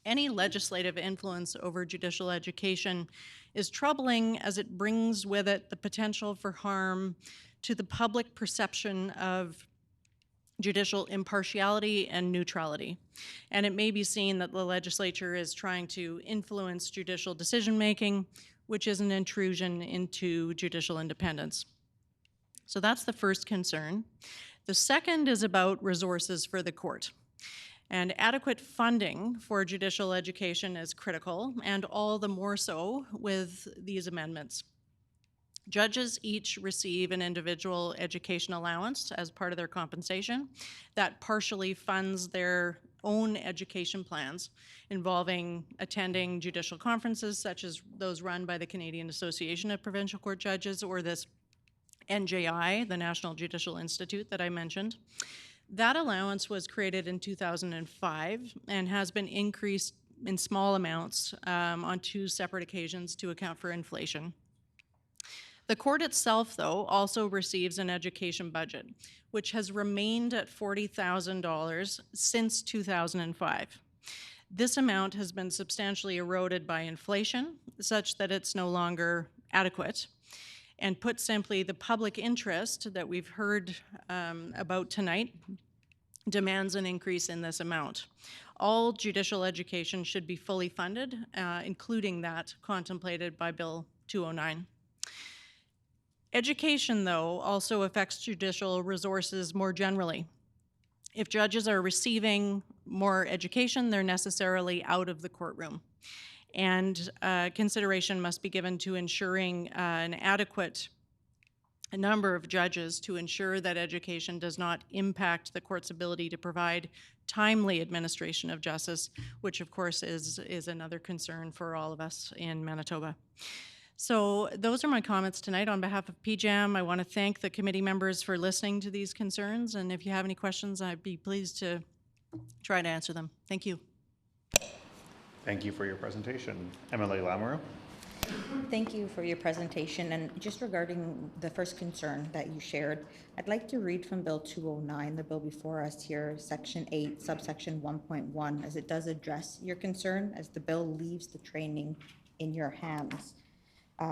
Any legislative influence over judicial education is troubling as it brings with it the potential for harm to the public perception of judicial impartiality and neutrality. And it may be seen that the legislature is trying to influence judicial decision-making, which is an intrusion into judicial independence. So that's the first concern. The second is about resources for the court. And adequate funding for judicial education is critical, and all the more so with these amendments. Judges each receive an individual education allowance as part of their compensation that partially funds their own education plans involving attending judicial conferences such as those run by the Canadian Association of Provincial Court Judges or this NJI, the National Judicial Institute that I mentioned. That allowance was created in 2005 and has been increased in small amounts on 2 separate occasions to account for inflation. The court itself, though, also receives an education budget, which has remained at $40,000 since 2005. This amount has been substantially eroded by inflation, such that it's no longer adequate. And put simply, the public interest that we've heard about tonight demands an increase in this amount. All judicial education should be fully funded, including that contemplated by Bill 209. Education, though, also affects judicial resources more generally. If judges are receiving more education, they're necessarily out of the courtroom. And consideration must be given to ensuring an adequate number of judges to ensure that education does not impact the court's ability to provide timely administration of justice, which of course is another concern for all of us in Manitoba. So those are my comments tonight. On behalf of PJAM, I want to thank the committee members for listening to these concerns, and if you have any questions, I'd be pleased to try to answer them. Thank you. Thank you for your presentation. Emily Lamoureux. Thank you for your presentation. And just regarding the first concern that you shared, I'd like to read from Bill 209, the bill before us here, Section 8, subsection 1.1, as it does address your concern, as the bill leaves the training in your hands.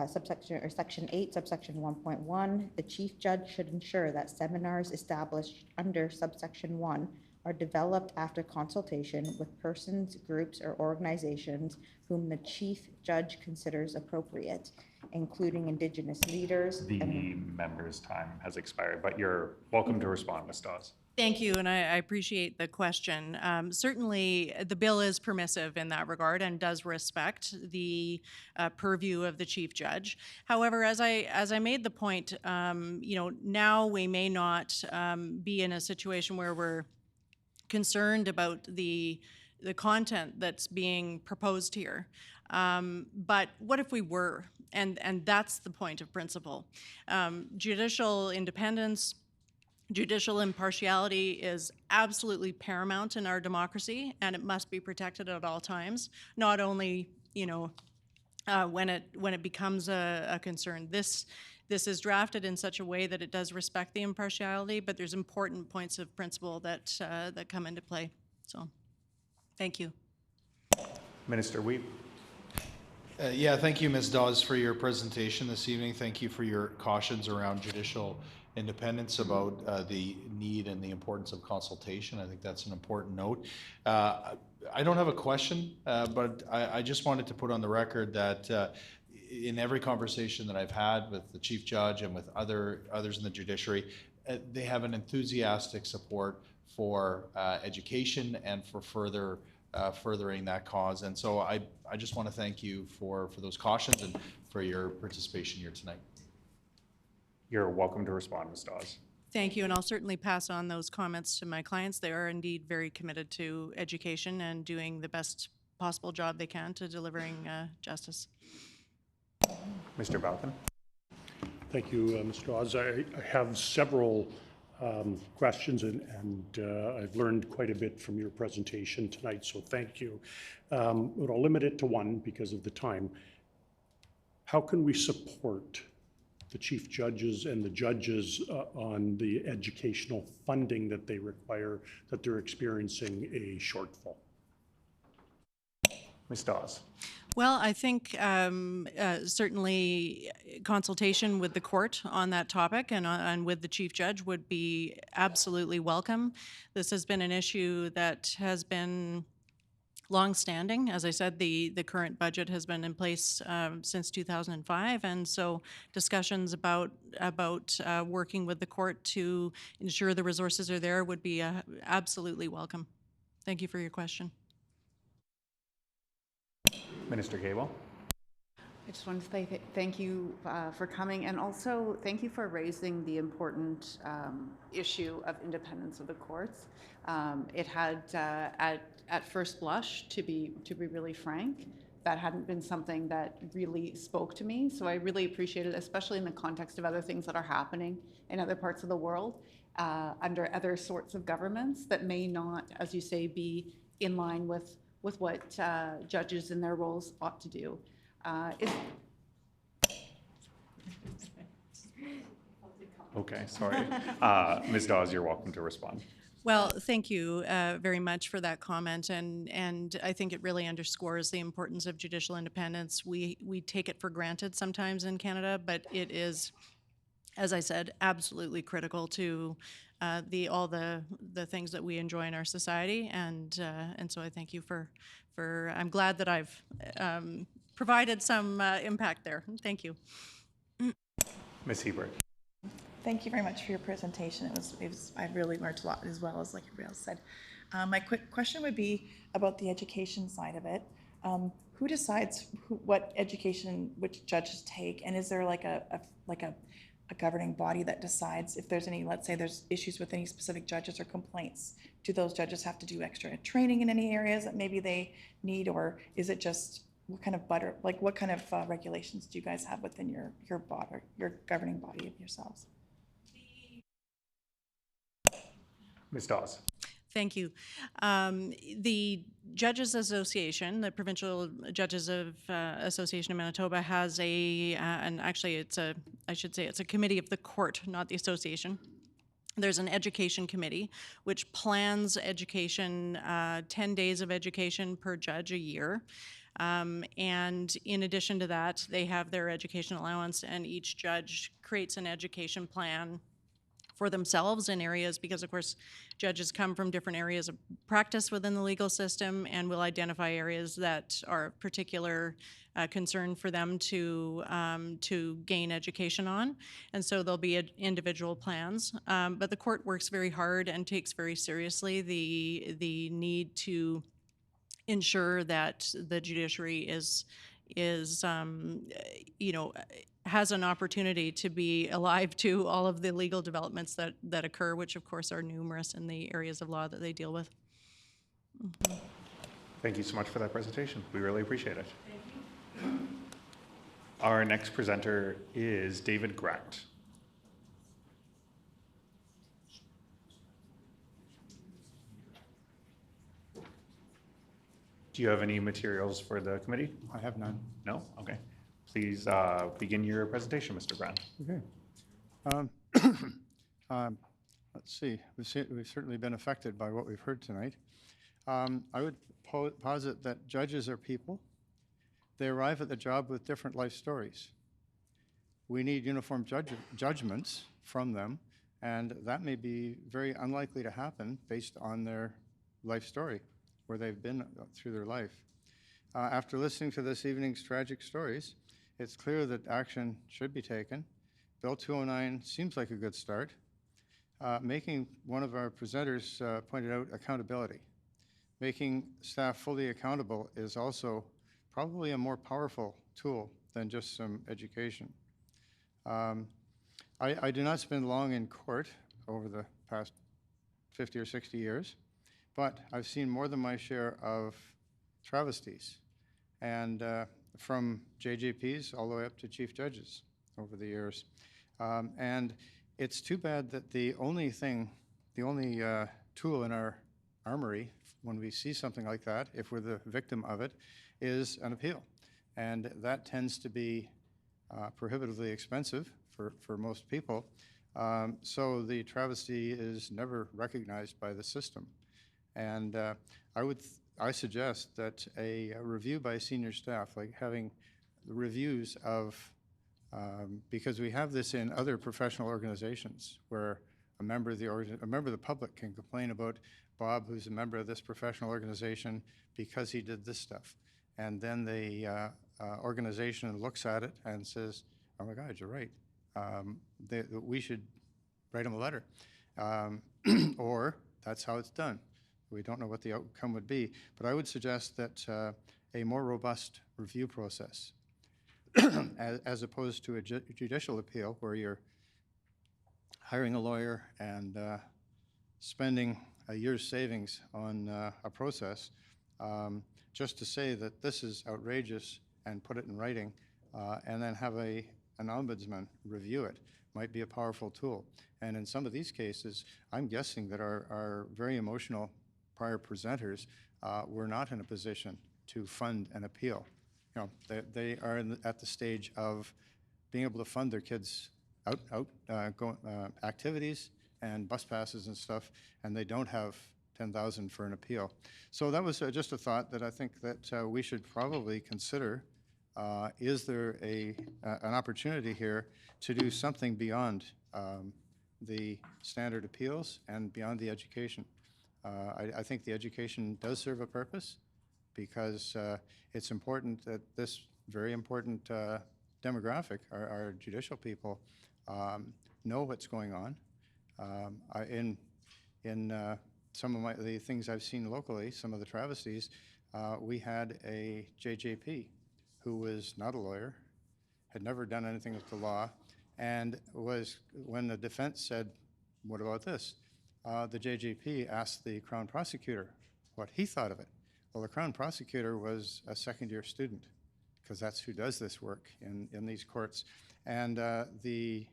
Section 8, subsection 1.1, the chief judge should ensure that seminars established under subsection 1 are developed after consultation with persons, groups, or organizations whom the chief judge considers appropriate, including Indigenous leaders. The member's time has expired, but you're welcome to respond, Ms. Dawes. Thank you, and I appreciate the question. Certainly, the bill is permissive in that regard and does respect the purview of the chief judge. However, as I made the point, now we may not be in a situation where we're concerned about the content that's being proposed here. But what if we were? And that's the point of principle. Judicial independence, judicial impartiality is absolutely paramount in our democracy, and it must be protected at all times, not only when it becomes a concern. This is drafted in such a way that it does respect the impartiality, but there's important points of principle that come into play. So, thank you. Minister Wiebe. Yeah, thank you, Ms. Dawes, for your presentation this evening. Thank you for your cautions around judicial independence, about the need and the importance of consultation. I think that's an important note. I don't have a question, but I just wanted to put on the record that in every conversation that I've had with the chief judge and with others in the judiciary, they have an enthusiastic support for education and for furthering that cause. And so I just want to thank you for those cautions and for your participation here tonight. You're welcome to respond, Ms. Dawes. Thank you, and I'll certainly pass on those comments to my clients. They are indeed very committed to education and doing the best possible job they can to delivering justice. Mr. Balcon? Thank you, Mr. Oz. I have several questions, and I've learned quite a bit from your presentation tonight, so thank you. But I'll limit it to one because of the time. How can we support the chief judges and the judges on the educational funding that they require, that they're experiencing a shortfall? Ms. Dawes? Well, I think certainly consultation with the court on that topic and with the chief judge would be absolutely welcome. This has been an issue that has been long-standing. As I said, the current budget has been in place since 2005, and so discussions about working with the court to ensure the resources are there would be absolutely welcome. Thank you for your question. Minister Gable? I just wanted to say thank you for coming, and also thank you for raising the important issue of independence of the courts. It had, at first blush, to be really frank, that hadn't been something that really spoke to me. So I really appreciate it, especially in the context of other things that are happening in other parts of the world, under other sorts of governments that may not, as you say, be in line with what judges in their roles ought to do. Okay, sorry. Ms. Dawes, you're welcome to respond. Well, thank you very much for that comment, and I think it really underscores the importance of judicial independence. We take it for granted sometimes in Canada, but it is, as I said, absolutely critical to all the things that we enjoy in our society, and so I thank you for I'm glad that I've provided some impact there. Thank you. Ms. Hebert. Thank you very much for your presentation. I really learned a lot, as well as like everybody else said. My quick question would be about the education side of it. Who decides what education which judges take, and is there like a governing body that decides if there's any, let's say there's issues with any specific judges or complaints? Do those judges have to do extra training in any areas that maybe they need, or is it just what kind of regulations do you guys have within your body, your governing body of yourselves? Ms. Dawes. Thank you. The Judges Association, the Provincial Judges Association of Manitoba, has and actually I should say it's a committee of the court, not the association. There's an education committee which plans education, 10 days of education per judge a year. And in addition to that, they have their education allowance, and each judge creates an education plan for themselves in areas, because of course judges come from different areas of practice within the legal system, and will identify areas that are of particular concern for them to gain education on, and so there'll be individual plans. But the court works very hard and takes very seriously the need to ensure that the judiciary is has an opportunity to be alive to all of the legal developments that occur, which of course are numerous in the areas of law that they deal with. Mm-hmm. Thank you so much for that presentation. We really appreciate it. Thank you. Our next presenter is David Grant. Do you have any materials for the committee? I have none. No? Okay. Please begin your presentation, Mr. Grant. Okay. Let's see. We've certainly been affected by what we've heard tonight. I would posit that judges are people. They arrive at the job with different life stories. We need uniform judgments from them, and that may be very unlikely to happen based on their life story, where they've been through their life. After listening to this evening's tragic stories, it's clear that action should be taken. Bill 209 seems like a good start. Making one of our presenters pointed out accountability. Making staff fully accountable is also probably a more powerful tool than just some education. I do not spend long in court over the past 50 or 60 years, but I've seen more than my share of travesties, and from JJPs all the way up to chief judges over the years. And it's too bad that the only tool in our armory when we see something like that, if we're the victim of it, is an appeal. And that tends to be prohibitively expensive for most people. So the travesty is never recognized by the system. And I suggest that a review by senior staff, like having reviews of, because we have this in other professional organizations where a member of the public can complain about Bob, who's a member of this professional organization, because he did this stuff. And then the organization looks at it and says, oh my God, you're right. We should write him a letter. Or that's how it's done. We don't know what the outcome would be. But I would suggest that a more robust review process, as opposed to a judicial appeal where you're hiring a lawyer and spending a year's savings on a process just to say that this is outrageous and put it in writing, and then have an ombudsman review it might be a powerful tool. And in some of these cases, I'm guessing that our very emotional prior presenters were not in a position to fund an appeal. You know, they are at the stage of being able to fund their kids' activities and bus passes and stuff, and they don't have $10,000 for an appeal. So that was just a thought that I think that we should probably consider. Is there an opportunity here to do something beyond the standard appeals and beyond the education? I think the education does serve a purpose because it's important that this very important demographic, our judicial people, know what's going on. In some of the things I've seen locally, some of the travesties, we had a JJP who was not a lawyer, had never done anything with the law, and when the defense said, what about this? The JJP asked the Crown Prosecutor what he thought of it. Well, the Crown Prosecutor was a second-year student, because that's who does this work in these courts. And the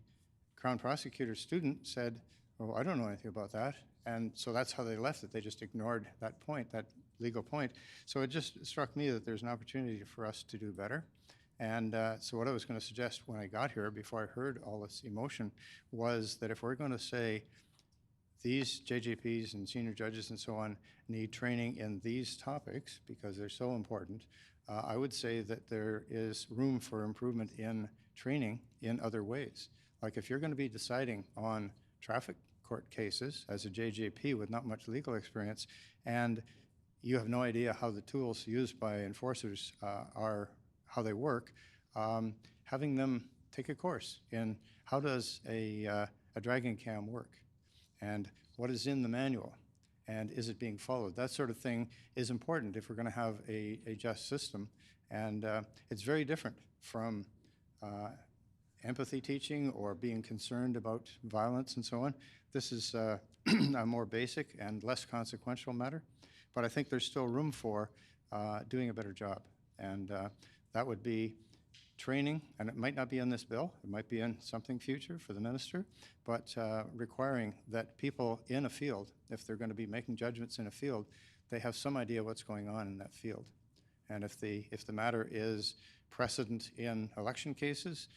Crown Prosecutor's student said, well, I don't know anything about that. And so that's how they left it. They just ignored that point, that legal point. So it just struck me that there's an opportunity for us to do better. And so what I was going to suggest when I got here, before I heard all this emotion, was that if we're going to say these JJPs and senior judges and so on need training in these topics because they're so important, I would say that there is room for improvement in training in other ways. Like if you're going to be deciding on traffic court cases as a JJP with not much legal experience, and you have no idea how the tools used by enforcers are, how they work, having them take a course in how does a dragging cam work, and what is in the manual, and is it being followed? That sort of thing is important if we're going to have a just system, and it's very different from empathy teaching or being concerned about violence and so on. This is a more basic and less consequential matter, but I think there's still room for doing a better job, and that would be training, and it might not be in this bill, it might be in something future for the minister, but requiring that people in a field, if they're going to be making judgments in a field, they have some idea what's going on in that field. And if the matter is precedent in election cases,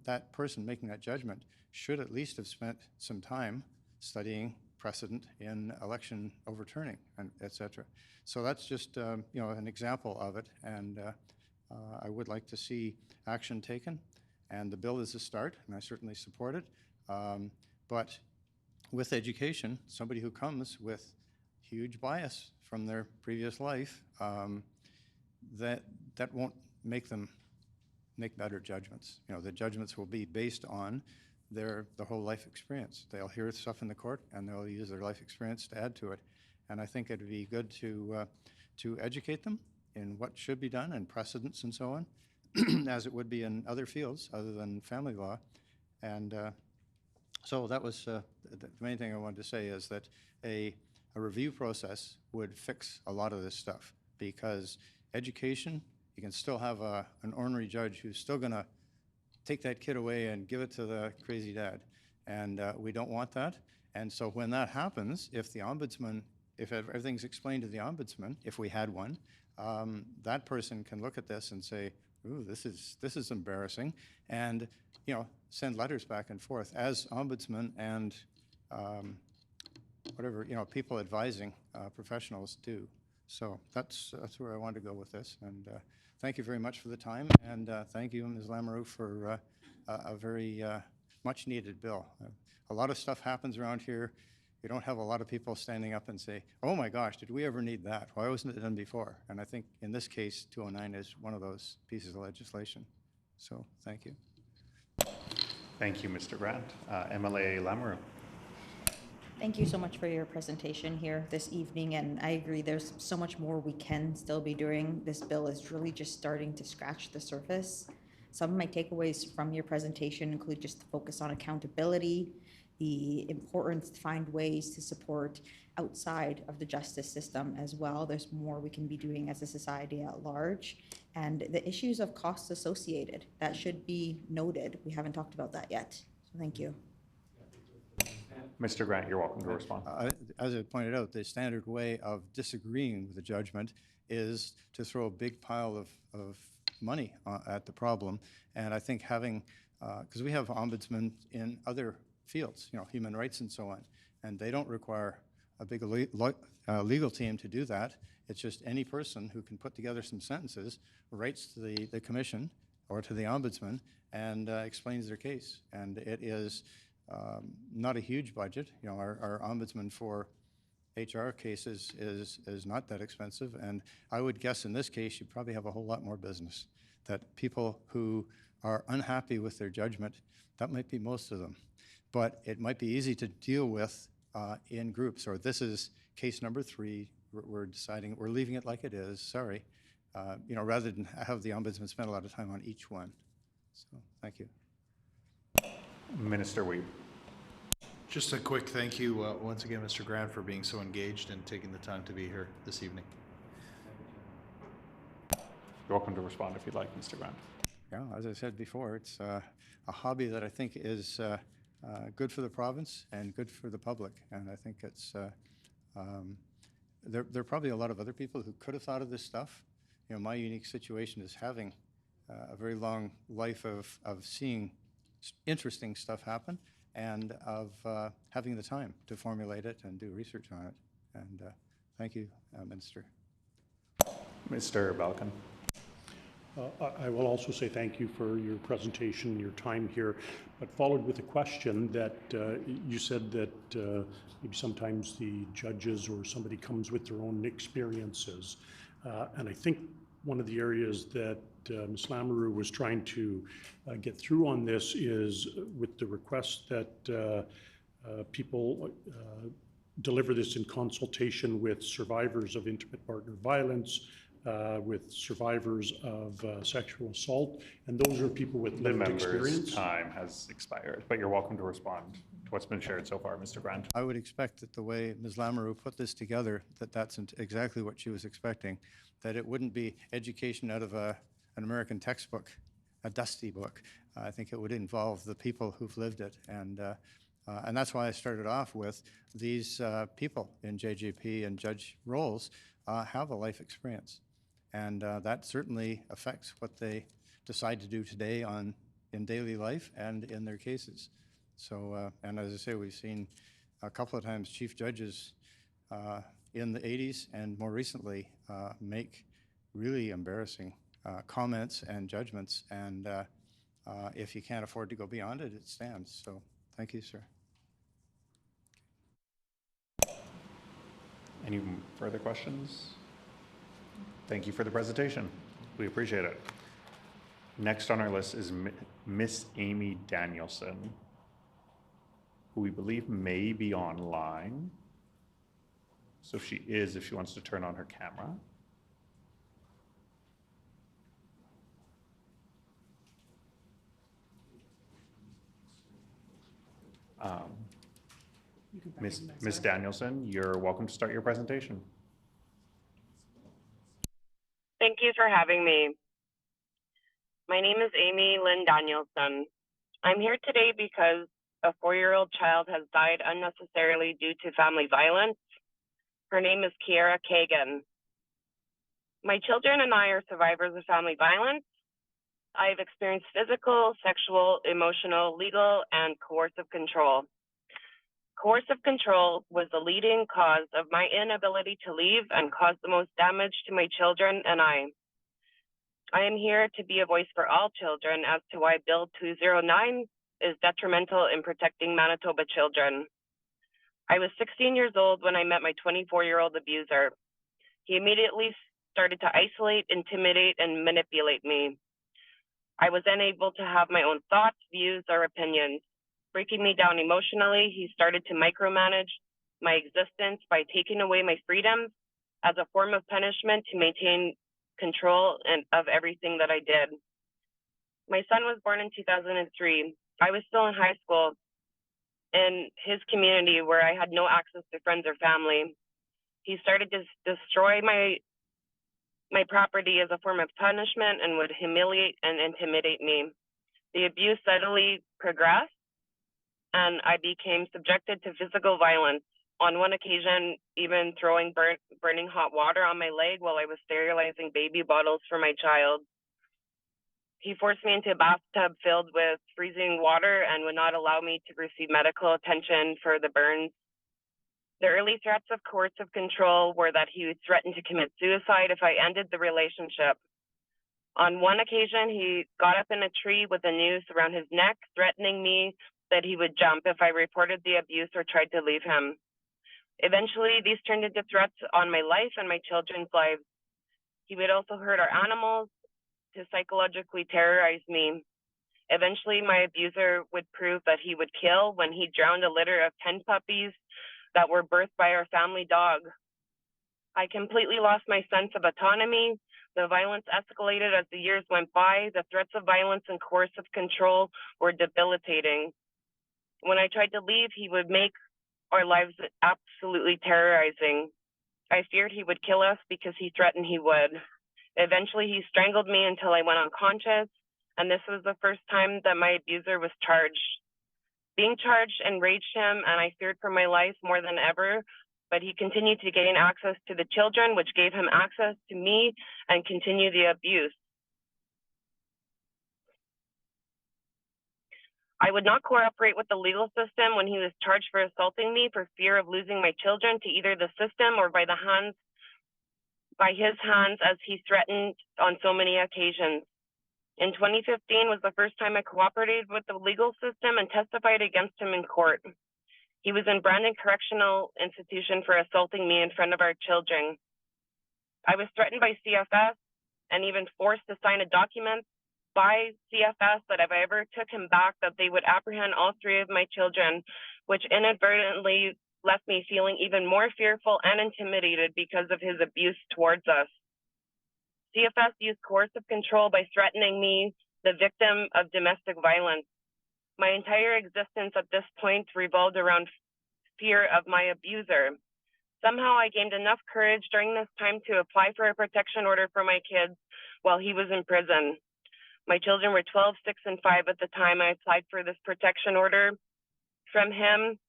that person making that judgment should at least have spent some time studying precedent in election overturning, and et cetera. So that's just an example of it, and I would like to see action taken, and the bill is a start, and I certainly support it. But with education, somebody who comes with huge bias from their previous life, that won't make them make better judgments. The judgments will be based on the whole life experience. They'll hear stuff in the court, and they'll use their life experience to add to it. And I think it'd be good to educate them in what should be done and precedents and so on, as it would be in other fields other than family law. And so that was the main thing I wanted to say, is that a review process would fix a lot of this stuff, because education, you can still have an ornery judge who's still going to take that kid away and give it to the crazy dad. And we don't want that. And so when that happens, if the ombudsman, if everything's explained to the ombudsman, if we had one, that person can look at this and say, ooh, this is embarrassing, and send letters back and forth as ombudsman and whatever people advising professionals do. So that's where I want to go with this. And thank you very much for the time, and thank you, Ms. Lamoureux, for a very much needed bill. A lot of stuff happens around here. You don't have a lot of people standing up and say, oh my gosh, did we ever need that? Why wasn't it done before? And I think in this case, 209 is one of those pieces of legislation. So thank you. Thank you, Mr. Grant. MLA Lamoureux. Thank you so much for your presentation here this evening, and I agree there's so much more we can still be doing. This bill is really just starting to scratch the surface. Some of my takeaways from your presentation include just the focus on accountability, the importance to find ways to support outside of the justice system as well. There's more we can be doing as a society at large. And the issues of costs associated, that should be noted. We haven't talked about that yet. So thank you. Mr. Grant, you're welcome to respond. As I pointed out, the standard way of disagreeing with the judgment is to throw a big pile of money at the problem. And I think having, because we have ombudsmen in other fields, human rights and so on, and they don't require a big legal team to do that. It's just any person who can put together some sentences, writes to the commission or to the ombudsman, and explains their case. And it is not a huge budget. Our ombudsman for HR cases is not that expensive, and I would guess in this case you probably have a whole lot more business. That people who are unhappy with their judgment, that might be most of them. But it might be easy to deal with in groups, or this is case number 3, we're deciding, we're leaving it like it is, sorry, rather than have the ombudsman spend a lot of time on each one. So, thank you. Minister Weeb. Just a quick thank you once again, Mr. Grant, for being so engaged and taking the time to be here this evening. You're welcome to respond if you'd like, Mr. Grant. Yeah, as I said before, it's a hobby that I think is good for the province and good for the public. And I think it's, there are probably a lot of other people who could have thought of this stuff. My unique situation is having a very long life of seeing interesting stuff happen and of having the time to formulate it and do research on it. And thank you, Minister. Mr. Balkan. I will also say thank you for your presentation, your time here, but followed with a question that you said that maybe sometimes the judges or somebody comes with their own experiences. And I think one of the areas that Ms. Lamoureux was trying to get through on this is with the request that people deliver this in consultation with survivors of intimate partner violence, with survivors of sexual assault, and those are people with lived experience. The time has expired, but you're welcome to respond to what's been shared so far, Mr. Grant. I would expect that the way Ms. Lamoureux put this together, that's exactly what she was expecting, that it wouldn't be education out of an American textbook, a dusty book. I think it would involve the people who've lived it, and that's why I started off with these people in JGP and judge roles have a life experience. And that certainly affects what they decide to do today in daily life and in their cases. So, and as I say, we've seen a couple of times chief judges in the 80s and more recently make really embarrassing comments and judgments. And if you can't afford to go beyond it, it stands. So thank you, sir. Any further questions? Thank you for the presentation. We appreciate it. Next on our list is Miss Amy Danielson, who we believe may be online. So if she wants to turn on her camera. Miss Danielson, you're welcome to start your presentation. for having me. My name is Amy Lynn Danielson. I'm here today because a 4-year-old child has died unnecessarily due to family violence. Her name is Kiara Kagan. My children and I are survivors of family violence. I've experienced physical, sexual, emotional, legal, and coercive control. Coercive control was the leading cause of my inability to leave and caused the most damage to my children and I. I am here to be a voice for all children as to why Bill 209 is detrimental in protecting Manitoba children. I was 16 years old when I met my 24-year-old abuser. He immediately started to isolate, intimidate, and manipulate me. I was unable to have my own thoughts, views, or opinions. Breaking me down emotionally, he started to micromanage my existence by taking away my freedoms as a form of punishment to maintain control of everything that I did. My son was born in 2003. I was still in high school in his community where I had no access to friends or family. He started to destroy my property as a form of punishment and would humiliate and intimidate me. The abuse steadily progressed, and I became subjected to physical violence. On one occasion, even throwing burning hot water on my leg while I was sterilizing baby bottles for my child. He forced me into a bathtub filled with freezing water and would not allow me to receive medical attention for the burns. The early threats of coercive control were that he would threaten to commit suicide if I ended the relationship. On one occasion, he got up in a tree with a noose around his neck, threatening me that he would jump if I reported the abuse or tried to leave him. Eventually, these turned into threats on my life and my children's lives. He would also hurt our animals to psychologically terrorize me. Eventually, my abuser would prove that he would kill when he drowned a litter of 10 puppies that were birthed by our family dog. I completely lost my sense of autonomy. The violence escalated as the years went by. The threats of violence and coercive control were debilitating. When I tried to leave, he would make our lives absolutely terrorizing. I feared he would kill us because he threatened he would. Eventually, he strangled me until I went unconscious, and this was the first time that my abuser was charged. Being charged enraged him, and I feared for my life more than ever, but he continued to gain access to the children, which gave him access to me and continue the abuse. I would not cooperate with the legal system when he was charged for assaulting me for fear of losing my children to either the system or by his hands, as he threatened on so many occasions. In 2015 was the first time I cooperated with the legal system and testified against him in court. He was in Brandon Correctional Institution for assaulting me in front of our children. I was threatened by CFS and even forced to sign a document by CFS that if I ever took him back, that they would apprehend all 3 of my children, which inadvertently left me feeling even more fearful and intimidated because of his abuse towards us. CFS used coercive control by threatening me, the victim of domestic violence. My entire existence at this point revolved around fear of my abuser. Somehow I gained enough courage during this time to apply for a protection order for my kids while he was in prison. My children were 12, 6, and 5 at the time I applied for this protection order. From him,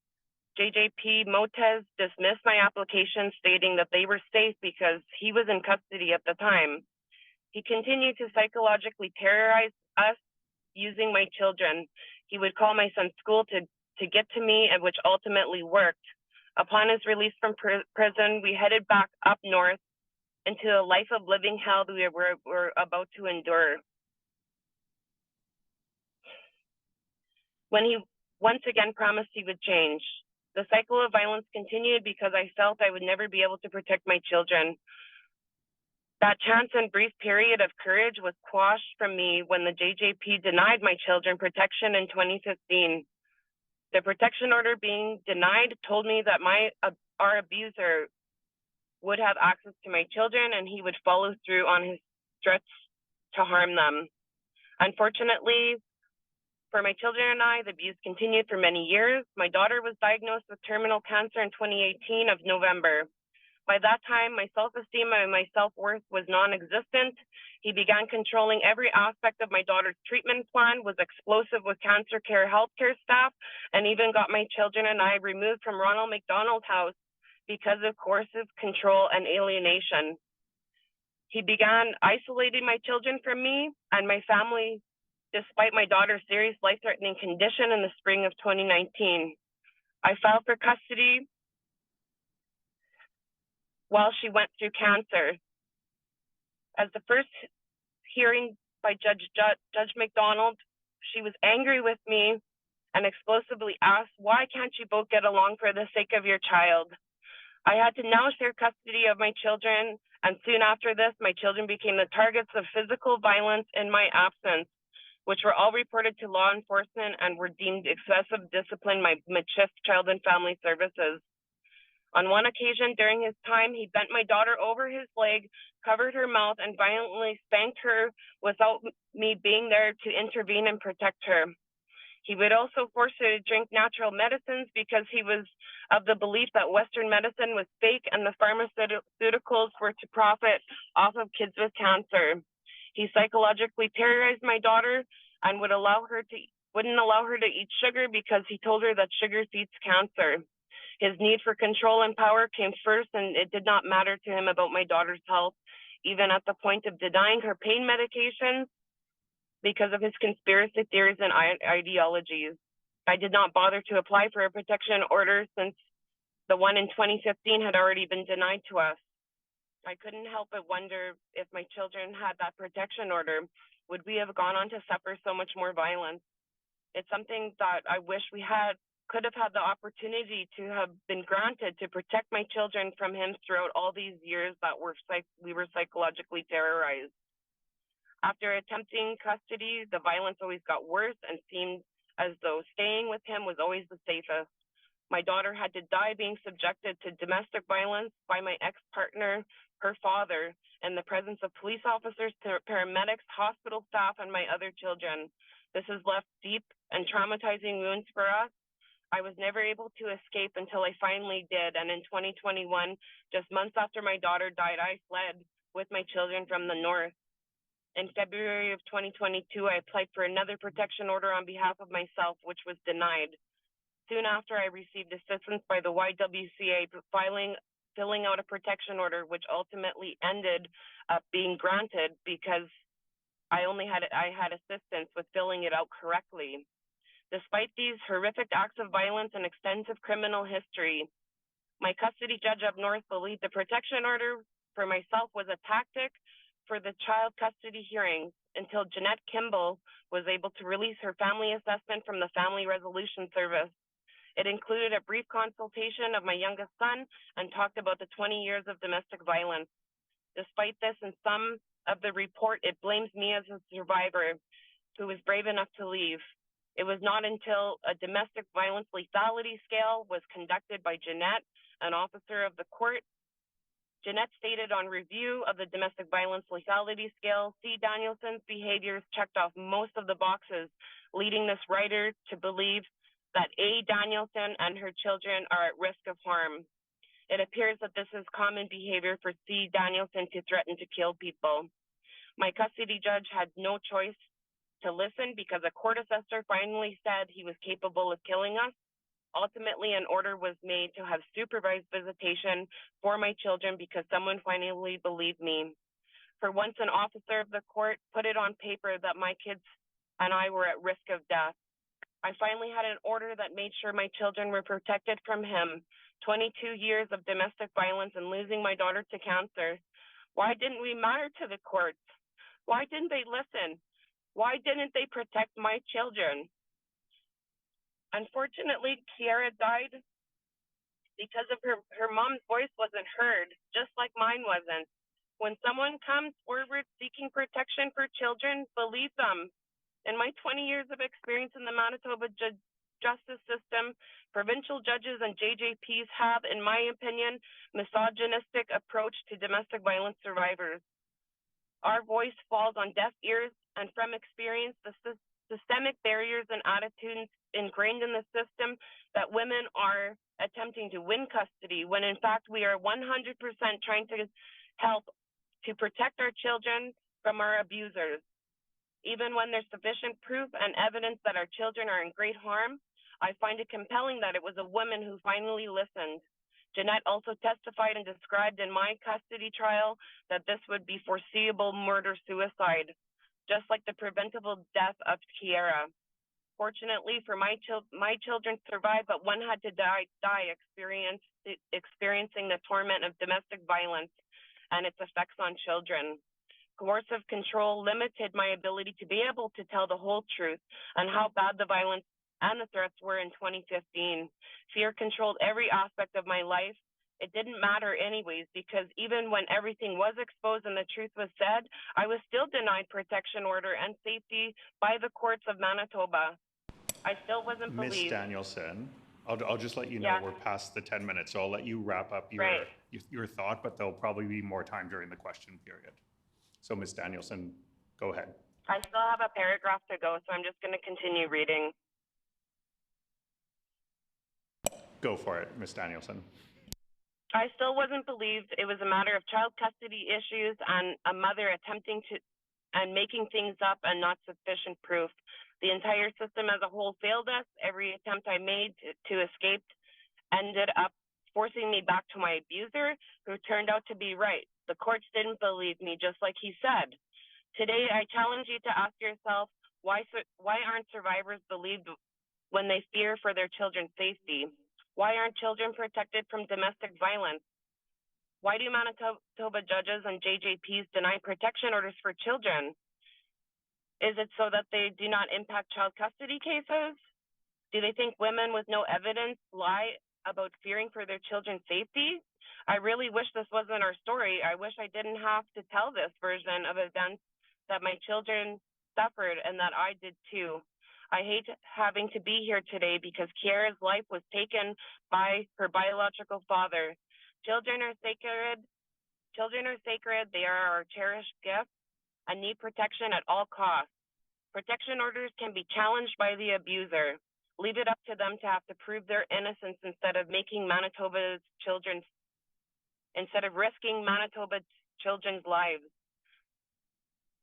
JJP Motez dismissed my application, stating that they were safe because he was in custody at the time. He continued to psychologically terrorize us using my children. He would call my son's school to get to me, and which ultimately worked. Upon his release from prison, we headed back up north into a life of living hell that we were about to endure. When he once again promised he would change, the cycle of violence continued because I felt I would never be able to protect my children. That chance and brief period of courage was quashed from me when the JJP denied my children protection in 2015. The protection order being denied told me that our abuser would have access to my children and he would follow through on his threats to harm them. Unfortunately, for my children and I, the abuse continued for many years. My daughter was diagnosed with terminal cancer in 2018 of November. By that time, my self-esteem and my self-worth was non-existent. He began controlling every aspect of my daughter's treatment plan, was explosive with cancer care healthcare staff, and even got my children and I removed from Ronald McDonald House because of coercive control and alienation. He began isolating my children from me and my family, despite my daughter's serious life-threatening condition in the spring of 2019. I filed for custody while she went through cancer. As the first hearing by Judge McDonald, she was angry with me and explosively asked, "Why can't you both get along for the sake of your child?" I had to now share custody of my children, and soon after this, my children became the targets of physical violence in my absence, which were all reported to law enforcement and were deemed excessive discipline by MCHIF Child and Family Services. On one occasion during his time, he bent my daughter over his leg, covered her mouth, and violently spanked her without me being there to intervene and protect her. He would also force her to drink natural medicines because he was of the belief that Western medicine was fake and the pharmaceuticals were to profit off of kids with cancer. He psychologically terrorized my daughter and wouldn't allow her to eat sugar because he told her that sugar feeds cancer. His need for control and power came first, and it did not matter to him about my daughter's health, even at the point of denying her pain medications because of his conspiracy theories and ideologies. I did not bother to apply for a protection order since the one in 2015 had already been denied to us. I couldn't help but wonder if my children had that protection order, would we have gone on to suffer so much more violence? It's something that I wish we could have had the opportunity to have been granted to protect my children from him throughout all these years that we were psychologically terrorized. After attempting custody, the violence always got worse and seemed as though staying with him was always the safest. My daughter had to die being subjected to domestic violence by my ex-partner, her father, in the presence of police officers, paramedics, hospital staff, and my other children. This has left deep and traumatizing wounds for us. I was never able to escape until I finally did, and in 2021, just months after my daughter died, I fled with my children from the north. In February of 2022, I applied for another protection order on behalf of myself, which was denied. Soon after, I received assistance by the YWCA filling out a protection order, which ultimately ended up being granted because I had assistance with filling it out correctly. Despite these horrific acts of violence and extensive criminal history, my custody judge up north believed the protection order for myself was a tactic for the child custody hearings until Jeanette Kimball was able to release her family assessment from the Family Resolution Service. It included a brief consultation of my youngest son and talked about the 20 years of domestic violence. Despite this, in some of the report, it blames me as a survivor who was brave enough to leave. It was not until a domestic violence lethality scale was conducted by Jeanette, an officer of the court. Jeanette stated on review of the domestic violence lethality scale, C. Danielson's behaviors checked off most of the boxes, leading this writer to believe that A. Danielson and her children are at risk of harm. It appears that this is common behavior for C. Danielson to threaten to kill people. My custody judge had no choice to listen because a court assessor finally said he was capable of killing us. Ultimately, an order was made to have supervised visitation for my children because someone finally believed me. For once, an officer of the court put it on paper that my kids and I were at risk of death. I finally had an order that made sure my children were protected from him. 22 years of domestic violence and losing my daughter to cancer. Why didn't we matter to the courts? Why didn't they listen? Why didn't they protect my children? Unfortunately, Kiara died because of her mom's voice wasn't heard, just like mine wasn't. When someone comes forward seeking protection for children, believe them. In my 20 years of experience in the Manitoba justice system, provincial judges and JJPs have, in my opinion, misogynistic approach to domestic violence survivors. Our voice falls on deaf ears, and from experience, the systemic barriers and attitudes ingrained in the system that women are attempting to win custody when in fact we are 100% trying to help to protect our children from our abusers. Even when there's sufficient proof and evidence that our children are in great harm, I find it compelling that it was a woman who finally listened. Jeanette also testified and described in my custody trial that this would be foreseeable murder-suicide, just like the preventable death of Kiara. Fortunately for my children survived, but one had to die experiencing the torment of domestic violence and its effects on children. Coercive control limited my ability to be able to tell the whole truth on how bad the violence and the threats were in 2015. Fear controlled every aspect of my life. It didn't matter anyways, because even when everything was exposed and the truth was said, I was still denied protection order and safety by the courts of Manitoba. I still wasn't Ms. believed. Danielson, I'll just let you know we're past the 10 minutes, so I'll let you wrap up your thought, but there'll probably be more time during the question period. So Ms. Danielson, go ahead. I still have a paragraph to go, so I'm just going to continue reading. Go for it, Ms. Danielson. I still wasn't believed. It was a matter of child custody issues and a mother attempting to and making things up and not sufficient proof. The entire system as a whole failed us. Every attempt I made to escape ended up forcing me back to my abuser, who turned out to be right. The courts didn't believe me, just like he said. Today, I challenge you to ask yourself, why aren't survivors believed when they fear for their children's safety? Why aren't children protected from domestic violence? Why do Manitoba judges and JJPs deny protection orders for children? Is it so that they do not impact child custody cases? Do they think women with no evidence lie about fearing for their children's safety? I really wish this wasn't our story. I wish I didn't have to tell this version of events that my children suffered and that I did too. I hate having to be here today because Kiara's life was taken by her biological father. Children are sacred. Children are sacred. They are our cherished gift and need protection at all costs. Protection orders can be challenged by the abuser. Leave it up to them to have to prove their innocence instead of risking Manitoba children's lives.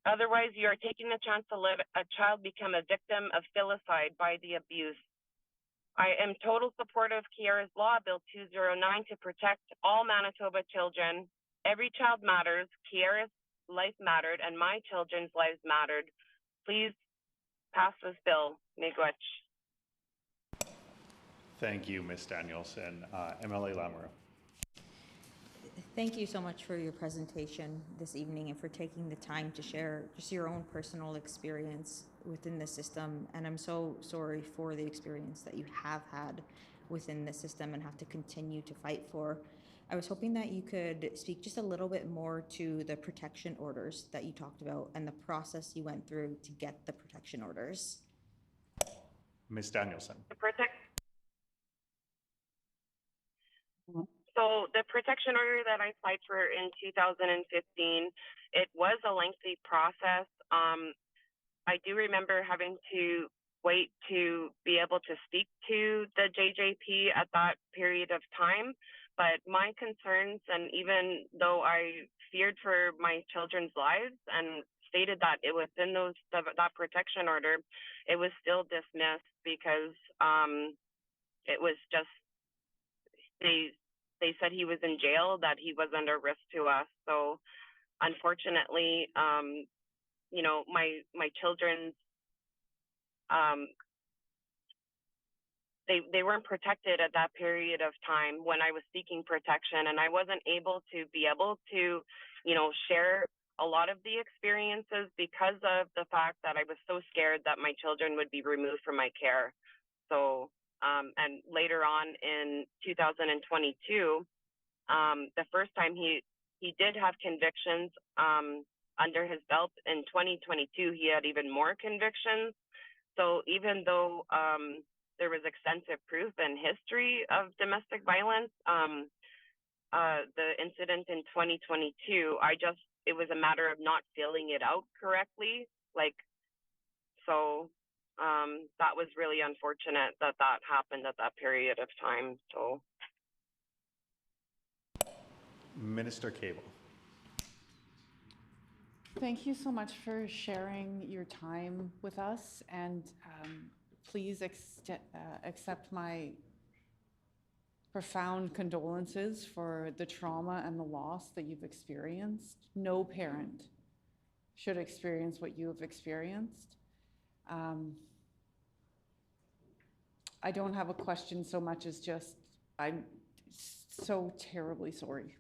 Otherwise, you are taking the chance to let a child become a victim of filicide by the abuse. I am total support of Kiara's Law, Bill 209, to protect all Manitoba children. Every child matters. Kiara's life mattered, and my children's lives mattered. Please pass this bill. Miigwech. Thank you, Ms. Danielson. MLA Lamoureux. Thank you so much for your presentation this evening and for taking the time to share just your own personal experience within the system. And I'm so sorry for the experience that you have had within the system and have to continue to fight for. I was hoping that you could speak just a little bit more to the protection orders that you talked about and the process you went through to get the protection orders. Ms. Danielson. So the protection order that I applied for in 2015, it was a lengthy process. I do remember having to wait to be able to speak to the JJP at that period of time. But my concerns, and even though I feared for my children's lives and stated that it was in that protection order, it was still dismissed because it was just, they said he was in jail, that he wasn't a risk to us. So unfortunately, you know, my children's, they weren't protected at that period of time when I was seeking protection, and I wasn't able to you know, share a lot of the experiences because of the fact that I was so scared that my children would be removed from my care. So, and later on in 2022, the first time he did have convictions under his belt. In 2022, he had even more convictions. So even though there was extensive proof and history of domestic violence, the incident in 2022, it was a matter of not filling it out correctly. Like, so that was really unfortunate that that happened at that period of time. So, Minister Cable. Thank you so much for sharing your time with us, and please accept my profound condolences for the trauma and the loss that you've experienced. No parent should experience what you have experienced. I don't have a question so much as just, I'm so terribly sorry.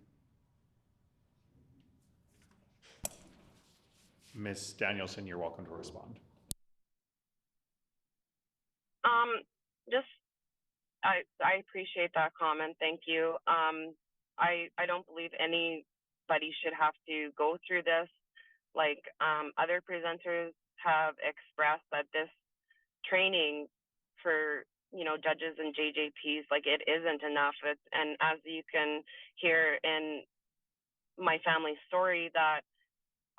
Ms. Danielson, you're welcome to respond. Just, I appreciate that comment. Thank you. I don't believe anybody should have to go through this. Like other presenters have expressed that this training for, you know, judges and JJPs, like it isn't enough. And as you can hear in my family story, that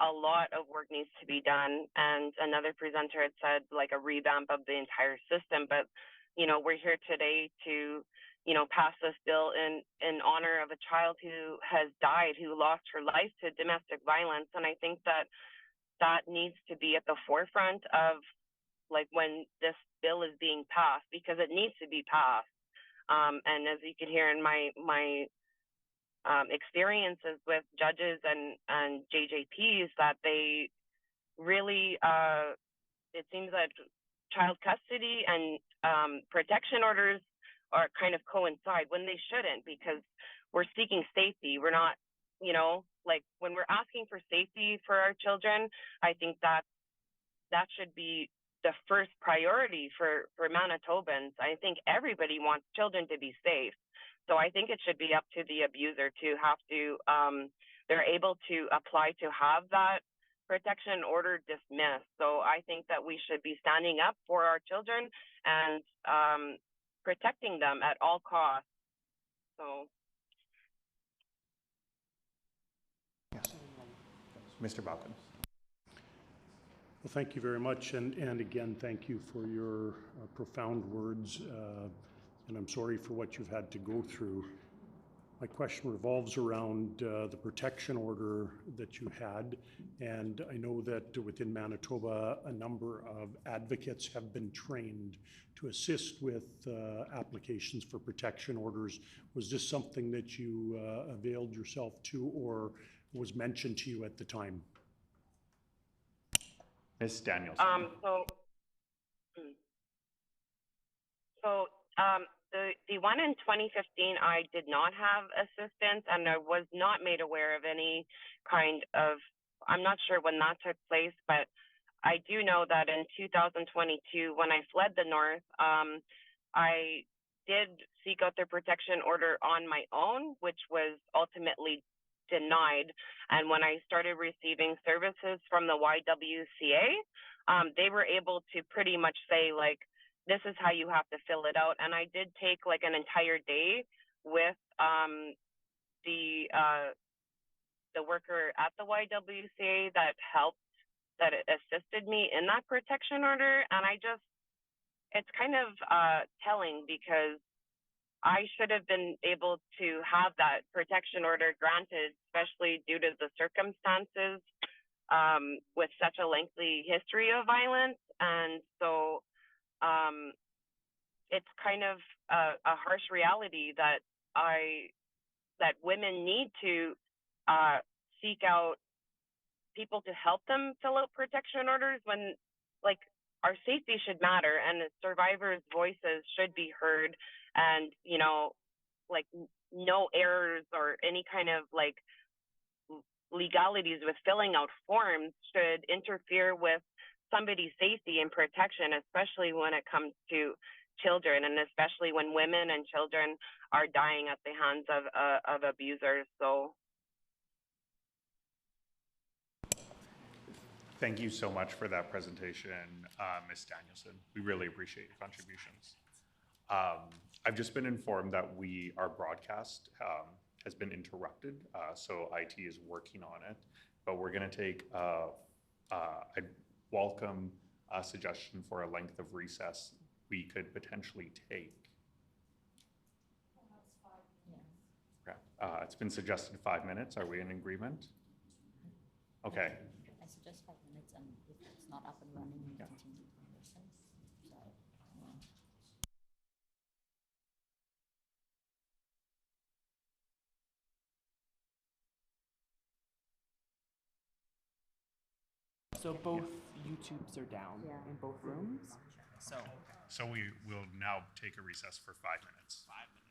a lot of work needs to be done. And another presenter had said like a revamp of the entire system. But, you know, we're here today to, you know, pass this bill in honor of a child who has died, who lost her life to domestic violence. And I think that that needs to be at the forefront of like when this bill is being passed, because it needs to be passed. And as you can hear in my experiences with judges and JJPs, that they really, it seems that child custody and protection orders are kind of coincide when they shouldn't, because we're seeking safety. We're not, you know, like when we're asking for safety for our children, I think that should be the first priority for Manitobans. I think everybody wants children to be safe. So I think it should be up to the abuser to have to, they're able to apply to have that protection order dismissed. So I think that we should be standing up for our children and protecting them at all costs. So. Yes. Mr. Balkin. Well, thank you very much. And again, thank you for your profound words. And I'm sorry for what you've had to go through. My question revolves around the protection order that you had. And I know that within Manitoba, a number of advocates have been trained to assist with applications for protection orders. Was this something that you availed yourself to or was mentioned to you at the time? Ms. Danielson. The one in 2015, I did not have assistance, and I was not made aware of any kind of, I'm not sure when that took place, but I do know that in 2022, when I fled the North, I did seek out the protection order on my own, which was ultimately denied. And when I started receiving services from the YWCA, they were able to pretty much say, like, this is how you have to fill it out. And I did take like an entire day with the worker at the YWCA that assisted me in that protection order. And it's kind of telling, because I should have been able to have that protection order granted, especially due to the circumstances with such a lengthy history of violence. And so it's kind of a harsh reality that women need to seek out people to help them fill out protection orders when, like, our safety should matter and survivors' voices should be heard, and, you know, like, no errors or any kind of like legalities with filling out forms should interfere with somebody's safety and protection, especially when it comes to children, and especially when women and children are dying at the hands of abusers. So. Thank you so much for that presentation, Ms. Danielson. We really appreciate your contributions. I've just been informed that our broadcast has been interrupted, so IT is working on it, but we're going to take, I welcome a suggestion for a length of recess we could potentially take? Okay, it's been suggested 5 minutes. Are we in agreement? Okay. I suggest 5 minutes, and if it's not up and running, we Yeah. continue from recess. So, So both YouTubes are down in both rooms. So we will now take a recess for 5 minutes. 5 minutes.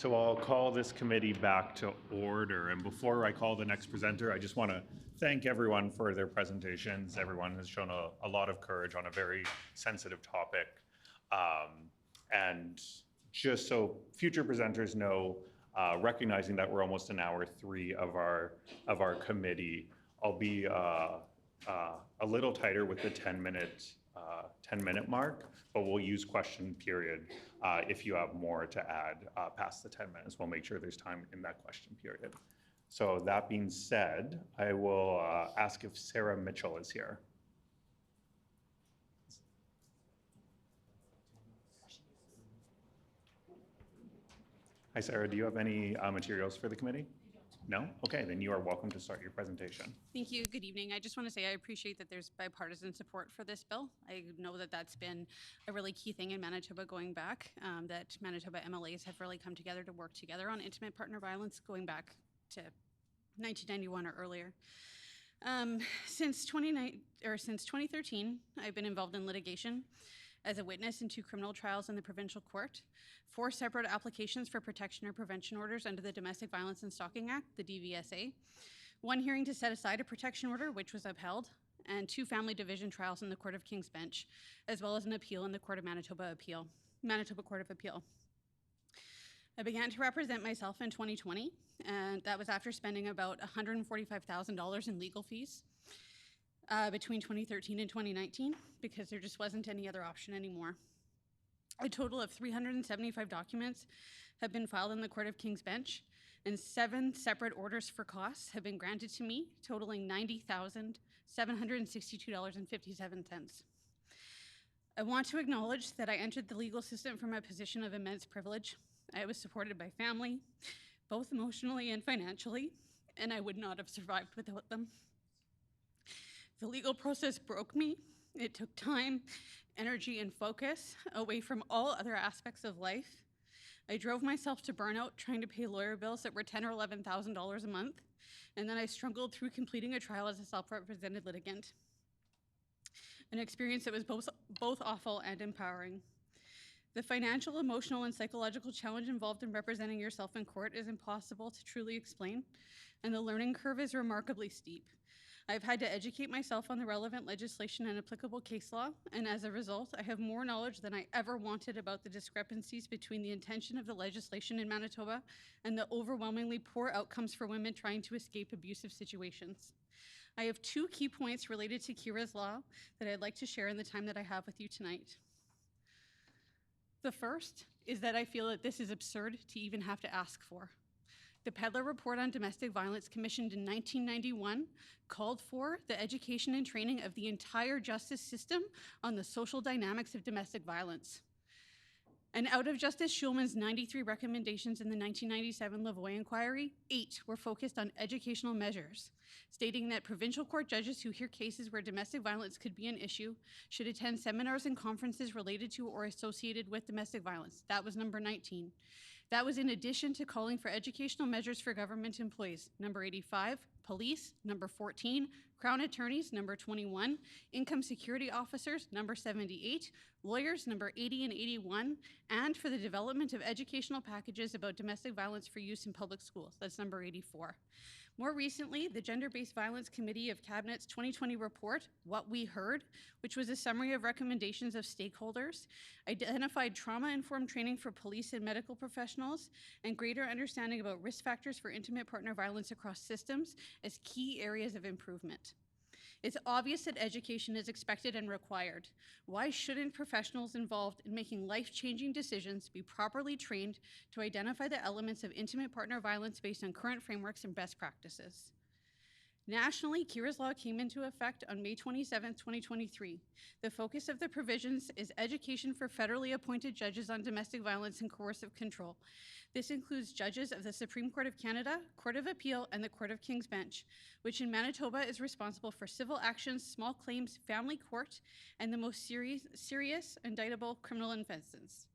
So I'll call this committee back to order. And before I call the next presenter, I just want to thank everyone for their presentations. Everyone has shown a lot of courage on a very sensitive topic. And just so future presenters know, recognizing that we're almost in hour 3 of our committee, I'll be a little tighter with the 10-minute mark, but we'll use question period if you have more to add past the 10 minutes. We'll make sure there's time in that question period. So that being said, I will ask if Sarah Mitchell is here. Hi, Sarah. Do you have any materials for the committee? No? Okay, then you are welcome to start your presentation. Thank you. Good evening. I just want to say I appreciate that there's bipartisan support for this bill. I know that that's been a really key thing in Manitoba going back, that Manitoba MLAs have really come together to work together on intimate partner violence going back to 1991 or earlier. Since 2013, I've been involved in litigation as a witness in 2 criminal trials in the provincial court, 4 separate applications for protection or prevention orders under the Domestic Violence and Stalking Act, the DVSA, 1 hearing to set aside a protection order, which was upheld, and 2 family division trials in the Court of King's Bench, as well as an appeal in the Court of Manitoba Court of Appeal. I began to represent myself in 2020, and that was after spending about $145,000 in legal fees between 2013 and 2019, because there just wasn't any other option anymore. A total of 375 documents have been filed in the Court of King's Bench, and 7 separate orders for costs have been granted to me, totaling $90,762.57. I want to acknowledge that I entered the legal system from a position of immense privilege. I was supported by family, both emotionally and financially, and I would not have survived without them. The legal process broke me. It took time, energy, and focus away from all other aspects of life. I drove myself to burnout trying to pay lawyer bills that were $10,000 or $11,000 a month, and then I struggled through completing a trial as a self-represented litigant. An experience that was both awful and empowering. The financial, emotional, and psychological challenge involved in representing yourself in court is impossible to truly explain, and the learning curve is remarkably steep. I've had to educate myself on the relevant legislation and applicable case law, and as a result, I have more knowledge than I ever wanted about the discrepancies between the intention of the legislation in Manitoba and the overwhelmingly poor outcomes for women trying to escape abusive situations. I have 2 key points related to Kira's law that I'd like to share in the time that I have with you tonight. The first is that I feel that this is absurd to even have to ask for. The Pedler Report on Domestic Violence, commissioned in 1991, called for the education and training of the entire justice system on the social dynamics of domestic violence. And out of Justice Schulman's 93 recommendations in the 1997 Lavoie Inquiry, 8 were focused on educational measures, stating that provincial court judges who hear cases where domestic violence could be an issue should attend seminars and conferences related to or associated with domestic violence. That was number 19. That was in addition to calling for educational measures for government employees. Number 85, police. Number 14, Crown attorneys. Number 21, income security officers. Number 78, lawyers. Number 80 and 81, and for the development of educational packages about domestic violence for use in public schools. That's number 84. More recently, the Gender-Based Violence Committee of Cabinet's 2020 report, What We Heard, which was a summary of recommendations of stakeholders, identified trauma-informed training for police and medical professionals, and greater understanding about risk factors for intimate partner violence across systems as key areas of improvement. It's obvious that education is expected and required. Why shouldn't professionals involved in making life-changing decisions be properly trained to identify the elements of intimate partner violence based on current frameworks and best practices? Nationally, Kira's law came into effect on May 27, 2023. The focus of the provisions is education for federally appointed judges on domestic violence and coercive control. This includes judges of the Supreme Court of Canada, Court of Appeal, and the Court of King's Bench, which in Manitoba is responsible for civil actions, small claims, family court, and the most serious indictable criminal offenses.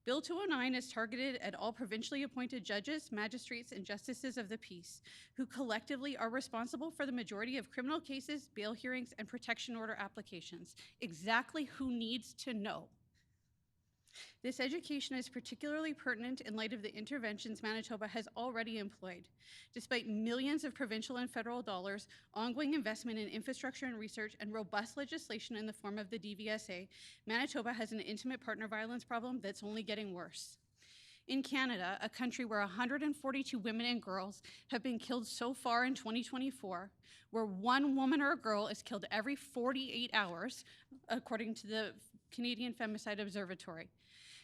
Bill 209 is targeted at all provincially appointed judges, magistrates, and justices of the peace, who collectively are responsible for the majority of criminal cases, bail hearings, and protection order applications. Exactly who needs to know. This education is particularly pertinent in light of the interventions Manitoba has already employed. Despite millions of provincial and federal dollars, ongoing investment in infrastructure and research, and robust legislation in the form of the DVSA, Manitoba has an intimate partner violence problem that's only getting worse. In Canada, a country where 142 women and girls have been killed so far in 2024, where one woman or a girl is killed every 48 hours, according to the Canadian Femicide Observatory,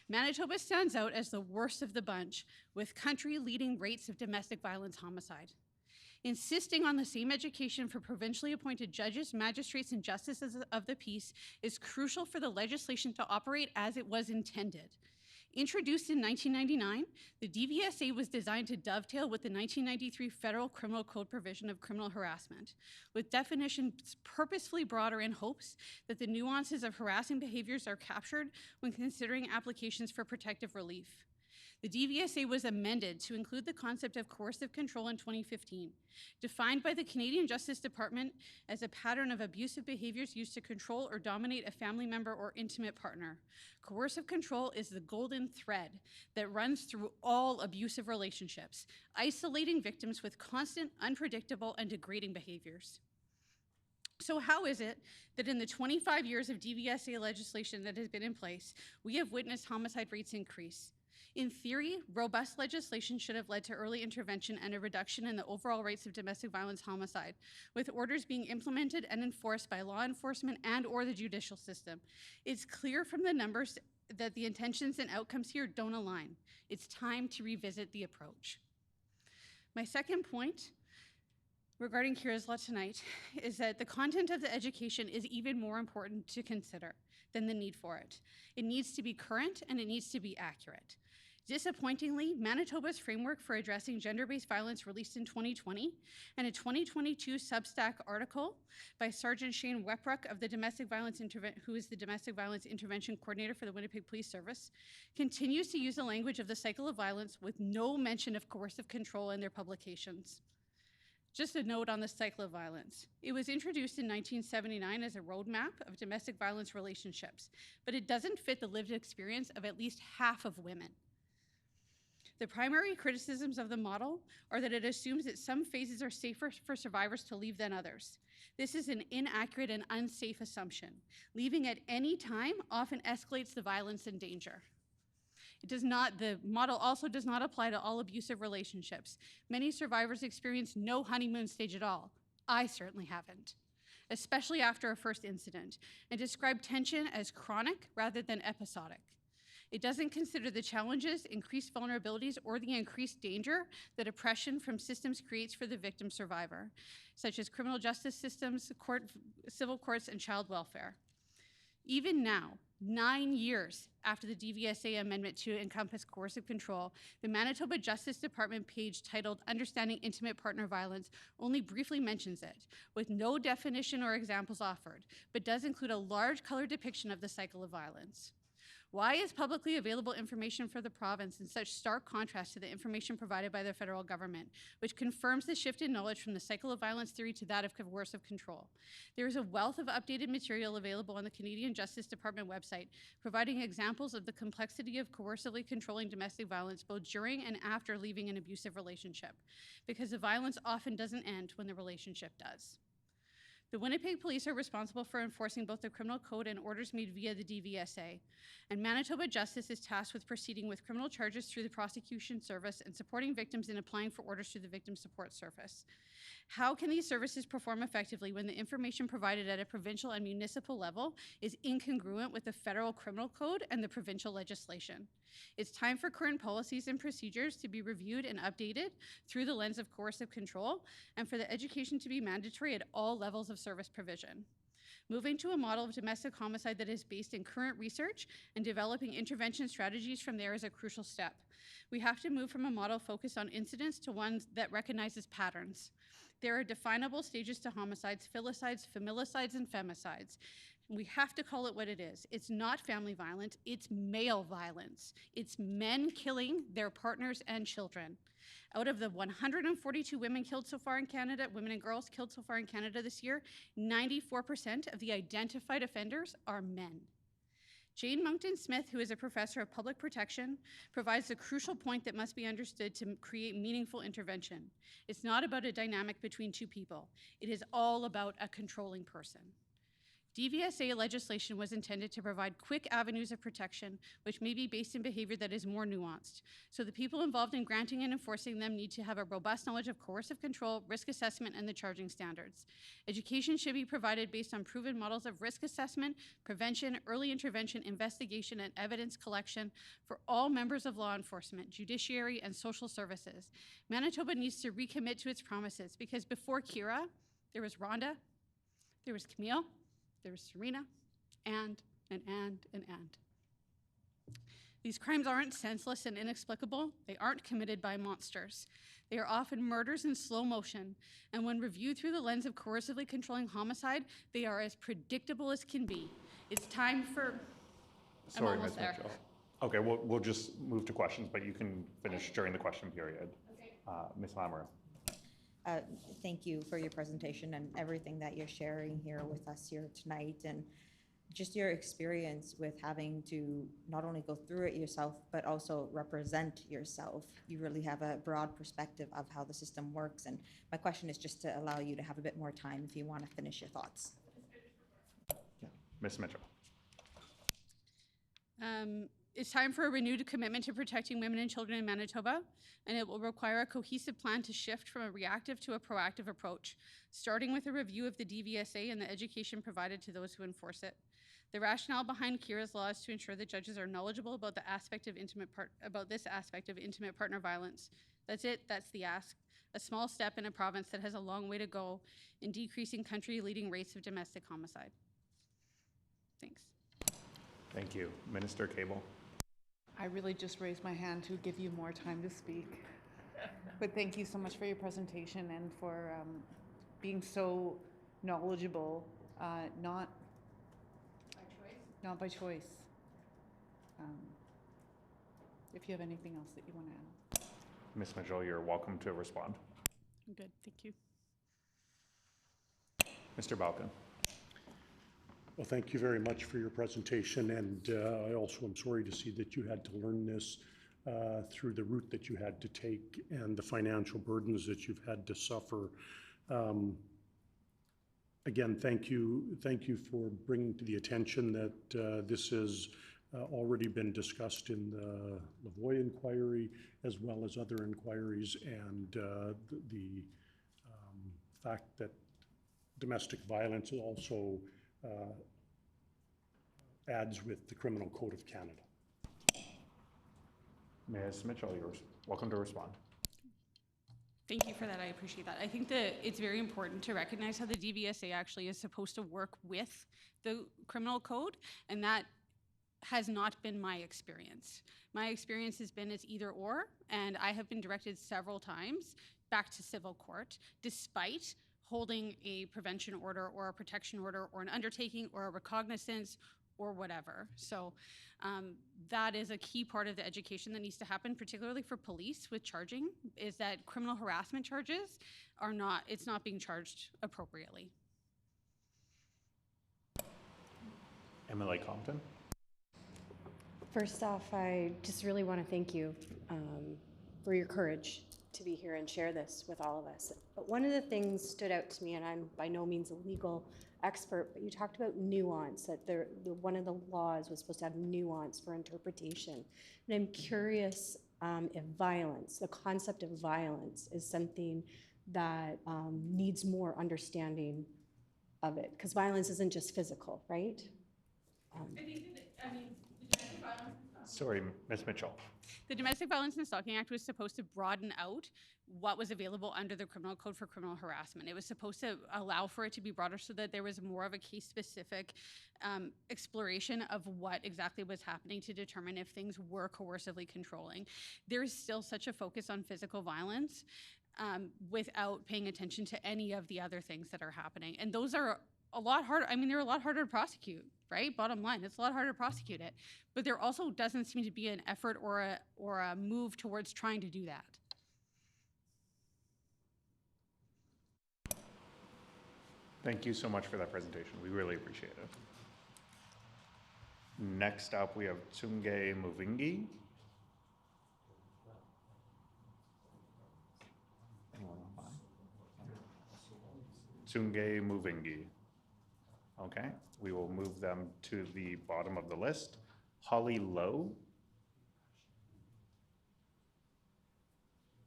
Manitoba stands out as the worst of the bunch, with country-leading rates of domestic violence homicide. Insisting on the same education for provincially appointed judges, magistrates, and justices of the peace is crucial for the legislation to operate as it was intended. Introduced in 1999, the DVSA was designed to dovetail with the 1993 Federal Criminal Code provision of criminal harassment, with definitions purposefully broader in hopes that the nuances of harassing behaviors are captured when considering applications for protective relief. The DVSA was amended to include the concept of coercive control in 2015, defined by the Canadian Justice Department as a pattern of abusive behaviors used to control or dominate a family member or intimate partner. Coercive control is the golden thread that runs through all abusive relationships, isolating victims with constant, unpredictable, and degrading behaviors. So how is it that in the 25 years of DVSA legislation that has been in place, we have witnessed homicide rates increase? In theory, robust legislation should have led to early intervention and a reduction in the overall rates of domestic violence homicide, with orders being implemented and enforced by law enforcement and/or the judicial system. It's clear from the numbers that the intentions and outcomes here don't align. It's time to revisit the approach. My second point regarding Kira's law tonight is that the content of the education is even more important to consider than the need for it. It needs to be current and it needs to be accurate. Disappointingly, Manitoba's framework for addressing gender-based violence released in 2020 and a 2022 Substack article by Sergeant Shane Wepruck of the who is the Domestic Violence Intervention Coordinator for the Winnipeg Police Service, continues to use the language of the cycle of violence with no mention of coercive control in their publications. Just a note on the cycle of violence. It was introduced in 1979 as a roadmap of domestic violence relationships, but it doesn't fit the lived experience of at least half of women. The primary criticisms of the model are that it assumes that some phases are safer for survivors to leave than others. This is an inaccurate and unsafe assumption. Leaving at any time often escalates the violence and danger. The model also does not apply to all abusive relationships. Many survivors experience no honeymoon stage at all. I certainly haven't, especially after a first incident, and describe tension as chronic rather than episodic. It doesn't consider the challenges, increased vulnerabilities, or the increased danger that oppression from systems creates for the victim survivor, such as criminal justice systems, civil courts, and child welfare. Even now, 9 years after the DVSA amendment to encompass coercive control, the Manitoba Justice Department page titled Understanding Intimate Partner Violence only briefly mentions it, with no definition or examples offered, but does include a large color depiction of the cycle of violence. Why is publicly available information for the province in such stark contrast to the information provided by the federal government, which confirms the shift in knowledge from the cycle of violence theory to that of coercive control? There is a wealth of updated material available on the Canadian Justice Department website, providing examples of the complexity of coercively controlling domestic violence both during and after leaving an abusive relationship, because the violence often doesn't end when the relationship does. The Winnipeg Police are responsible for enforcing both the criminal code and orders made via the DVSA, and Manitoba Justice is tasked with proceeding with criminal charges through the prosecution service and supporting victims in applying for orders through the Victim Support Service. How can these services perform effectively when the information provided at a provincial and municipal level is incongruent with the federal criminal code and the provincial legislation? It's time for current policies and procedures to be reviewed and updated through the lens of coercive control, and for the education to be mandatory at all levels of service provision. Moving to a model of domestic homicide that is based in current research and developing intervention strategies from there is a crucial step. We have to move from a model focused on incidents to one that recognizes patterns. There are definable stages to homicides: filicides, familicides, and femicides. We have to call it what it is. It's not family violence, it's male violence. It's men killing their partners and children. Out of the 142 women killed so far in Canada, women and girls killed so far in Canada this year, 94% of the identified offenders are men. Jane Monkton Smith, who is a professor of public protection, provides a crucial point that must be understood to create meaningful intervention. It's not about a dynamic between two people. It is all about a controlling person. DVSA legislation was intended to provide quick avenues of protection, which may be based in behavior that is more nuanced. So the people involved in granting and enforcing them need to have a robust knowledge of coercive control, risk assessment, and the charging standards. Education should be provided based on proven models of risk assessment, prevention, early intervention, investigation, and evidence collection for all members of law enforcement, judiciary, and social services. Manitoba needs to recommit to its promises because before Kira, there was Rhonda, there was Camille, there was Serena, and. These crimes aren't senseless and inexplicable. They aren't committed by monsters. They are often murders in slow motion, and when reviewed through the lens of coercively controlling homicide, they are as predictable as can be. It's time for... Sorry, Ms. Mitchell. Okay, we'll just move to questions, but you can finish during the question period. Okay. Ms. Lamoureux. Thank you for your presentation and everything that you're sharing here with us here tonight, and just your experience with having to not only go through it yourself, but also represent yourself. You really have a broad perspective of how the system works. And my question is just to allow you to have a bit more time if you want to finish your thoughts. Yeah. Ms. Mitchell. It's time for a renewed commitment to protecting women and children in Manitoba, and it will require a cohesive plan to shift from a reactive to a proactive approach, starting with a review of the DVSA and the education provided to those who enforce it. The rationale behind Kira's law is to ensure that judges are knowledgeable about this aspect of intimate partner violence. That's it. That's the ask. A small step in a province that has a long way to go in decreasing country-leading rates of domestic homicide. Thanks. Thank you. Minister Cable. I really just raised my hand to give you more time to speak. But thank you so much for your presentation and for being so knowledgeable, not by choice. If you have anything else that you want to add. Ms. Mitchell, you're welcome to respond. I'm good, thank you. Mr. Balkin. Well, thank you very much for your presentation, and I also am sorry to see that you had to learn this through the route that you had to take and the financial burdens that you've had to suffer. Again, thank you for bringing to the attention that this has already been discussed in the Lavoie inquiry as well as other inquiries, and the fact that domestic violence also adds with the Criminal Code of Canada. Ms. Mitchell, you're welcome to respond. Thank you for that. I appreciate that. I think that it's very important to recognize how the DVSA actually is supposed to work with the criminal code, and that has not been my experience. My experience has been it's either or, and I have been directed several times back to civil court, despite holding a prevention order or a protection order or an undertaking or a recognizance or whatever. So that is a key part of the education that needs to happen, particularly for police with charging, is that criminal harassment charges are not, it's not being charged appropriately. Emily Compton. First off, I just really want to thank you for your courage to be here and share this with all of us. But one of the things stood out to me, and I'm by no means a legal expert, but you talked about nuance, that one of the laws was supposed to have nuance for interpretation. And I'm curious if violence, the concept of violence, is something that needs more understanding of it, because violence isn't just physical, right? Sorry, Ms. Mitchell. The Domestic Violence and Stalking Act was supposed to broaden out what was available under the criminal code for criminal harassment. It was supposed to allow for it to be broader so that there was more of a case-specific exploration of what exactly was happening to determine if things were coercively controlling. There is still such a focus on physical violence without paying attention to any of the other things that are happening. And those are a lot harder. I mean, they're a lot harder to prosecute, right? Bottom line, it's a lot harder to prosecute it. But there also doesn't seem to be an effort or a move towards trying to do that. Thank you so much for that presentation. We really appreciate it. Next up, we have Tsunge Muvingi. Anyone online? Tsunge Muvingi. Okay, we will move them to the bottom of the list. Holly Lowe.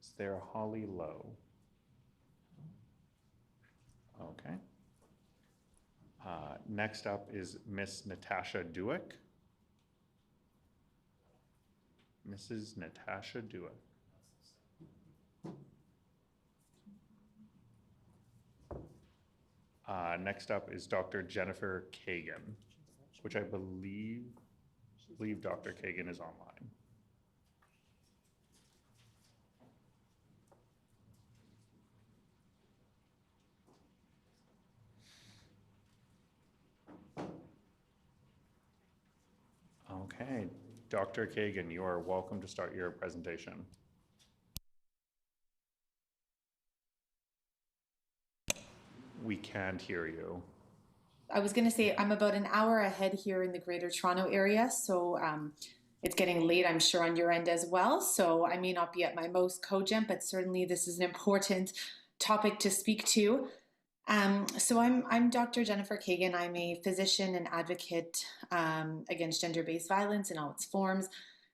Is there a Holly Lowe? Okay. Next up is Miss Natasha Duick. Mrs. Natasha Duick. Next up is Dr. Jennifer Kagan, which I believe Dr. Kagan is online. Okay, Dr. Kagan, you are welcome to start your presentation. We can't hear you. I was going to say I'm about an hour ahead here in the Greater Toronto area, so it's getting late, I'm sure, on your end as well. So I may not be at my most cogent, but certainly this is an important topic to speak to. So I'm Dr. Jennifer Kagan. I'm a physician and advocate against gender-based violence in all its forms.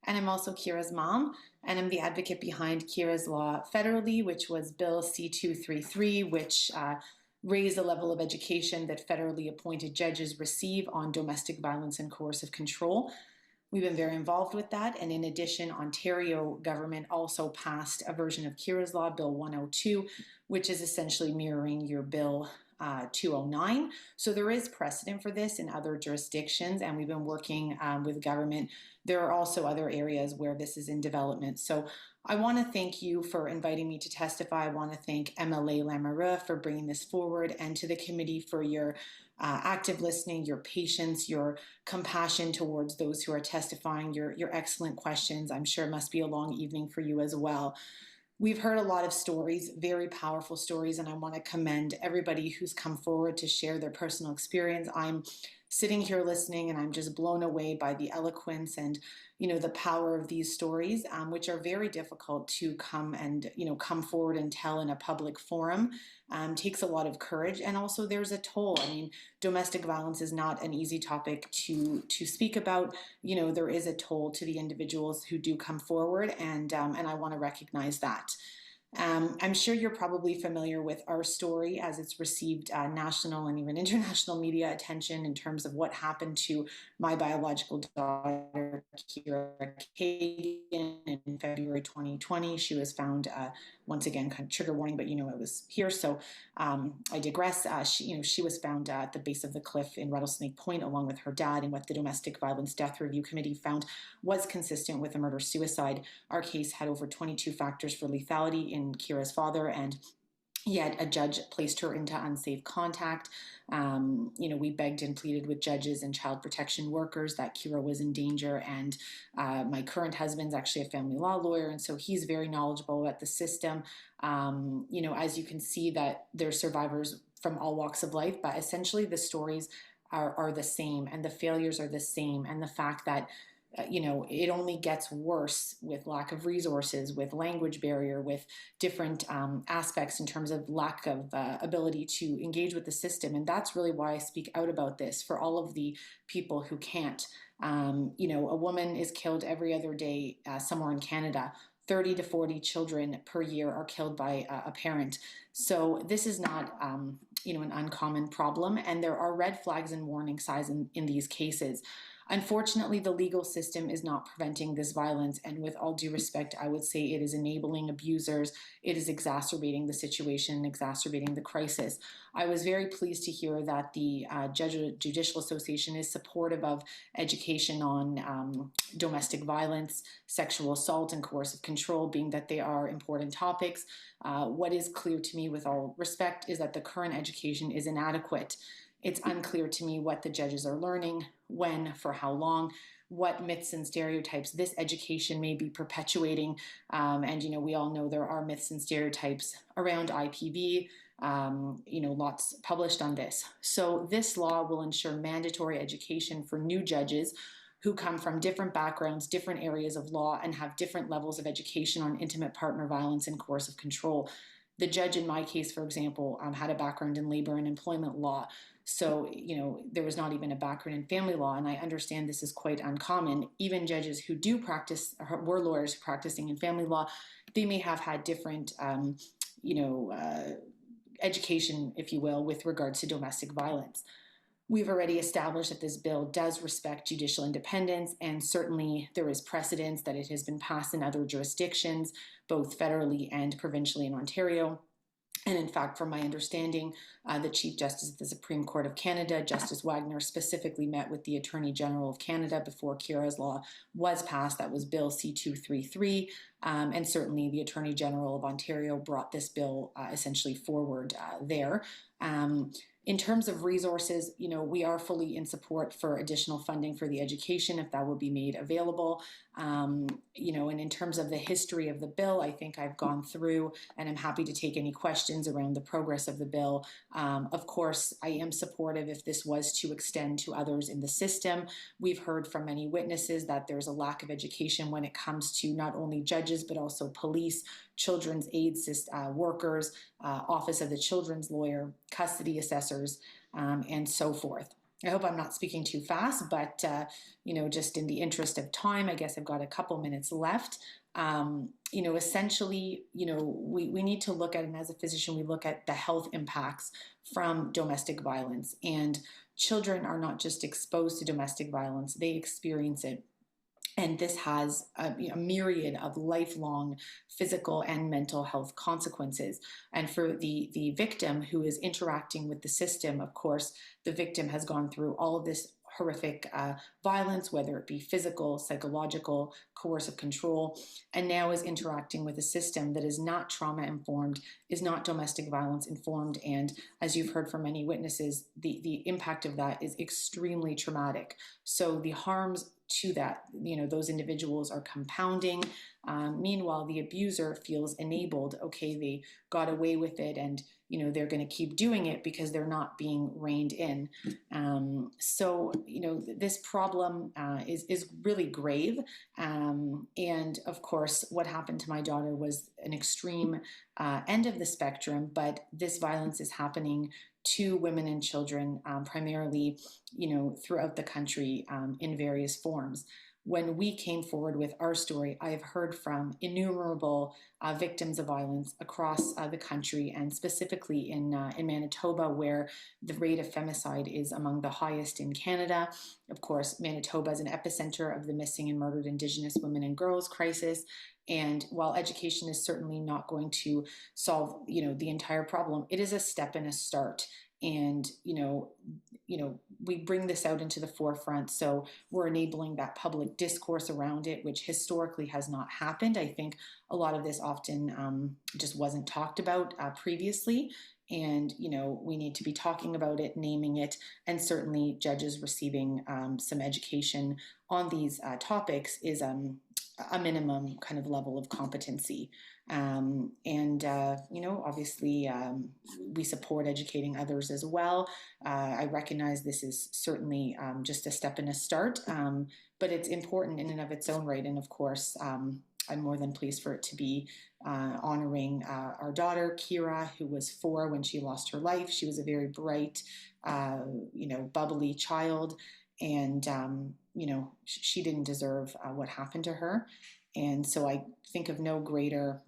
And I'm also Kira's mom, and I'm the advocate behind Kira's Law federally, which was Bill C-233, which raised the level of education that federally appointed judges receive on domestic violence and coercive control. We've been very involved with that. And in addition, Ontario government also passed a version of Kira's Law, Bill 102, which is essentially mirroring your Bill 209. So there is precedent for this in other jurisdictions, and we've been working with government. There are also other areas where this is in development. So I want to thank you for inviting me to testify. I want to thank MLA Lamoureux for bringing this forward, and to the committee for your active listening, your patience, your compassion towards those who are testifying, your excellent questions. I'm sure it must be a long evening for you as well. We've heard a lot of stories, very powerful stories, and I want to commend everybody who's come forward to share their personal experience. I'm sitting here listening, and I'm just blown away by the eloquence and, the power of these stories, which are very difficult to come forward and tell in a public forum. Takes a lot of courage, and also there's a toll. I mean, domestic violence is not an easy topic to speak about. There is a toll to the individuals who do come forward, and I want to recognize that. I'm sure you're probably familiar with our story, as it's received national and even international media attention in terms of what happened to my biological daughter, Kira Kagan, in February 2020. She was found, once again, kind of trigger warning, but it was here, so I digress. She was found at the base of the cliff in Rattlesnake Point along with her dad, and what the Domestic Violence Death Review Committee found was consistent with a murder-suicide. Our case had over 22 factors for lethality in Kira's father, and yet a judge placed her into unsafe contact. We begged and pleaded with judges and child protection workers that Kira was in danger, and my current husband's actually a family law lawyer, and so he's very knowledgeable about the system. As you can see, that there's survivors from all walks of life, but essentially the stories are the same, and the failures are the same, and the fact that it only gets worse with lack of resources, with language barrier, with different aspects in terms of lack of ability to engage with the system. And that's really why I speak out about this for all of the people who can't. A woman is killed every other day somewhere in Canada. 30 to 40 children per year are killed by a parent. So this is not, an uncommon problem. And there are red flags and warning signs in these cases. Unfortunately, the legal system is not preventing this violence, and with all due respect, I would say it is enabling abusers. It is exacerbating the situation, exacerbating the crisis. I was very pleased to hear that the Judicial Association is supportive of education on domestic violence, sexual assault, and coercive control, being that they are important topics. What is clear to me, with all respect, is that the current education is inadequate. It's unclear to me what the judges are learning, when, for how long, what myths and stereotypes this education may be perpetuating. We all know there are myths and stereotypes around IPV, lots published on this. So this law will ensure mandatory education for new judges who come from different backgrounds, different areas of law, and have different levels of education on intimate partner violence and coercive control. The judge in my case, for example, had a background in labor and employment law. So, there was not even a background in family law. And I understand this is quite uncommon. Even judges who do practice, were lawyers practicing in family law, they may have had different, education, if you will, with regards to domestic violence. We've already established that this bill does respect judicial independence, and certainly there is precedence that it has been passed in other jurisdictions, both federally and provincially in Ontario. And in fact, from my understanding, the Chief Justice of the Supreme Court of Canada, Justice Wagner, specifically met with the Attorney General of Canada before Kira's law was passed. That was Bill C-233. And certainly the Attorney General of Ontario brought this bill essentially forward there. In terms of resources, we are fully in support for additional funding for the education if that would be made available. And in terms of the history of the bill, I think I've gone through, and I'm happy to take any questions around the progress of the bill. Of course, I am supportive if this was to extend to others in the system. We've heard from many witnesses that there's a lack of education when it comes to not only judges, but also police, children's aid workers, Office of the Children's Lawyer, custody assessors, and so forth. I hope I'm not speaking too fast, but just in the interest of time, I guess I've got a couple minutes left. Essentially, we need to look at, and as a physician, we look at the health impacts from domestic violence. And children are not just exposed to domestic violence, they experience it. And this has a myriad of lifelong physical and mental health consequences. And for the victim who is interacting with the system, of course, the victim has gone through all of this horrific violence, whether it be physical, psychological, coercive control, and now is interacting with a system that is not trauma-informed, is not domestic violence informed, and as you've heard from many witnesses, the impact of that is extremely traumatic. So the harms to that, those individuals are compounding. Meanwhile, the abuser feels enabled. Okay, they got away with it, and they're going to keep doing it because they're not being reined in. So this problem is really grave. And of course, what happened to my daughter was an extreme end of the spectrum, but this violence is happening to women and children, primarily, throughout the country in various forms. When we came forward with our story, I have heard from innumerable victims of violence across the country, and specifically in Manitoba, where the rate of femicide is among the highest in Canada. Of course, Manitoba is an epicenter of the missing and murdered Indigenous women and girls crisis. And while education is certainly not going to solve, the entire problem, it is a step and a start. And, we bring this out into the forefront. So we're enabling that public discourse around it, which historically has not happened. I think a lot of this often just wasn't talked about previously. And, we need to be talking about it, naming it, and certainly judges receiving some education on these topics is a minimum kind of level of competency. Obviously, we support educating others as well. I recognize this is certainly just a step and a start, but it's important in and of its own right. And of course, I'm more than pleased for it to be honoring our daughter, Kira, who was 4 when she lost her life. She was a very bright, bubbly child. And, she didn't deserve what happened to her. And so I think of no greater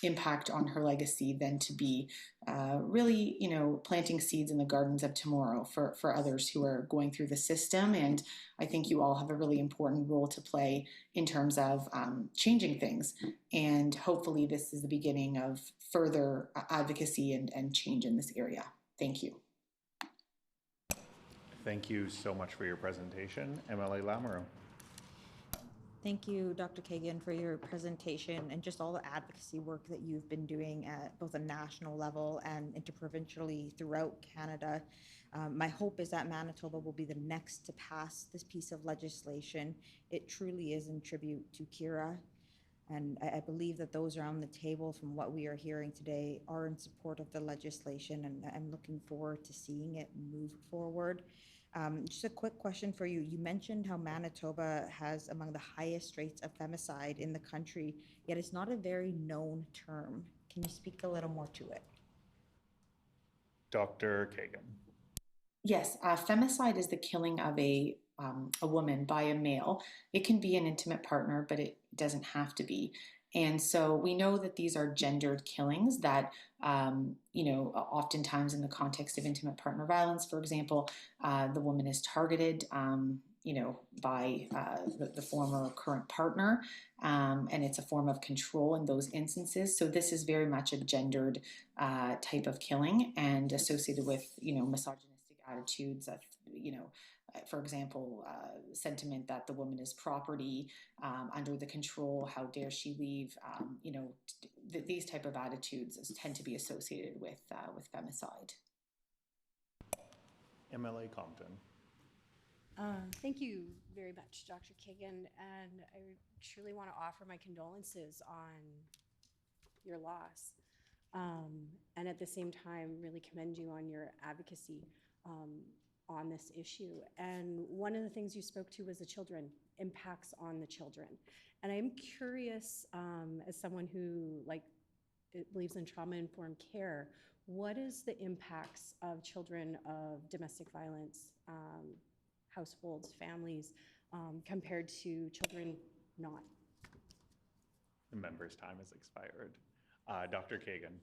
impact on her legacy than to be really, planting seeds in the gardens of tomorrow for others who are going through the system. And I think you all have a really important role to play in terms of changing things. And hopefully this is the beginning of further advocacy and change in this area. Thank you. Thank you so much for your presentation. MLA Lamoureux. Thank you, Dr. Kagan, for your presentation and just all the advocacy work that you've been doing at both a national level and interprovincially throughout Canada. My hope is that Manitoba will be the next to pass this piece of legislation. It truly is in tribute to Kira. And I believe that those around the table, from what we are hearing today, are in support of the legislation, and I'm looking forward to seeing it move forward. Just a quick question for you. You mentioned how Manitoba has among the highest rates of femicide in the country, yet it's not a very known term. Can you speak a little more to it? Dr. Kagan. Yes, femicide is the killing of a woman by a male. It can be an intimate partner, but it doesn't have to be. And so we know that these are gendered killings that, oftentimes in the context of intimate partner violence, for example, the woman is targeted, by the former or current partner, and it's a form of control in those instances. So this is very much a gendered type of killing and associated with, misogynistic attitudes of, for example, sentiment that the woman is property, under the control, how dare she leave, these type of attitudes tend to be associated with femicide. MLA Compton. Thank you very much, Dr. Kagan, and I truly want to offer my condolences on your loss, and at the same time really commend you on your advocacy on this issue. And one of the things you spoke to was the children, impacts on the children. And I'm curious, as someone who believes in trauma-informed care, what is the impacts of children of domestic violence, households, families, compared to children not? The member's time has expired. Dr. Kagan.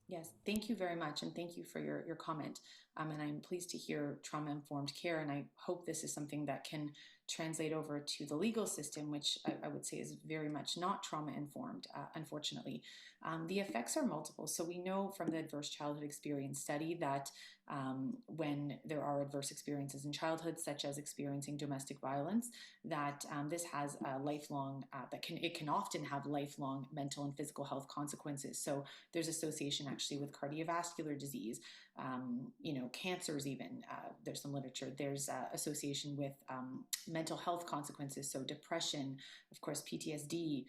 Yes, thank you very much, and thank you for your comment. And I'm pleased to hear trauma-informed care, and I hope this is something that can translate over to the legal system, which I would say is very much not trauma-informed, unfortunately. The effects are multiple. So we know from the Adverse Childhood Experience study that when there are adverse experiences in childhood, such as experiencing domestic violence, that this has a lifelong, it can often have lifelong mental and physical health consequences. So there's association actually with cardiovascular disease, cancers even. There's some literature. There's association with mental health consequences, so depression, of course, PTSD,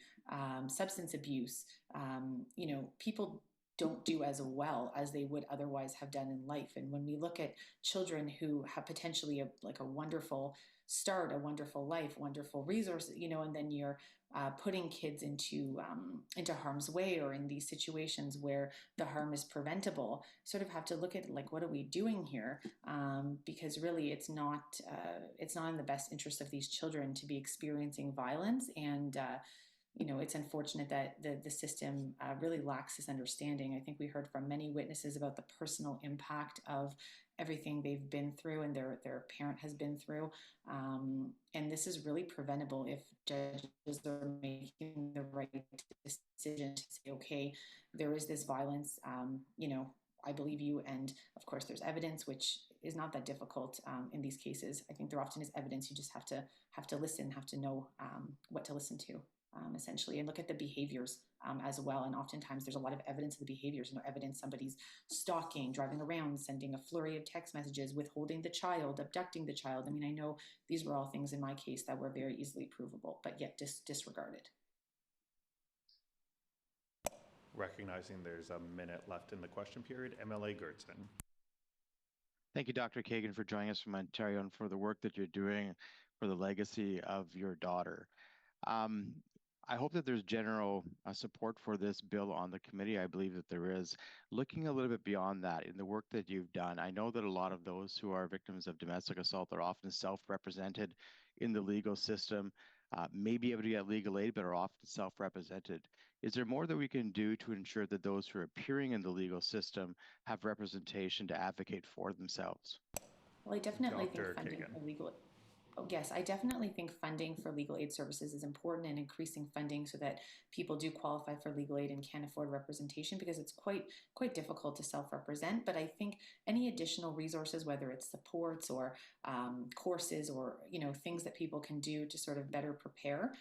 substance abuse. People don't do as well as they would otherwise have done in life. And when we look at children who have potentially a wonderful start, a wonderful life, wonderful resources, and then you're putting kids into harm's way or in these situations where the harm is preventable, sort of have to look at what are we doing here? Because really it's not in the best interest of these children to be experiencing violence. And it's unfortunate that the system really lacks this understanding. I think we heard from many witnesses about the personal impact of everything they've been through and their parent has been through. And this is really preventable if judges are making the right decision to say, okay, there is this violence, I believe you. And of course there's evidence, which is not that difficult in these cases. I think there often is evidence. You just have to listen, have to know what to listen to. Essentially, and look at the behaviors as well. And oftentimes there's a lot of evidence of the behaviors, evidence somebody's stalking, driving around, sending a flurry of text messages, withholding the child, abducting the child. I mean, I know these were all things in my case that were very easily provable, but yet disregarded. Recognizing there's a minute left in the question period, MLA Gertzen. Thank you, Dr. Kagan, for joining us from Ontario and for the work that you're doing for the legacy of your daughter. I hope that there's general support for this bill on the committee. I believe that there is. Looking a little bit beyond that, in the work that you've done, I know that a lot of those who are victims of domestic assault are often self-represented in the legal system, may be able to get legal aid, but are often self-represented. Is there more that we can do to ensure that those who are appearing in the legal system have representation to advocate for themselves? Well, I definitely think funding for legal yes, I definitely think funding for legal aid services is important, and increasing funding so that people do qualify for legal aid and can afford representation, because it's quite difficult to self-represent. But I think any additional resources, whether it's supports or courses or things that people can do to sort of better prepare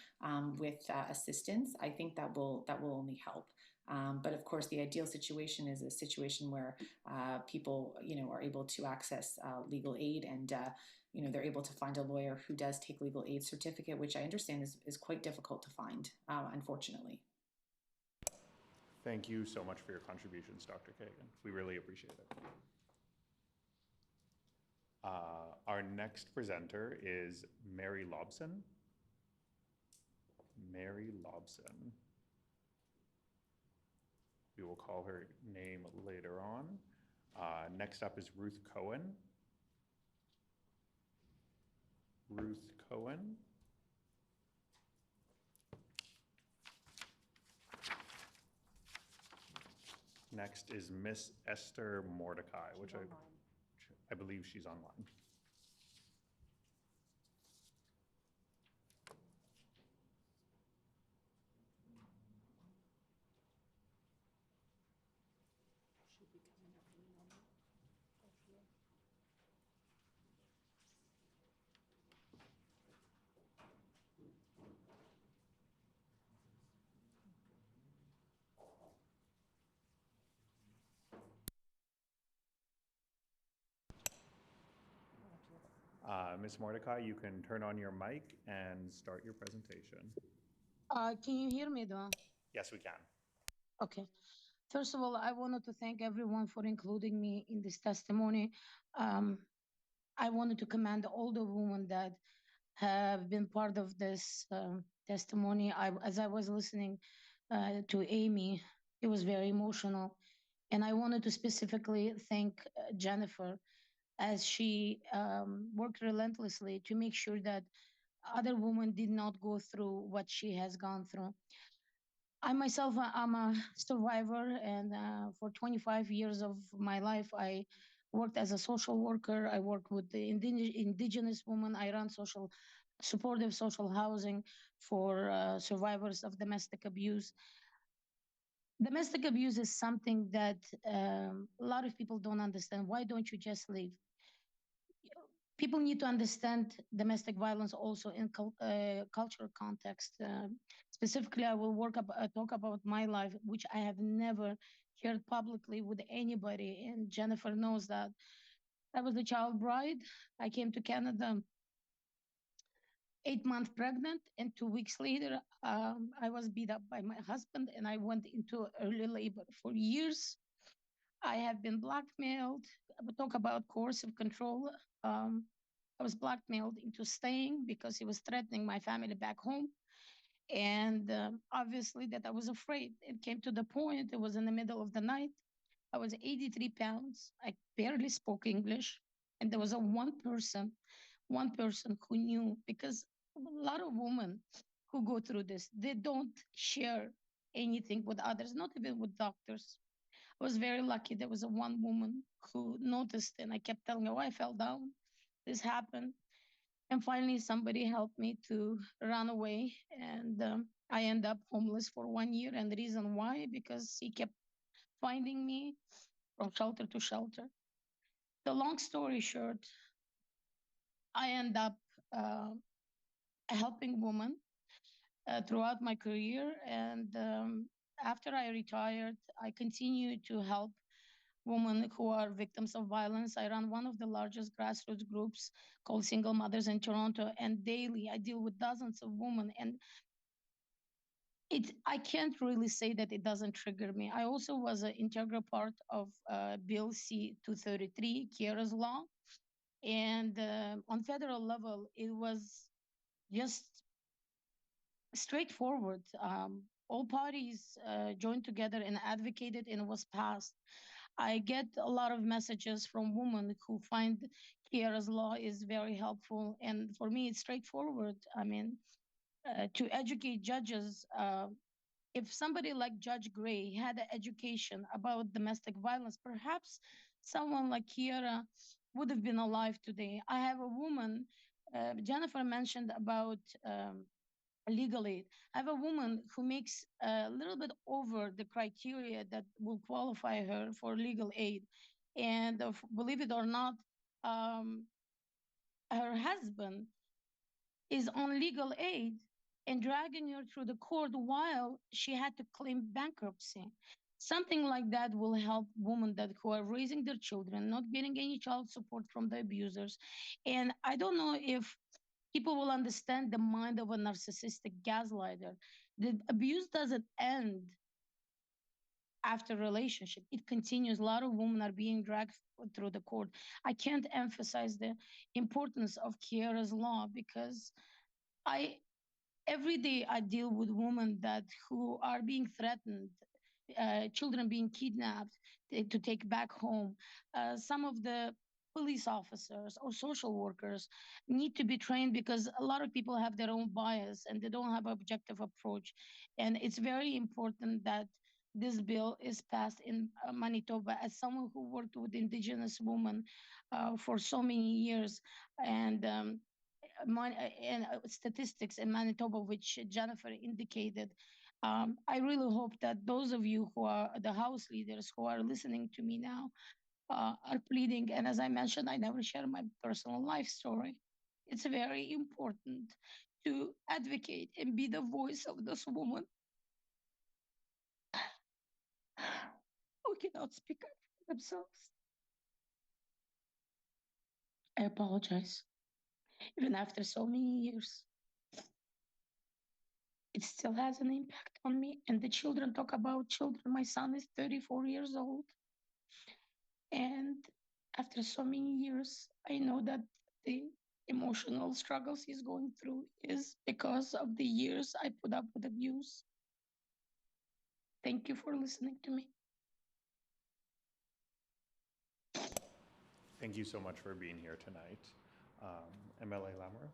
with assistance, I think that will only help. But of course, the ideal situation is a situation where people, are able to access legal aid, and they're able to find a lawyer who does take legal aid certificate, which I understand is quite difficult to find, unfortunately. Thank you so much for your contributions, Dr. Kagan. We really appreciate it. Our next presenter is Mary Lobson. Mary Lobson. We will call her name later on. Next up is Ruth Cohen. Ruth Cohen. Next is Miss Esther Mordecai, which I believe she's online. Ms. Mordecai, you can turn on your mic and start your presentation. Can you hear me though? Yes, we can. Okay. First of all, I wanted to thank everyone for including me in this testimony. I wanted to commend all the women that have been part of this testimony. As I was listening to Amy, it was very emotional. And I wanted to specifically thank Jennifer as she worked relentlessly to make sure that other women did not go through what she has gone through. I myself, I'm a survivor, and for 25 years of my life, I worked as a social worker. I worked with the indigenous women. I ran supportive social housing for survivors of domestic abuse. Domestic abuse is something that a lot of people don't understand. Why don't you just leave? People need to understand domestic violence also in cultural context. Specifically, I will talk about my life, which I have never shared publicly with anybody, and Jennifer knows that. I was a child bride. I came to Canada 8 months pregnant, and 2 weeks later, I was beat up by my husband, and I went into early labor. For years, I have been blackmailed. I would talk about coercive control. I was blackmailed into staying because he was threatening my family back home. And obviously that I was afraid. It came to the point, it was in the middle of the night. I was 83 pounds. I barely spoke English. And there was one person who knew, because a lot of women who go through this, they don't share anything with others, not even with doctors. I was very lucky. There was one woman who noticed, and I kept telling her, oh, I fell down. This happened. And finally, somebody helped me to run away. And I ended up homeless for 1 year. And the reason why, because he kept finding me from shelter to shelter. The long story short, I end up helping women throughout my career. And after I retired, I continued to help women who are victims of violence. I run one of the largest grassroots groups called Single Mothers in Toronto, and daily I deal with dozens of women. And I can't really say that it doesn't trigger me. I also was an integral part of Bill C-233, Kiera's Law. And on federal level, it was just straightforward. All parties joined together and advocated, and it was passed. I get a lot of messages from women who find Kiera's Law is very helpful. And for me, it's straightforward. I mean, to educate judges, if somebody like Judge Gray had an education about domestic violence, perhaps someone like Kiera would have been alive today. I have a woman, Jennifer mentioned about legal aid. I have a woman who makes a little bit over the criteria that will qualify her for legal aid. And believe it or not, her husband is on legal aid and dragging her through the court while she had to claim bankruptcy. Something like that will help women who are raising their children, not getting any child support from the abusers. And I don't know if people will understand the mind of a narcissistic gaslighter. The abuse doesn't end after relationship. It continues. A lot of women are being dragged through the court. I can't emphasize the importance of Kiara's law because every day I deal with women who are being threatened, children being kidnapped to take back home. Some of the police officers or social workers need to be trained because a lot of people have their own bias and they don't have an objective approach. And it's very important that this bill is passed in Manitoba. As someone who worked with Indigenous women for so many years, and statistics in Manitoba, which Jennifer indicated. I really hope that those of you who are the House leaders who are listening to me now are pleading. And as I mentioned, I never share my personal life story. It's very important to advocate and be the voice of this woman who cannot speak up for themselves. I apologize. Even after so many years, it still has an impact on me. And the children talk about children. My son is 34 years old. And after so many years, I know that the emotional struggles he's going through is because of the years I put up with abuse. Thank you for listening to me. Thank you so much for being here tonight. MLA Lamoureux.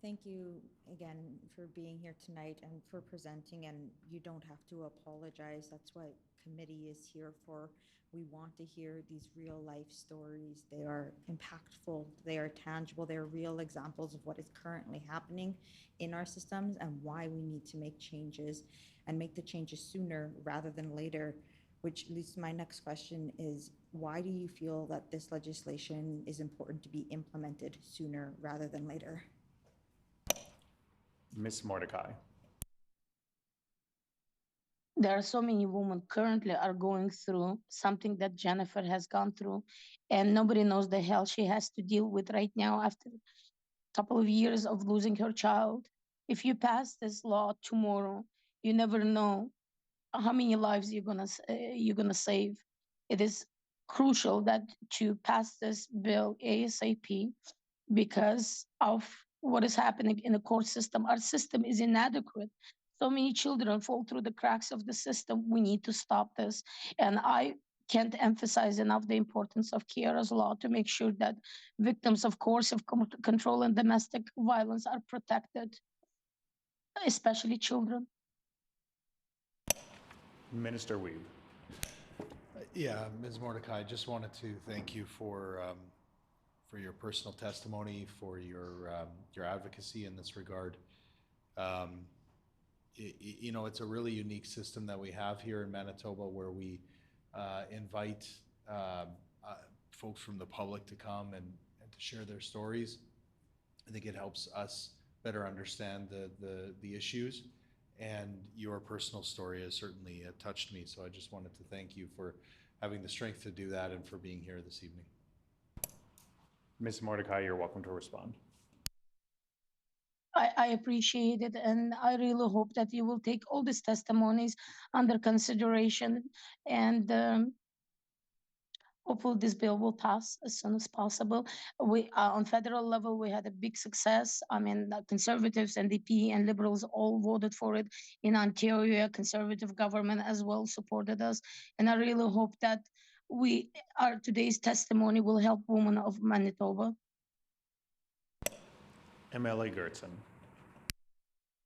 Thank you again for being here tonight and for presenting, and you don't have to apologize. That's what committee is here for. We want to hear these real life stories. They are impactful, they are tangible, they're real examples of what is currently happening in our systems and why we need to make changes and make the changes sooner rather than later. Which leads to my next question is, why do you feel that this legislation is important to be implemented sooner rather than later? Ms. Mordecai. There are so many women currently are going through something that Jennifer has gone through, and nobody knows the hell she has to deal with right now after a couple of years of losing her child. If you pass this law tomorrow, you never know how many lives you're gonna save. It is crucial that to pass this bill ASAP because of what is happening in the court system. Our system is inadequate. So many children fall through the cracks of the system. We need to stop this. And I can't emphasize enough the importance of Kiara's law to make sure that victims of coercive control and domestic violence are protected, especially children. Minister Wiebe. Yeah, Ms. Mordecai, I just wanted to thank you for your personal testimony, for your advocacy in this regard. You know, it's a really unique system that we have here in Manitoba where we invite folks from the public to come and to share their stories. I think it helps us better understand the issues, and your personal story has certainly touched me. So I just wanted to thank you for having the strength to do that and for being here this evening. Ms. Mordecai, you're welcome to respond. I appreciate it, and I really hope that you will take all these testimonies under consideration, and hopefully this bill will pass as soon as possible. We on federal level, we had a big success. I mean, the Conservatives, NDP, and Liberals all voted for it. In Ontario, Conservative government as well supported us, and I really hope that today's testimony will help women of Manitoba. MLA Gertson.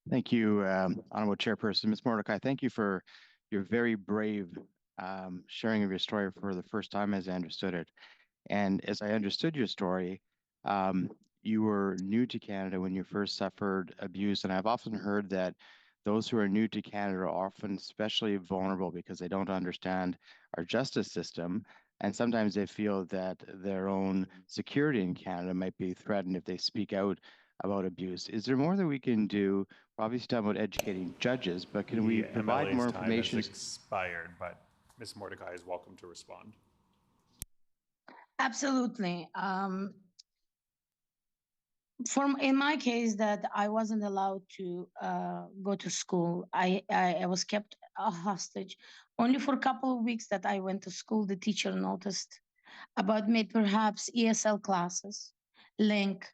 Thank you, Honorable Chairperson. Ms. Mordecai, thank you for your very brave sharing of your story for the first time as I understood it. And as I understood your story, you were new to Canada when you first suffered abuse. And I've often heard that those who are new to Canada are often especially vulnerable because they don't understand our justice system. And sometimes they feel that their own security in Canada might be threatened if they speak out about abuse. Is there more that we can do? We're obviously talking about educating judges, but can we provide MLA's more information? Time has expired, but Ms. Mordecai is welcome to respond. in my case, that I wasn't allowed to go to school. I was kept a hostage. Only for a couple of weeks that I went to school, the teacher noticed about me, perhaps ESL classes, link,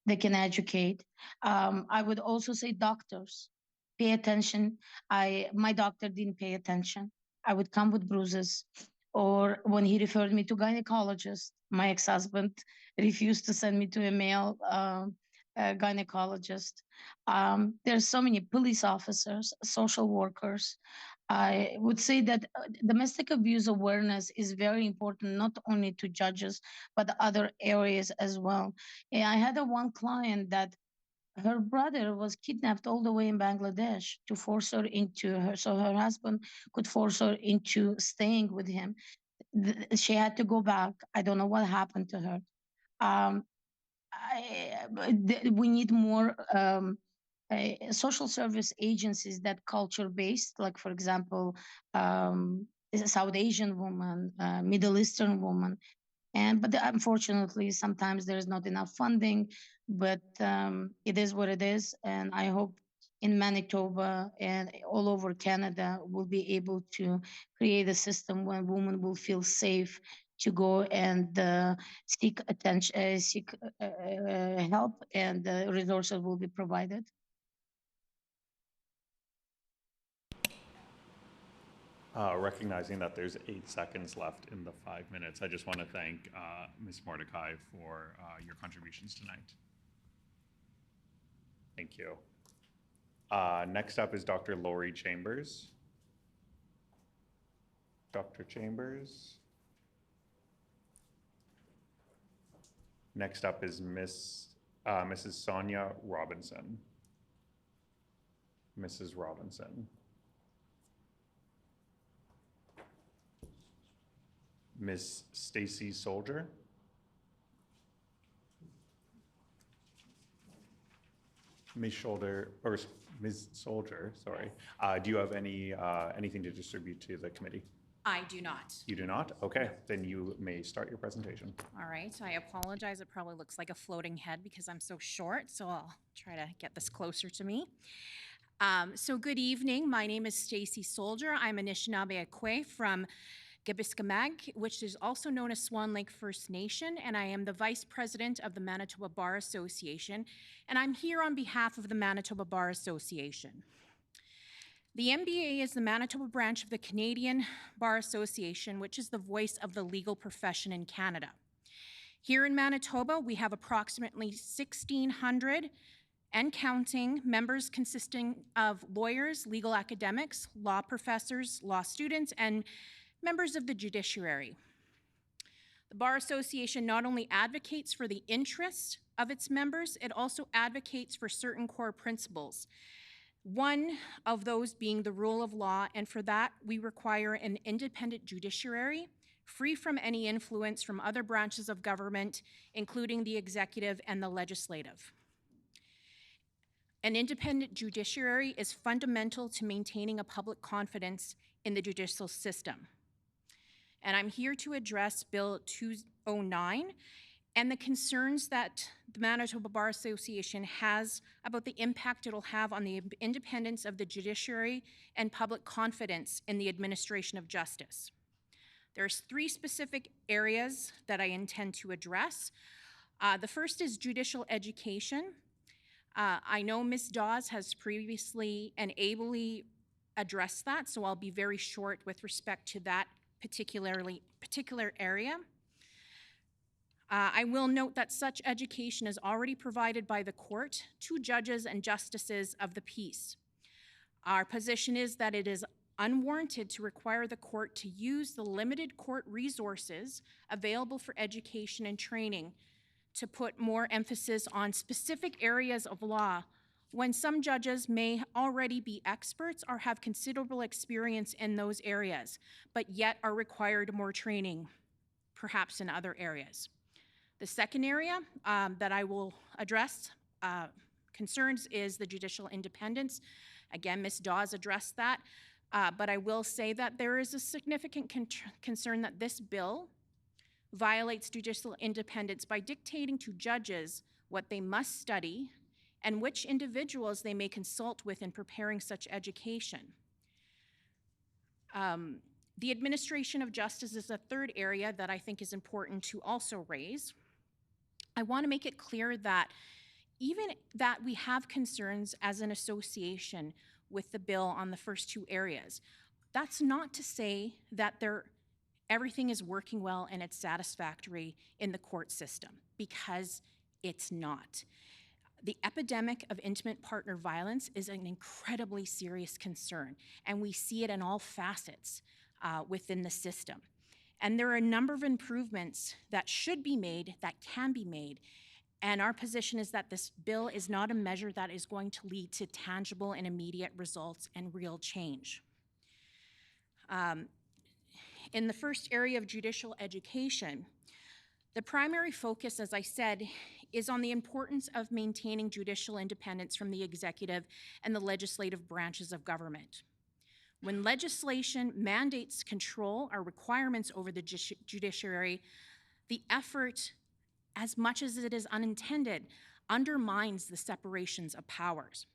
they can educate. I would also say doctors, pay attention. My doctor didn't pay attention. I would come with bruises. Or when he referred me to gynecologist, my ex-husband refused to send me to a male gynecologist. There's so many police officers, social workers. I would say that domestic abuse awareness is very important, not only to judges, but other areas as well. And I had one client that her brother was kidnapped all the way in Bangladesh to force her into her, so her husband could force her into staying with him. She had to go back. I don't know what happened to her. We need more social service agencies that culture based, like for example, a South Asian woman, Middle Eastern woman, but unfortunately sometimes there is not enough funding. But it is what it is, and I hope in Manitoba and all over Canada we'll be able to create a system where women will feel safe to go and seek attention, seek help, and resources will be provided. Recognizing that there's 8 seconds left in the 5 minutes, I just want to thank Ms. Mordecai for your contributions tonight. Thank you. Next up is Dr. Lori Chambers. Dr. Chambers. Next up is Mrs. Sonia Robinson. Mrs. Robinson. Ms. Stacy Soldier. Ms. Soldier, sorry. Do you have anything to distribute to the committee? I do not. You do not? Okay, then you may start your presentation. All right, I apologize. It probably looks like a floating head because I'm so short, so I'll try to get this closer to me. So good evening. My name is Stacy Soldier. I'm Anishinaabe from Gabiskimag, which is also known as Swan Lake First Nation, and I am the Vice President of the Manitoba Bar Association, and I'm here on behalf of the Manitoba Bar Association. The MBA is the Manitoba branch of the Canadian Bar Association, which is the voice of the legal profession in Canada. Here in Manitoba, we have approximately 1,600 and counting members consisting of lawyers, legal academics, law professors, law students, and members of the judiciary. The Bar Association not only advocates for the interests of its members, it also advocates for certain core principles. One of those being the rule of law, and for that we require an independent judiciary, free from any influence from other branches of government, including the executive and the legislative. An independent judiciary is fundamental to maintaining a public confidence in the judicial system. And I'm here to address Bill 209 and the concerns that the Manitoba Bar Association has about the impact it'll have on the independence of the judiciary and public confidence in the administration of justice. There's 3 specific areas that I intend to address. The first is judicial education. I know Ms. Dawes has previously and ably addressed that, so I'll be very short with respect to that particular area. I will note that such education is already provided by the court to judges and justices of the peace. Our position is that it is unwarranted to require the court to use the limited court resources available for education and training to put more emphasis on specific areas of law when some judges may already be experts or have considerable experience in those areas, but yet are required more training, perhaps in other areas. The second area that I will address concerns is the judicial independence. Again, Ms. Dawes addressed that, but I will say that there is a significant concern that this bill violates judicial independence by dictating to judges what they must study, and which individuals they may consult with in preparing such education. The administration of justice is a third area that I think is important to also raise. I want to make it clear that even that we have concerns as an association with the bill on the first two areas, that's not to say that everything is working well and it's satisfactory in the court system, because it's not. The epidemic of intimate partner violence is an incredibly serious concern, and we see it in all facets within the system. And there are a number of improvements that should be made, that can be made, and our position is that this bill is not a measure that is going to lead to tangible and immediate results and real change. In the first area of judicial education, the primary focus, as I said, is on the importance of maintaining judicial independence from the executive and the legislative branches of government. When legislation mandates control or requirements over the judiciary, the effort, as much as it is unintended, undermines the separations of powers.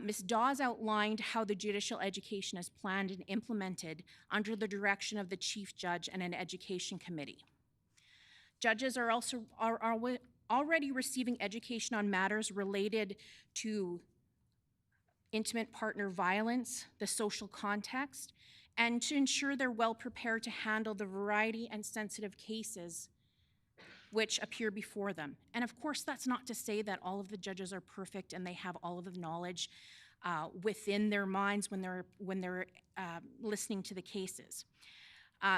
Ms. Dawes outlined how the judicial education is planned and implemented under the direction of the Chief Judge and an education committee. Judges are already receiving education on matters related to intimate partner violence, the social context, and to ensure they're well prepared to handle the variety and sensitive cases which appear before them. And of course, that's not to say that all of the judges are perfect and they have all of the knowledge within their minds when they're listening to the cases.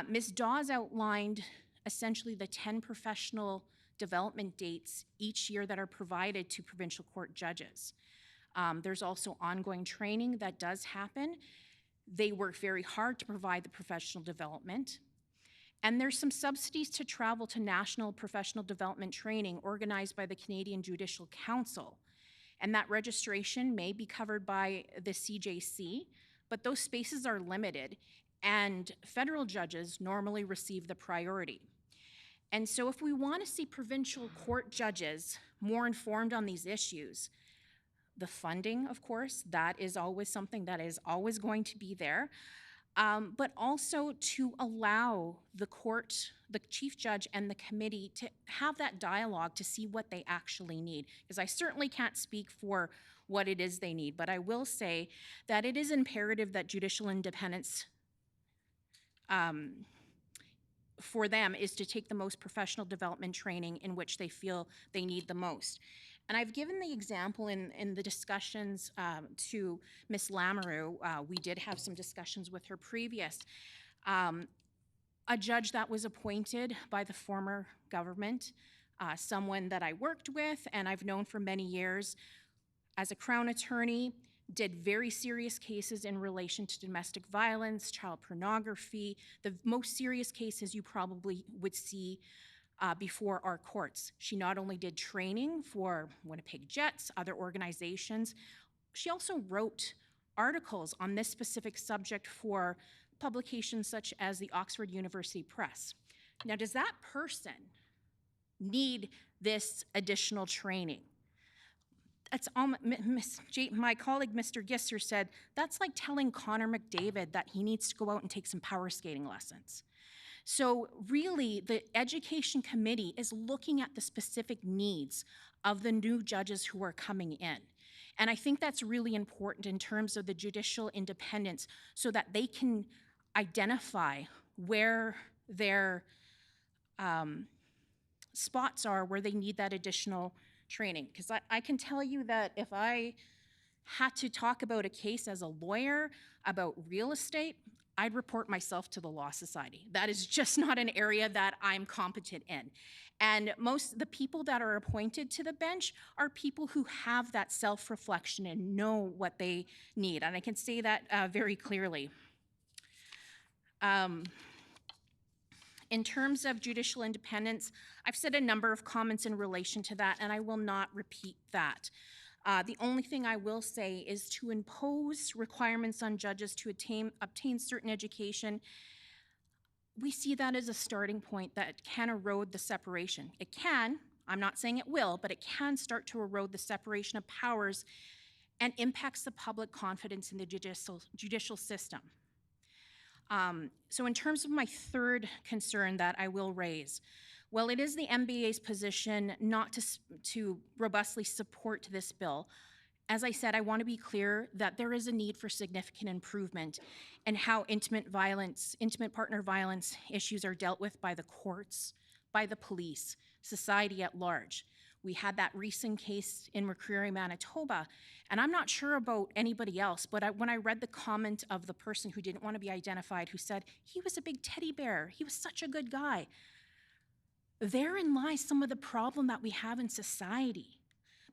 Ms. Dawes outlined essentially the 10 professional development dates each year that are provided to provincial court judges. There's also ongoing training that does happen. They work very hard to provide the professional development. And there's some subsidies to travel to national professional development training organized by the Canadian Judicial Council. And that registration may be covered by the CJC, but those spaces are limited, and federal judges normally receive the priority. And so if we want to see provincial court judges more informed on these issues, the funding, of course, that is always something that is always going to be there. But also to allow the court, the chief judge and the committee to have that dialogue to see what they actually need. Because I certainly can't speak for what it is they need, but I will say that it is imperative that judicial independence for them is to take the most professional development training in which they feel they need the most. And I've given the example in the discussions to Ms. Lamoureux. We did have some discussions with her previous. A judge that was appointed by the former government, someone that I worked with and I've known for many years as a Crown attorney, did very serious cases in relation to domestic violence, child pornography, the most serious cases you probably would see before our courts. She not only did training for Winnipeg Jets, other organizations, she also wrote articles on this specific subject for publications such as the Oxford University Press. Now, does that person need this additional training? It's my colleague, Mr. Gisser, said, that's like telling Connor McDavid that he needs to go out and take some power skating lessons. So really, the Education Committee is looking at the specific needs of the new judges who are coming in. And I think that's really important in terms of the judicial independence so that they can identify where their spots are, where they need that additional training. Because I can tell you that if I had to talk about a case as a lawyer about real estate, I'd report myself to the Law Society. That is just not an area that I'm competent in. And the people that are appointed to the bench are people who have that self-reflection and know what they need. And I can say that very clearly. In terms of judicial independence, I've said a number of comments in relation to that, and I will not repeat that. The only thing I will say is to impose requirements on judges to obtain certain education. We see that as a starting point that can erode the separation. It can, I'm not saying it will, but it can start to erode the separation of powers and impacts the public confidence in the judicial system. So in terms of my third concern that I will raise, well, it is the MBA's position not to robustly support this bill. As I said, I want to be clear that there is a need for significant improvement in how intimate partner violence issues are dealt with by the courts, by the police, society at large. We had that recent case in McCreary, Manitoba, and I'm not sure about anybody else, but when I read the comment of the person who didn't want to be identified, who said, he was a big teddy bear, he was such a good guy. Therein lies some of the problem that we have in society,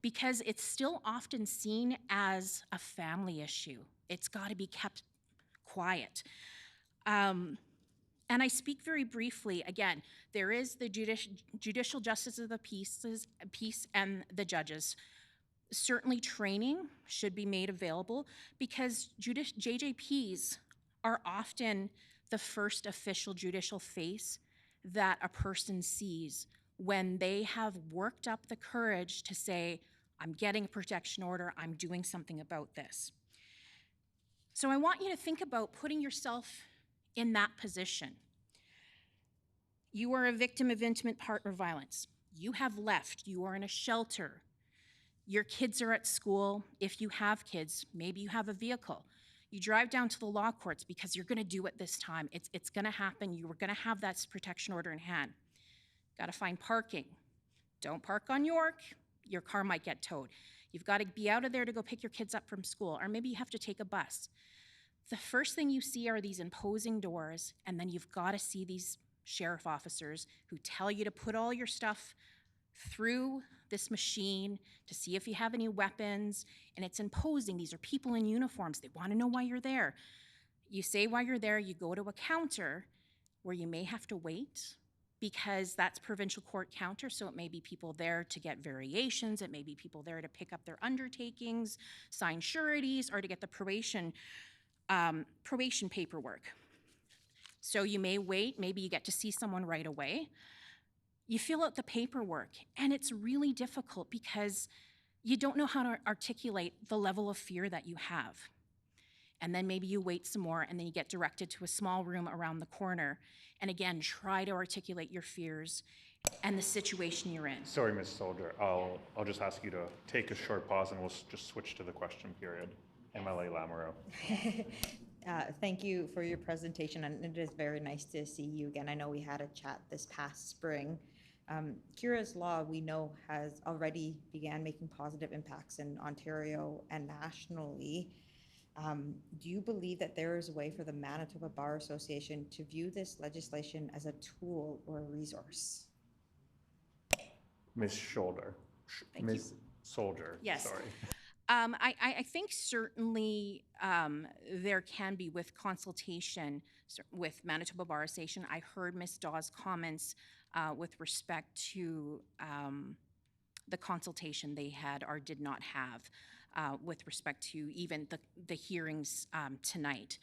because it's still often seen as a family issue. It's got to be kept quiet. And I speak very briefly, again, there is the judicial justice of the peace and the judges. Certainly training should be made available, because JJPs are often the first official judicial face that a person sees when they have worked up the courage to say, I'm getting a protection order, I'm doing something about this. So I want you to think about putting yourself in that position. You are a victim of intimate partner violence. You have left, you are in a shelter. Your kids are at school. If you have kids, maybe you have a vehicle. You drive down to the law courts because you're gonna do it this time. It's gonna happen. You were gonna have that protection order in hand. Gotta find parking. Don't park on York, your car might get towed. You've gotta be out of there to go pick your kids up from school, or maybe you have to take a bus. The first thing you see are these imposing doors, and then you've gotta see these sheriff officers who tell you to put all your stuff through this machine to see if you have any weapons, and it's imposing. These are people in uniforms. They want to know why you're there. You say why you're there, you go to a counter where you may have to wait, because that's provincial court counter, so it may be people there to get variations, it may be people there to pick up their undertakings, sign sureties, or to get the probation paperwork. So you may wait, maybe you get to see someone right away. You fill out the paperwork, and it's really difficult because you don't know how to articulate the level of fear that you have. And then maybe you wait some more, and then you get directed to a small room around the corner. And again, try to articulate your fears and the situation you're in. Sorry, Ms. Soldier, I'll just ask you to take a short pause and we'll just switch to the question period. MLA Lamoureux. Thank you for your presentation, and it is very nice to see you again. I know we had a chat this past spring. Kira's Law, we know, has already began making positive impacts in Ontario and nationally. Do you believe that there is a way for the Manitoba Bar Association to view this legislation as a tool or a resource? Ms. Shoulder. Ms. Soldier, yes. Sorry. I think certainly there can be, with consultation with Manitoba Bar Association. I heard Ms. Dawes' comments with respect to the consultation they had or did not have with respect to even the hearings tonight.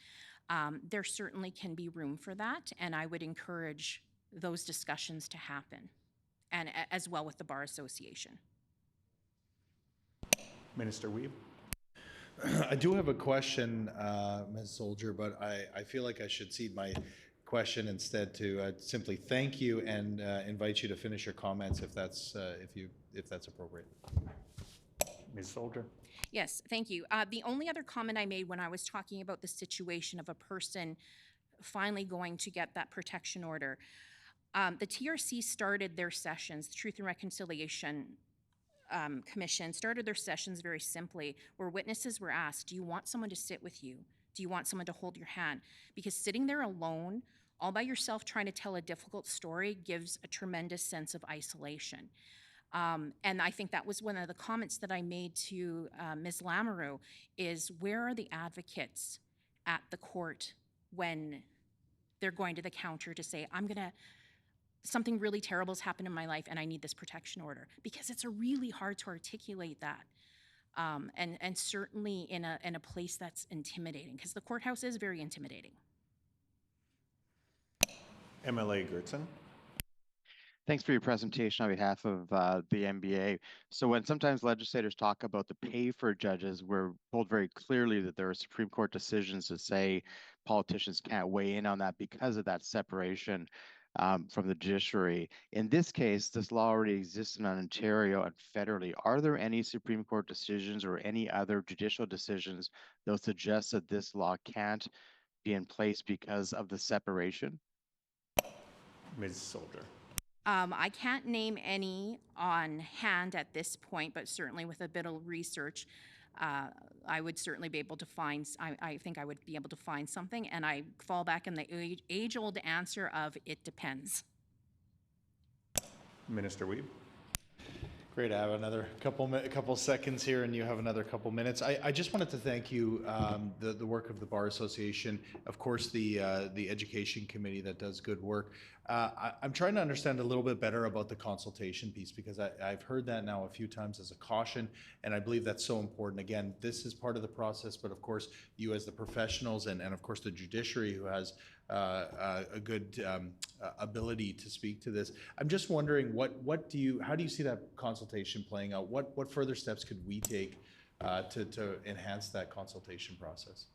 There certainly can be room for that, and I would encourage those discussions to happen, and as well with the Bar Association. Minister Weeb. I do have a question, Ms. Soldier, but I feel like I should cede my question instead to simply thank you and invite you to finish your comments if that's appropriate. Ms. Soldier. Yes, thank you. The only other comment I made when I was talking about the situation of a person finally going to get that protection order, the TRC started their sessions, the Truth and Reconciliation Commission started their sessions very simply, where witnesses were asked, do you want someone to sit with you? Do you want someone to hold your hand? Because sitting there alone, all by yourself trying to tell a difficult story, gives a tremendous sense of isolation. And I think that was one of the comments that I made to Ms. Lamoureux, is where are the advocates at the court when they're going to the counter to say, something really terrible has happened in my life and I need this protection order? Because it's really hard to articulate that. And certainly in a place that's intimidating, because the courthouse is very intimidating. MLA Gertson. Thanks for your presentation on behalf of the NBA. So when sometimes legislators talk about the pay for judges, we're told very clearly that there are Supreme Court decisions that say politicians can't weigh in on that because of that separation from the judiciary. In this case, this law already exists in Ontario and federally. Are there any Supreme Court decisions or any other judicial decisions that suggest that this law can't be in place because of the separation? Ms. Soldier. I can't name any on hand at this point, but certainly with a bit of research, I would certainly be able to find, I think I would be able to find something, and I fall back in the age-old answer of it depends. Minister Wiebe. Great, I have another couple seconds here, and you have another couple minutes. I just wanted to thank you, the work of the Bar Association, of course, the Education Committee that does good work. I'm trying to understand a little bit better about the consultation piece, because I've heard that now a few times as a caution, and I believe that's so important. Again, this is part of the process, but of course, you as the professionals and of course the judiciary who has a good ability to speak to this. I'm just wondering, how do you see that consultation playing out? What further steps could we take to enhance that consultation process?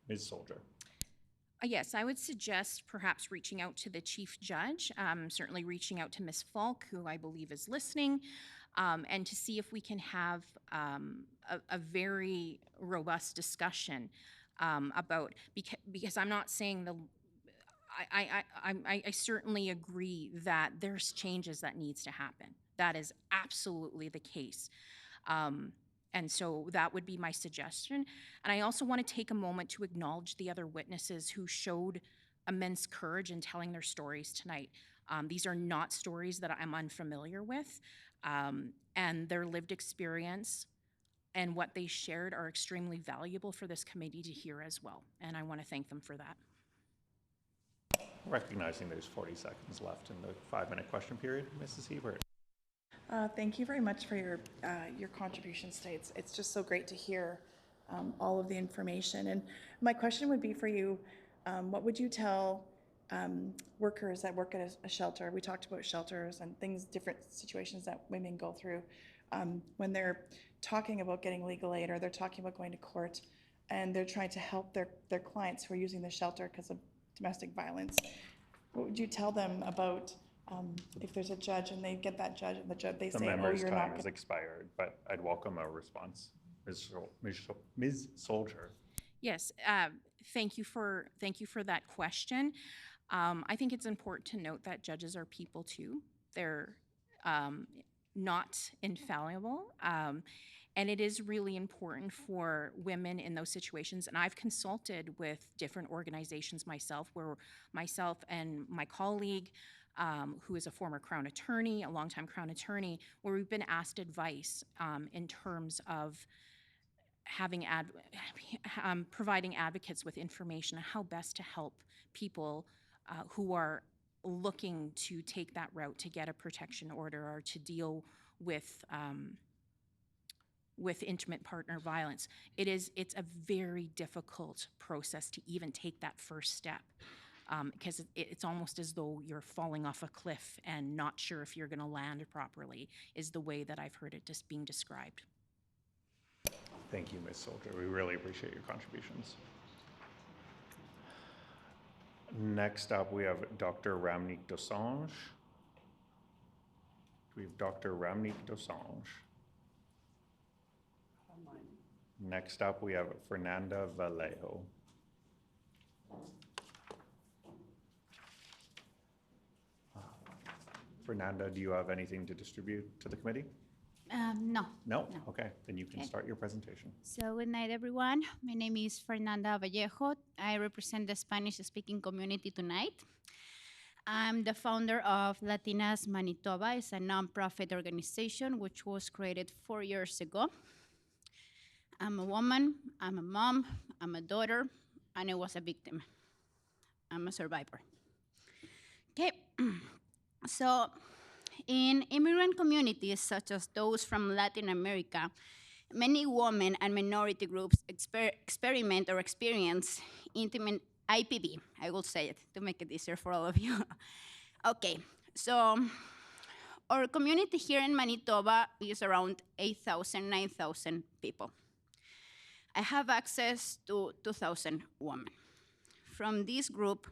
Ms. Soldier. Yes, I would suggest perhaps reaching out to the Chief Judge, certainly reaching out to Ms. Falk, who I believe is listening, and to see if we can have a very robust discussion about, because I'm not saying I certainly agree that there's changes that needs to happen. That is absolutely the case. And so that would be my suggestion. And I also want to take a moment to acknowledge the other witnesses who showed immense courage in telling their stories tonight. These are not stories that I'm unfamiliar with, and their lived experience and what they shared are extremely valuable for this committee to hear as well. And I want to thank them for that. Recognizing there's 40 seconds left in the 5-minute question period, Mrs. Hebert. Thank you very much for your contributions today. It's just so great to hear all of the information. And my question would be for you, what would you tell workers that work at a shelter? We talked about shelters and things, different situations that women go through when they're talking about getting legal aid, or they're talking about going to court, and they're trying to help their clients who are using the shelter because of domestic violence. What would you tell them about if there's a judge and they get that judge and they say, oh, you're not. Time has expired, but I'd welcome a response. Ms. Soldier. Yes, thank you for that question. I think it's important to note that judges are people too. They're not infallible. And it is really important for women in those situations. And I've consulted with different organizations myself, where myself and my colleague, who is a former Crown attorney, a longtime Crown attorney, where we've been asked advice in terms of having providing advocates with information on how best to help people who are looking to take that route to get a protection order or to deal with intimate partner violence. It's a very difficult process to even take that first step, because it's almost as though you're falling off a cliff and not sure if you're going to land properly, is the way that I've heard it just being described. Thank you, Ms. Soldier. We really appreciate your contributions. Next up, we have Dr. Ramneek Dosanjh. We have Dr. Ramneek Dosanjh. Next up, we have Fernanda Vallejo. Fernanda, do you have anything to distribute to the committee? No. No? Okay, then you can start your presentation. So good night, everyone. My name is Fernanda Vallejo. I represent the Spanish-speaking community tonight. I'm the founder of Latinas Manitoba. It's a nonprofit organization which was created 4 years ago. I'm a woman, I'm a mom, I'm a daughter, and I was a victim. I'm a survivor. Okay, so in immigrant communities such as those from Latin America, many women and minority groups experiment or experience intimate IPV. I will say it to make it easier for all of you. Okay, So our community here in Manitoba is around 8,000, 9,000 people. I have access to 2,000 women. From this group,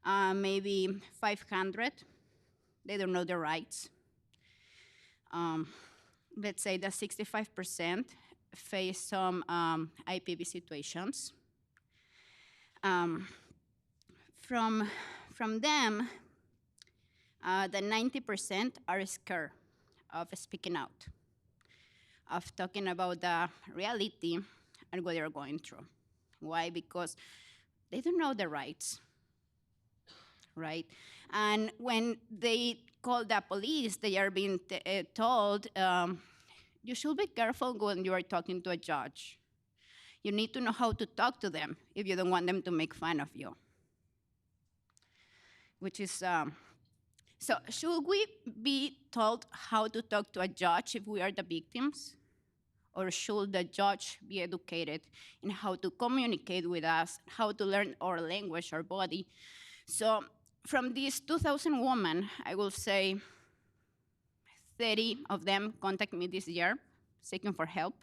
maybe 500, they don't know their rights. Let's say that 65% face some IPV situations. From them, the 90% are scared of speaking out, of talking about the reality and what they're going through. Why? Because they don't know their rights, right? And when they call the police, they are being told, you should be careful when you are talking to a judge. You need to know how to talk to them if you don't want them to make fun of you. Which is, so should we be told how to talk to a judge if we are the victims? Or should the judge be educated in how to communicate with us, how to learn our language, our body? So from these 2,000 women, I will say 30 of them contact me this year, seeking for help.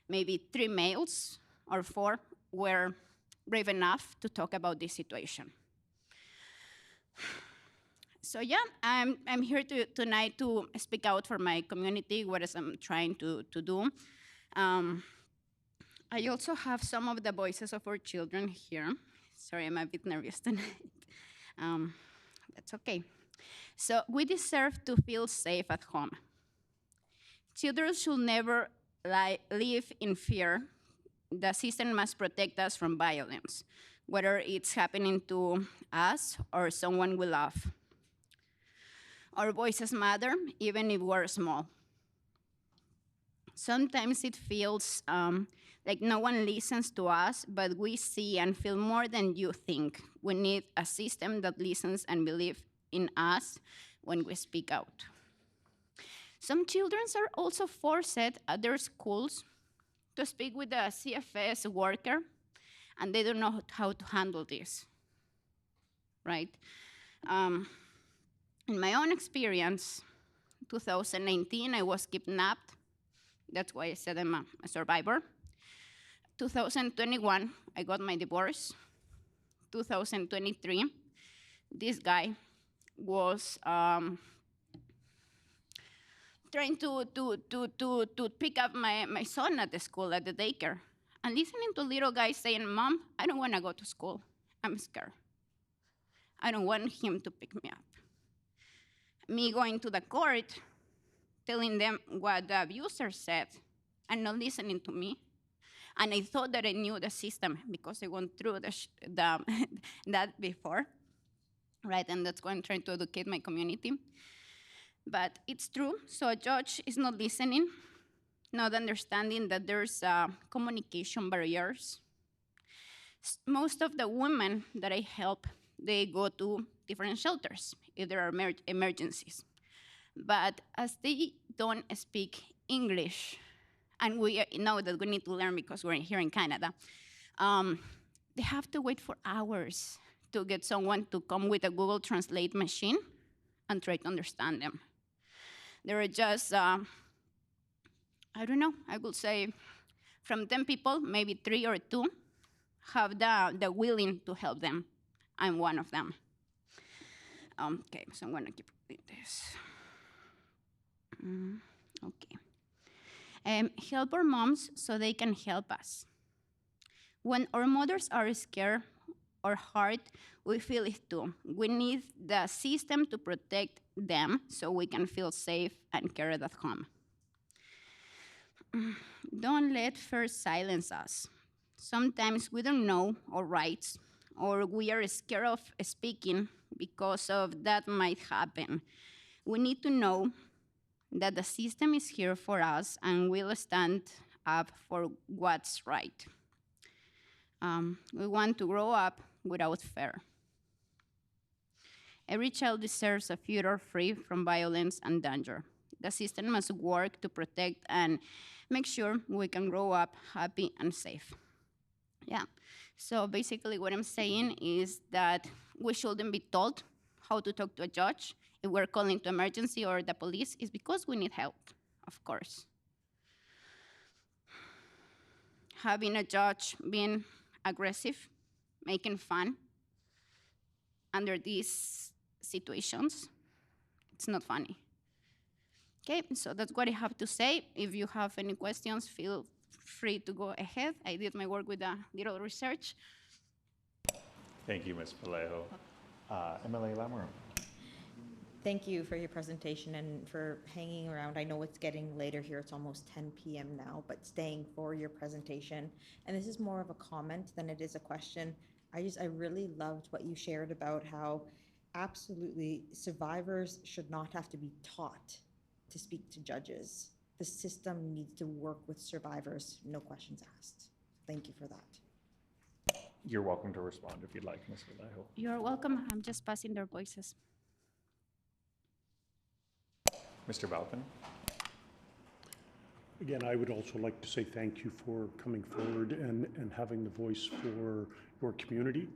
Maybe 3 males or 4 were brave enough to talk about this situation. So yeah, I'm here tonight to speak out for my community, what I'm trying to do. I also have some of the voices of our children here. Sorry, I'm a bit nervous tonight. That's okay. So we deserve to feel safe at home. Children should never live in fear. The system must protect us from violence, whether it's happening to us or someone we love. Our voices matter, even if we're small. Sometimes it feels like no one listens to us, but we see and feel more than you think. We need a system that listens and believes in us when we speak out. Some children are also forced at their schools to speak with a CFS worker, and they don't know how to handle this, right? In my own experience, 2019, I was kidnapped. That's why I said I'm a survivor. 2021, I got my divorce. 2023, this guy was trying to pick up my son at the school, at the daycare, and listening to little guys saying, Mom, I don't want to go to school. I'm scared. I don't want him to pick me up. Me going to the court, telling them what the abuser said, and not listening to me. And I thought that I knew the system because I went through that before, right? And that's why I'm trying to educate my community. But it's true, so a judge is not listening, not understanding that there's communication barriers. Most of the women that I help, they go to different shelters if there are emergencies. But as they don't speak English, and we know that we need to learn because we're here in Canada, they have to wait for hours to get someone to come with a Google Translate machine and try to understand them. There are just, I don't know, I would say from 10 people, maybe 3 or 2 have the willing to help them. I'm one of them. Okay, so I'm gonna keep reading this. Okay. Help our moms so they can help us. When our mothers are scared or hurt, we feel it too. We need the system to protect them so we can feel safe and cared at home. Don't let fear silence us. Sometimes we don't know our rights, or we are scared of speaking because of that might happen. We need to know that the system is here for us and will stand up for what's right. We want to grow up without fear. Every child deserves a future free from violence and danger. The system must work to protect and make sure we can grow up happy and safe. Yeah, so basically what I'm saying is that we shouldn't be told how to talk to a judge, if we're calling to emergency or the police, is because we need help, of course. Having a judge being aggressive, making fun under these situations, it's not funny. Okay, so that's what I have to say. If you have any questions, feel free to go ahead. I did my work with a little research. Thank you, Ms. Vallejo. MLA Lamoureux. Thank you for your presentation and for hanging around. I know it's getting later here. It's almost 10 p.m. now, but staying for your presentation. And this is more of a comment than it is a question. I really loved what you shared about how absolutely survivors should not have to be taught to speak to judges. The system needs to work with survivors, no questions asked. Thank you for that. You're welcome to respond if you'd like, Ms. Vallejo. You're welcome. I'm just passing their voices. Mr. Balcon. Again, I would also like to say thank you for coming forward and having the voice for your community,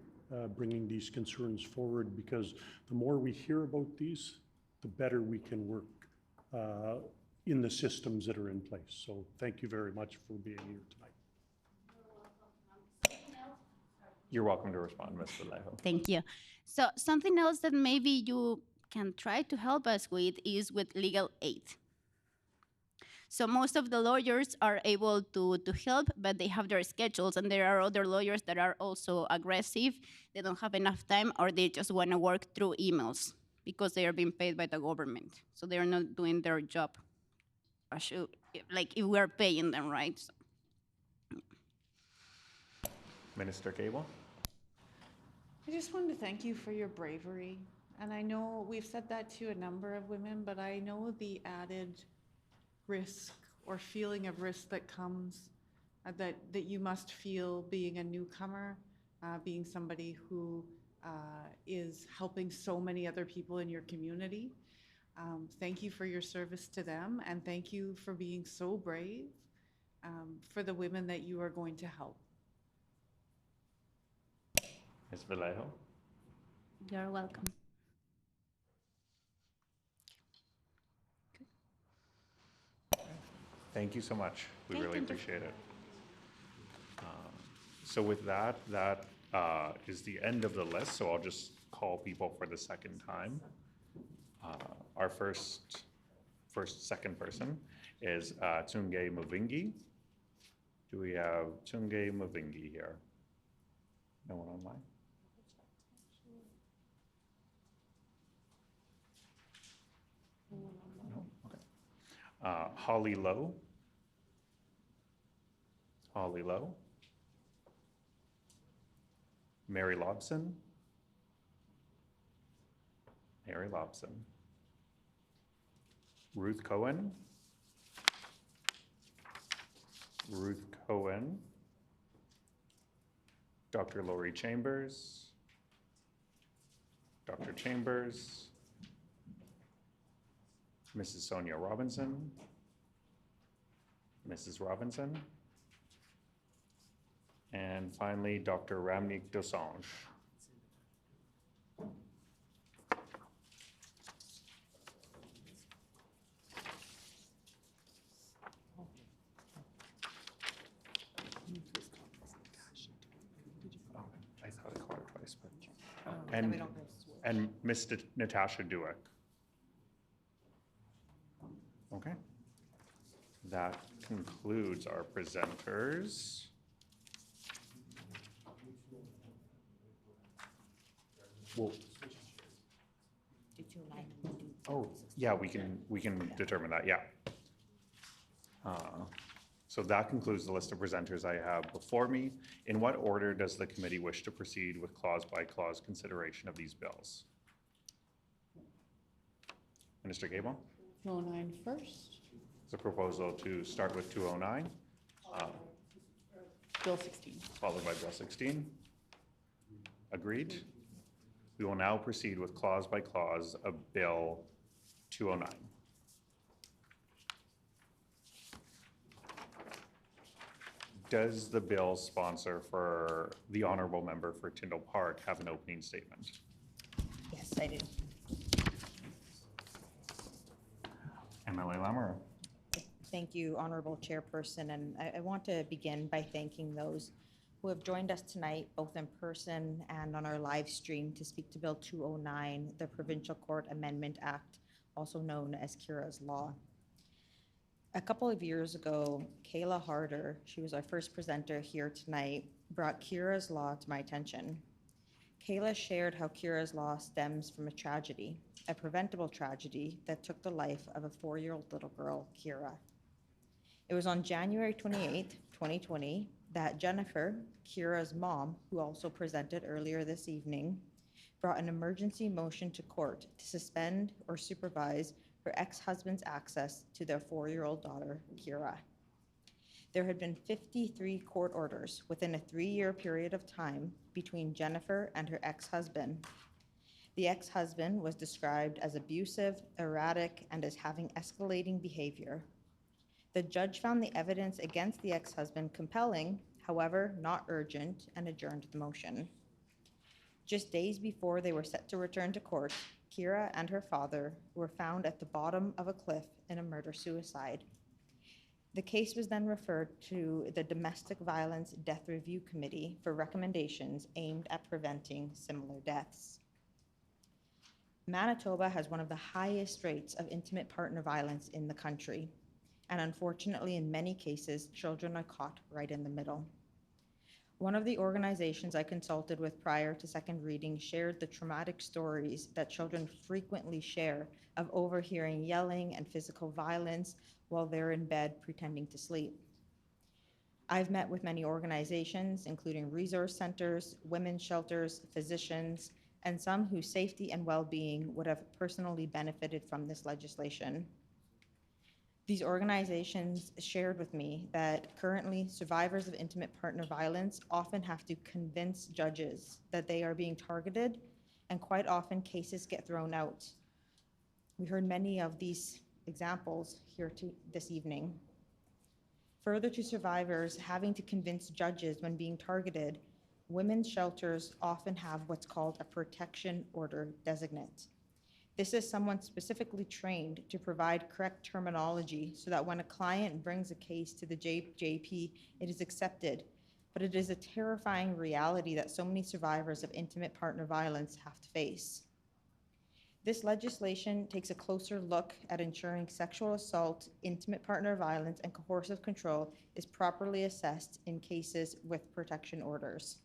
bringing these concerns forward, because the more we hear about these, the better we can work in the systems that are in place. So thank you very much for being here tonight. You're welcome to respond, Ms. Vallejo. Thank you. So something else that maybe you can try to help us with is with legal aid. So most of the lawyers are able to help, but they have their schedules, and there are other lawyers that are also aggressive. They don't have enough time, or they just want to work through emails because they are being paid by the government. So they are not doing their job. Like if we are paying them, right? So. Minister Cable. I just wanted to thank you for your bravery. And I know we've said that to a number of women, but I know the added risk or feeling of risk that comes, that you must feel being a newcomer, being somebody who is helping so many other people in your community. Thank you for your service to them, and thank you for being so brave for the women that you are going to help. Ms. Vallejo. You're welcome. Thank you so much. We Thank really you. appreciate it. So with that is the end of the list. So I'll just call people for the second time. Our second person is Tsunge Muvingi. Do we have Tsunge Muvingi here? No one online? No? Okay. Holly Lowe. Holly Lowe. Mary Lobson. Mary Lobson. Ruth Cohen. Ruth Cohen. Dr. Lori Chambers. Dr. Chambers. Mrs. Sonia Robinson. Mrs. Robinson. And finally, Dr. Ramnik Dosanjh. Oh, I thought I called her twice, but. And Miss Natasha Dueck. Okay. That concludes our presenters. Well, oh, yeah, we can determine that, yeah. So that concludes the list of presenters I have before me. In what order does the committee wish to proceed with clause-by-clause consideration of these bills? Minister Gabon? 209 first. It's a proposal to start with 209. Bill 16. Followed by Bill 16. Agreed. We will now proceed with clause by clause of Bill 209. Does the bill sponsor for the honorable member for Tyndall Park have an opening statement? Yes. excited. MLA Lamoureux. Thank you, Honorable Chairperson, and I want to begin by thanking those who have joined us tonight, both in person and on our live stream, to speak to Bill 209, the Provincial Court Amendment Act, also known as Kira's Law. A couple of years ago, Kayla Harder, she was our first presenter here tonight, brought Kira's Law to my attention. Kayla shared how Kira's Law stems from a tragedy, a preventable tragedy that took the life of a 4-year-old little girl, Kira. It was on January 28th, 2020, that Jennifer, Kira's mom, who also presented earlier this evening, brought an emergency motion to court to suspend or supervise her ex-husband's access to their 4-year-old daughter, Kira. There had been 53 court orders within a 3-year period of time between Jennifer and her ex-husband. The ex-husband was described as abusive, erratic, and as having escalating behavior. The judge found the evidence against the ex-husband compelling, however, not urgent, and adjourned the motion. Just days before they were set to return to court, Kira and her father were found at the bottom of a cliff in a murder-suicide. The case was then referred to the Domestic Violence Death Review Committee for recommendations aimed at preventing similar deaths. Manitoba has one of the highest rates of intimate partner violence in the country, and unfortunately, in many cases, children are caught right in the middle. One of the organizations I consulted with prior to second reading shared the traumatic stories that children frequently share of overhearing yelling and physical violence while they're in bed pretending to sleep. I've met with many organizations, including resource centers, women's shelters, physicians, and some whose safety and well-being would have personally benefited from this legislation. These organizations shared with me that currently survivors of intimate partner violence often have to convince judges that they are being targeted, and quite often cases get thrown out. We heard many of these examples here this evening. Further to survivors having to convince judges when being targeted, women's shelters often have what's called a protection order designate. This is someone specifically trained to provide correct terminology so that when a client brings a case to the JP, it is accepted. But it is a terrifying reality that so many survivors of intimate partner violence have to face. This legislation takes a closer look at ensuring sexual assault, intimate partner violence, and coercive control is properly assessed in cases with protection orders.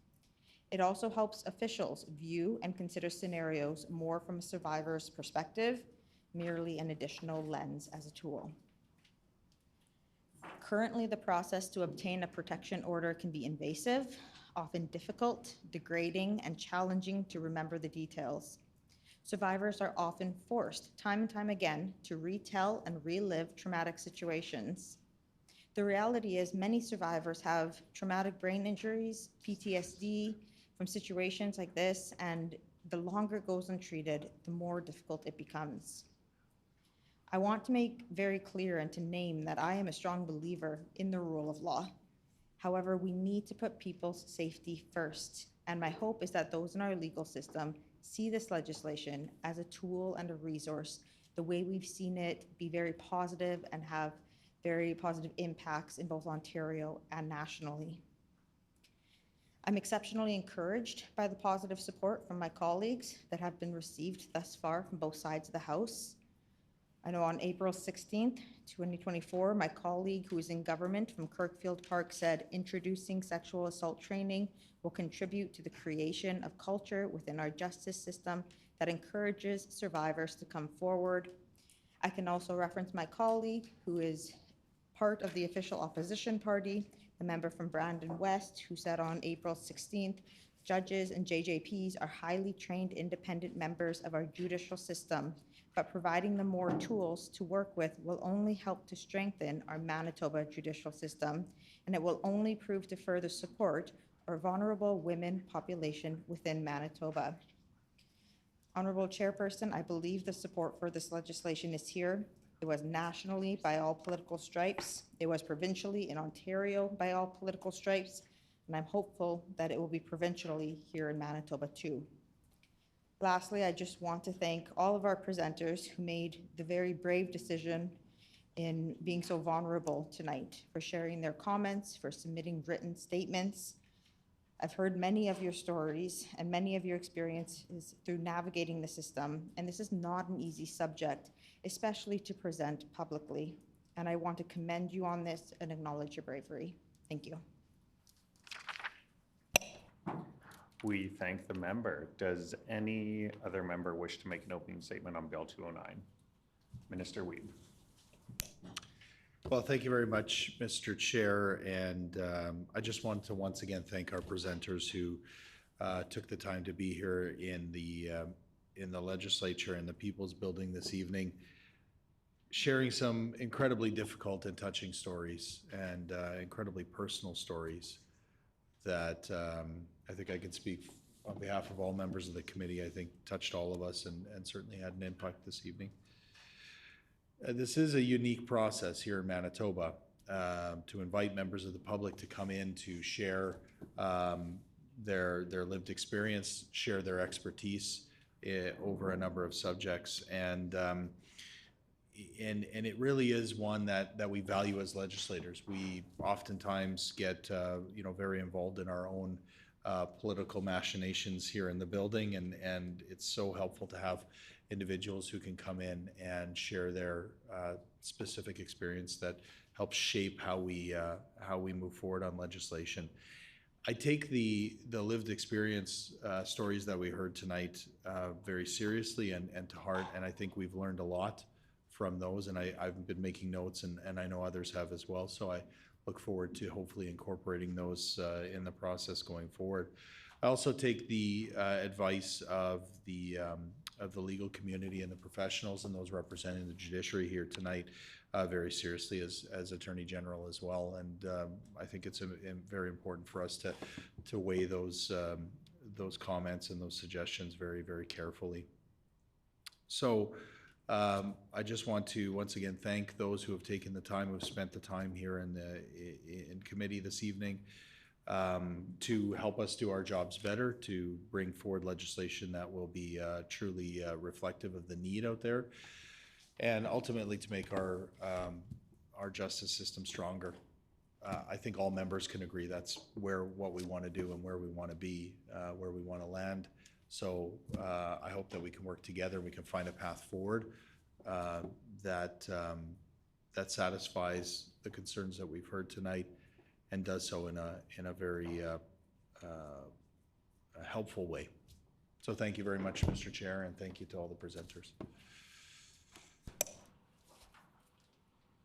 It also helps officials view and consider scenarios more from a survivor's perspective, merely an additional lens as a tool. Currently, the process to obtain a protection order can be invasive, often difficult, degrading, and challenging to remember the details. Survivors are often forced, time and time again, to retell and relive traumatic situations. The reality is many survivors have traumatic brain injuries, PTSD, from situations like this, and the longer it goes untreated, the more difficult it becomes. I want to make very clear and to name that I am a strong believer in the rule of law. However, we need to put people's safety first, and my hope is that those in our legal system see this legislation as a tool and a resource, the way we've seen it be very positive and have very positive impacts in both Ontario and nationally. I'm exceptionally encouraged by the positive support from my colleagues that have been received thus far from both sides of the House. I know on April 16th, 2024, my colleague who is in government from Kirkfield Park said introducing sexual assault training will contribute to the creation of culture within our justice system that encourages survivors to come forward. I can also reference my colleague who is part of the official opposition party, the member from Brandon West, who said on April 16th, judges and JJPs are highly trained independent members of our judicial system, but providing them more tools to work with will only help to strengthen our Manitoba judicial system, and it will only prove to further support our vulnerable women population within Manitoba. Honorable Chairperson, I believe the support for this legislation is here. It was nationally by all political stripes. It was provincially in Ontario by all political stripes, and I'm hopeful that it will be provincially here in Manitoba too. Lastly, I just want to thank all of our presenters who made the very brave decision in being so vulnerable tonight, for sharing their comments, for submitting written statements. I've heard many of your stories and many of your experiences through navigating the system, and this is not an easy subject, especially to present publicly. And I want to commend you on this and acknowledge your bravery. Thank you. We thank the member. Does any other member wish to make an opening statement on Bill 209? Minister Weed. Well, thank you very much, Mr. Chair, and I just want to once again thank our presenters who took the time to be here in the legislature and the People's Building this evening, sharing some incredibly difficult and touching stories and incredibly personal stories that I think I can speak on behalf of all members of the committee, I think touched all of us and certainly had an impact this evening. This is a unique process here in Manitoba to invite members of the public to come in to share their lived experience, share their expertise over a number of subjects, and it really is one that we value as legislators. We oftentimes get very involved in our own political machinations here in the building, and it's so helpful to have individuals who can come in and share their specific experience that helps shape how we move forward on legislation. I take the lived experience stories that we heard tonight very seriously and to heart, and I think we've learned a lot from those, and I've been making notes, and I know others have as well, so I look forward to hopefully incorporating those in the process going forward. I also take the advice of the legal community and the professionals and those representing the judiciary here tonight very seriously as Attorney General as well, and I think it's very important for us to weigh those comments and those suggestions very, very carefully. So I just want to once again thank those who have taken the time, who have spent the time here in committee this evening to help us do our jobs better, to bring forward legislation that will be truly reflective of the need out there, and ultimately to make our justice system stronger. I think all members can agree that's what we want to do and where we want to be, where we want to land. So I hope that we can work together, we can find a path forward that satisfies the concerns that we've heard tonight and does so in a very helpful way. So thank you very much, Mr. Chair, and thank you to all the presenters.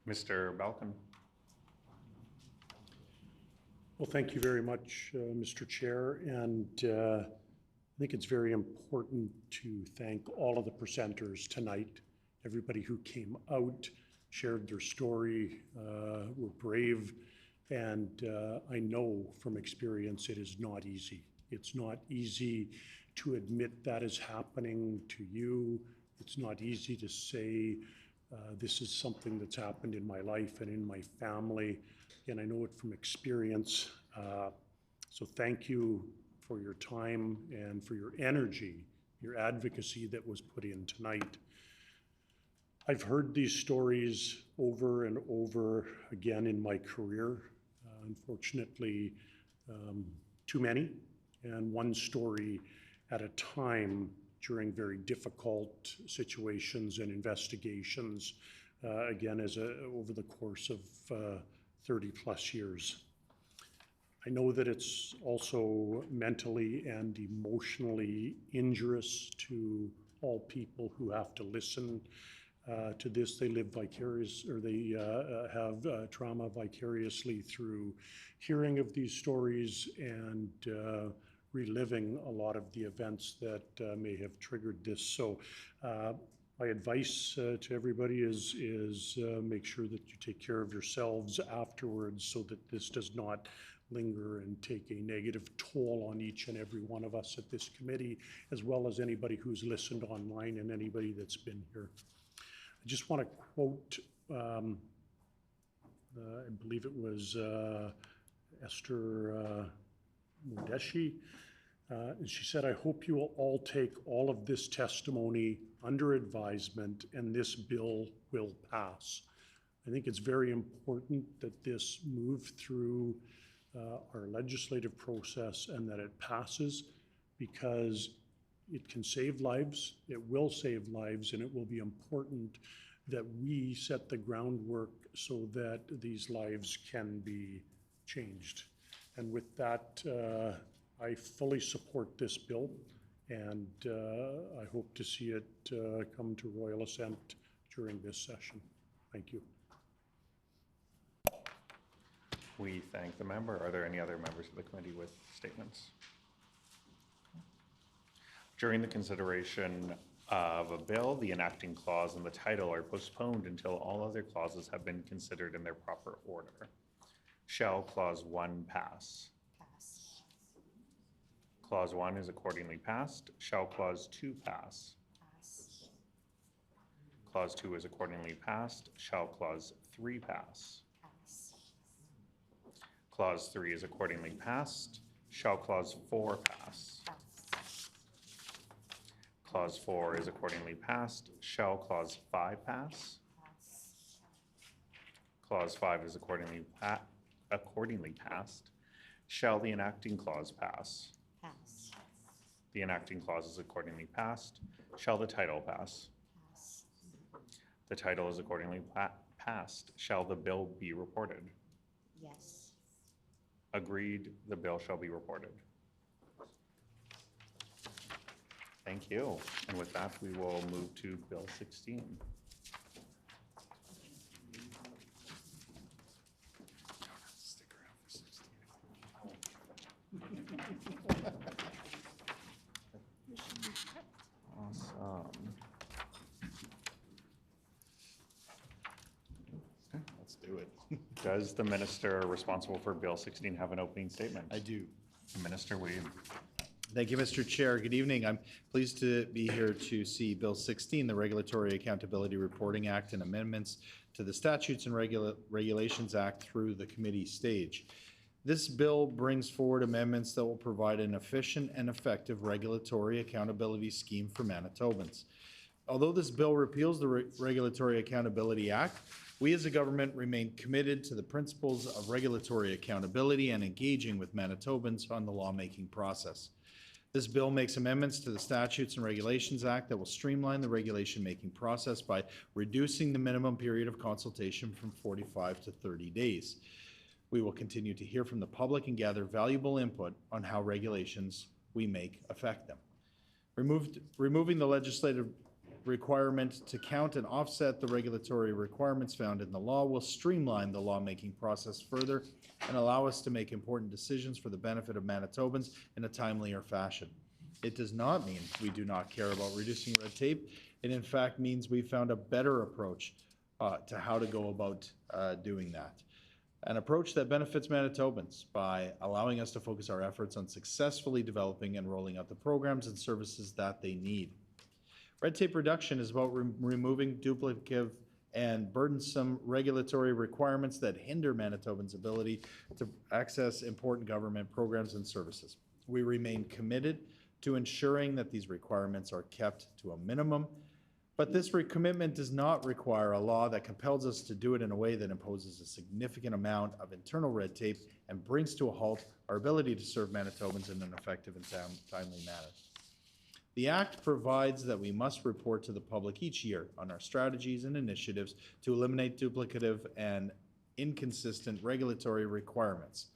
Mr. Balcon. Well, thank you very much, Mr. Chair, and I think it's very important to thank all of the presenters tonight, everybody who came out, shared their story, were brave, and I know from experience it is not easy. It's not easy to admit that is happening to you. It's not easy to say, this is something that's happened in my life and in my family, and I know it from experience. So thank you for your time and for your energy, your advocacy that was put in tonight. I've heard these stories over and over again in my career, unfortunately too many, and one story at a time during very difficult situations and investigations, again over the course of 30 plus years. I know that it's also mentally and emotionally injurious to all people who have to listen to this. They live vicarious, or they have trauma vicariously through hearing of these stories and reliving a lot of the events that may have triggered this. So my advice to everybody is make sure that you take care of yourselves afterwards so that this does not linger and take a negative toll on each and every one of us at this committee, as well as anybody who's listened online and anybody that's been here. I just want to quote, I believe it was Esther Modeshi, And she said, I hope you will all take all of this testimony under advisement and this bill will pass. I think it's very important that this move through our legislative process and that it passes, because it can save lives, it will save lives, and it will be important that we set the groundwork so that these lives can be changed. And with that, I fully support this bill, and I hope to see it come to royal assent during this session. Thank you. We thank the member. Are there any other members of the committee with statements? During the consideration of a bill, the enacting clause and the title are postponed until all other clauses have been considered in their proper order. Shall Clause 1 pass? Pass. Clause 1 is accordingly passed. Shall Clause 2 pass? Pass. Clause 2 is accordingly passed. Shall Clause 3 pass? Pass. Clause 3 is accordingly passed. Shall Clause 4 pass? Pass. Clause 4 is accordingly passed. Shall Clause 5 pass? Pass. Clause 5 is accordingly passed. Shall the enacting clause pass? Pass. The enacting clause is accordingly passed. Shall the title pass? Pass. The title is accordingly passed. Shall the bill be reported? Yes. Agreed, the bill shall be reported. Thank you. And with that, we will move to Bill 16. Awesome. Okay, let's do it. Does the minister responsible for Bill 16 have an opening statement? I do. Minister Weed. Thank you, Mr. Chair. Good evening. I'm pleased to be here to see Bill 16, the Regulatory Accountability Reporting Act, and amendments to the Statutes and Regulations Act through the committee stage. This bill brings forward amendments that will provide an efficient and effective regulatory accountability scheme for Manitobans. Although this bill repeals the Regulatory Accountability Act, we as a government remain committed to the principles of regulatory accountability and engaging with Manitobans on the lawmaking process. This bill makes amendments to the Statutes and Regulations Act that will streamline the regulation-making process by reducing the minimum period of consultation from 45 to 30 days. We will continue to hear from the public and gather valuable input on how regulations we make affect them. Removing the legislative requirement to count and offset the regulatory requirements found in the law will streamline the lawmaking process further and allow us to make important decisions for the benefit of Manitobans in a timelier fashion. It does not mean we do not care about reducing red tape. It in fact means we found a better approach to how to go about doing that. An approach that benefits Manitobans by allowing us to focus our efforts on successfully developing and rolling out the programs and services that they need. Red tape reduction is about removing duplicative and burdensome regulatory requirements that hinder Manitobans' ability to access important government programs and services. We remain committed to ensuring that these requirements are kept to a minimum, but this commitment does not require a law that compels us to do it in a way that imposes a significant amount of internal red tape and brings to a halt our ability to serve Manitobans in an effective and timely manner. The Act provides that we must report to the public each year on our strategies and initiatives to eliminate duplicative and inconsistent regulatory requirements.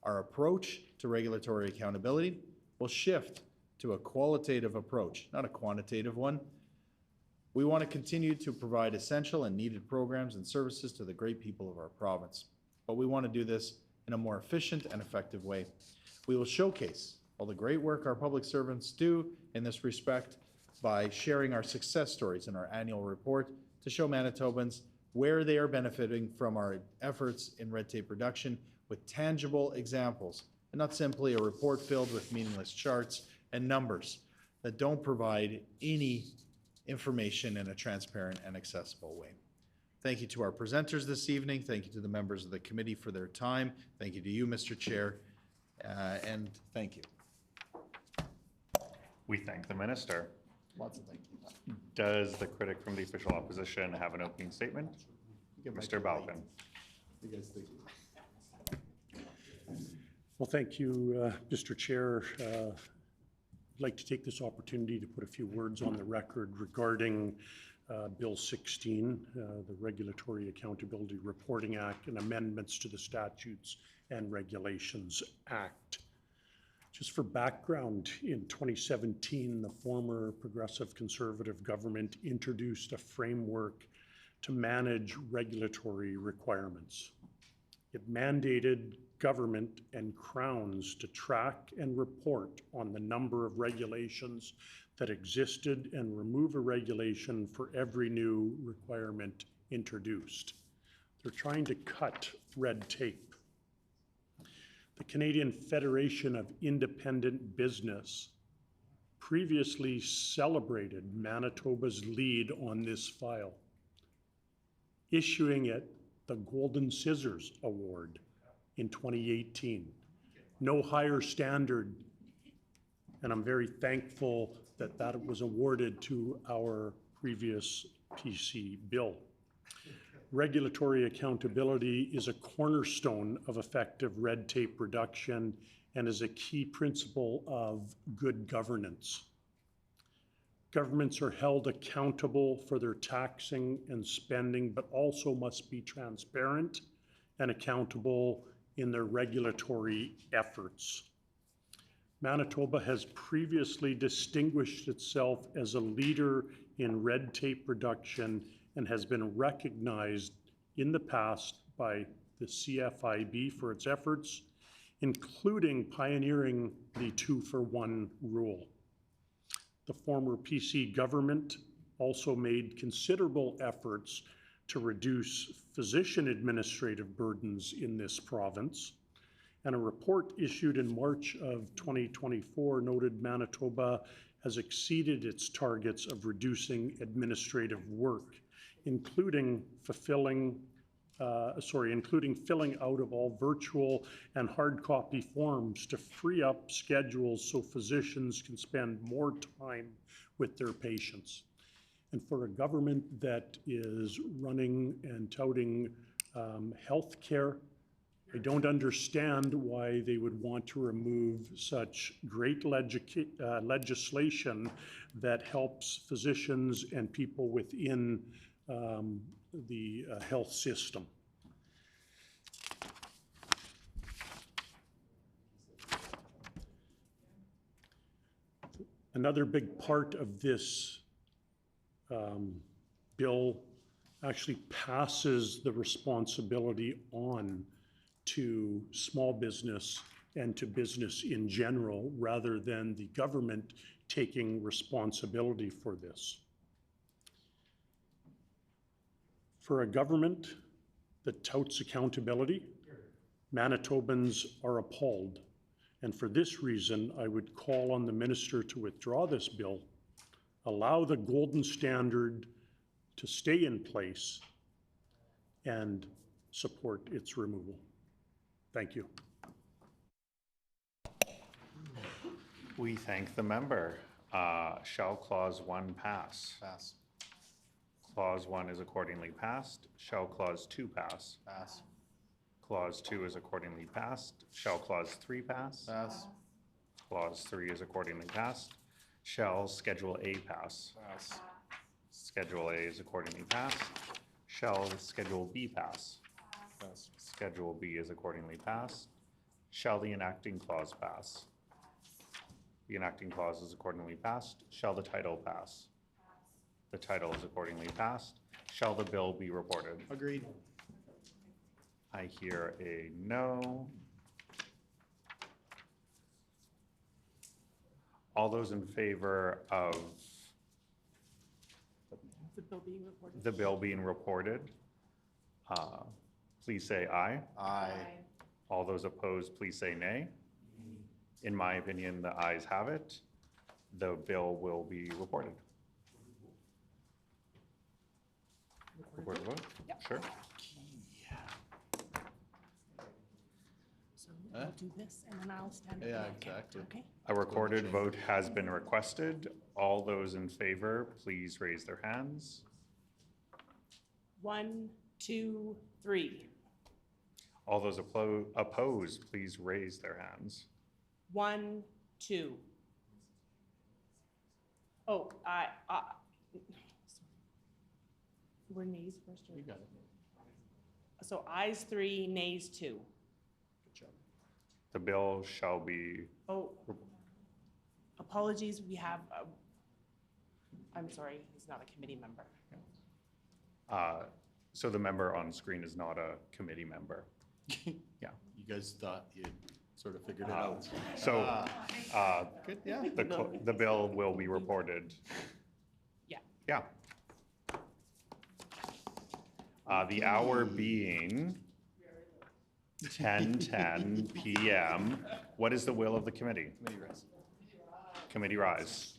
Our approach to regulatory accountability will shift to a qualitative approach, not a quantitative one. We want to continue to provide essential and needed programs and services to the great people of our province, but we want to do this in a more efficient and effective way. We will showcase all the great work our public servants do in this respect by sharing our success stories in our annual report to show Manitobans where they are benefiting from our efforts in red tape reduction with tangible examples, and not simply a report filled with meaningless charts and numbers that don't provide any information in a transparent and accessible way. Thank you to our presenters this evening. Thank you to the members of the committee for their time. Thank you to you, Mr. Chair, and thank you. We thank the minister. Lots of thank you. Does the critic from the official opposition have an opening statement? Mr. Balvin. Well, thank you, Mr. Chair. I'd like to take this opportunity to put a few words on the record regarding Bill 16, the Regulatory Accountability Reporting Act, and amendments to the Statutes and Regulations Act. Just for background, in 2017, the former Progressive Conservative government introduced a framework to manage regulatory requirements. It mandated government and crowns to track and report on the number of regulations that existed and remove a regulation for every new requirement introduced. They're trying to cut red tape. The Canadian Federation of Independent Business previously celebrated Manitoba's lead on this file, issuing it the Golden Scissors Award in 2018. No higher standard, and I'm very thankful that that was awarded to our previous PC bill. Regulatory accountability is a cornerstone of effective red tape reduction and is a key principle of good governance. Governments are held accountable for their taxing and spending, but also must be transparent and accountable in their regulatory efforts. Manitoba has previously distinguished itself as a leader in red tape reduction and has been recognized in the past by the CFIB for its efforts, including pioneering the 2-for-1 rule. The former PC government also made considerable efforts to reduce physician administrative burdens in this province, and a report issued in March of 2024 noted Manitoba has exceeded its targets of reducing administrative work, including filling out of all virtual and hard copy forms to free up schedules so physicians can spend more time with their patients. And for a government that is running and touting healthcare, I don't understand why they would want to remove such great legislation that helps physicians and people within the health system. Another big part of this bill actually passes the responsibility on to small business and to business in general, rather than the government taking responsibility for this. For a government that touts accountability, Manitobans are appalled. And for this reason, I would call on the minister to withdraw this bill, allow the golden standard to stay in place, and support its removal. Thank you. We thank the member. Shall Clause 1 pass? Pass. Clause 1 is accordingly passed. Shall Clause 2 pass? Pass. Clause 2 is accordingly passed. Shall Clause 3 pass? Pass. Clause 3 is accordingly passed. Shall Schedule A pass? Pass. Schedule A is accordingly passed. Shall Schedule B pass? Pass. Schedule B is accordingly passed. Shall the enacting clause pass? The enacting clause is accordingly passed. Shall the title pass? The title is accordingly passed. Shall the bill be reported? Agreed. I hear a no. All those in favor of The bill being reported. the bill being reported, please say aye. Aye. All those opposed, please say nay. In my opinion, the ayes have it. The bill will be reported. Record the vote? Sure. I'll do this and then I'll stand up. Yeah, and count, exactly. Okay? A recorded vote has been requested. All those in favor, please raise their hands. 1, 2, 3. All those opposed, please raise their hands. 1, 2. Oh, were nays first? Or? You got it. So ayes 3, nays 2. Good job. The bill shall be, Oh, apologies, we have, I'm sorry, he's not a committee member. so the member on screen is not a committee member. Yeah. You guys thought you'd sort of figured it out. Good, yeah. The bill will be reported. Yeah. Yeah. The hour being 10:10 p.m. What is the will of the committee? Committee rise. Committee rise.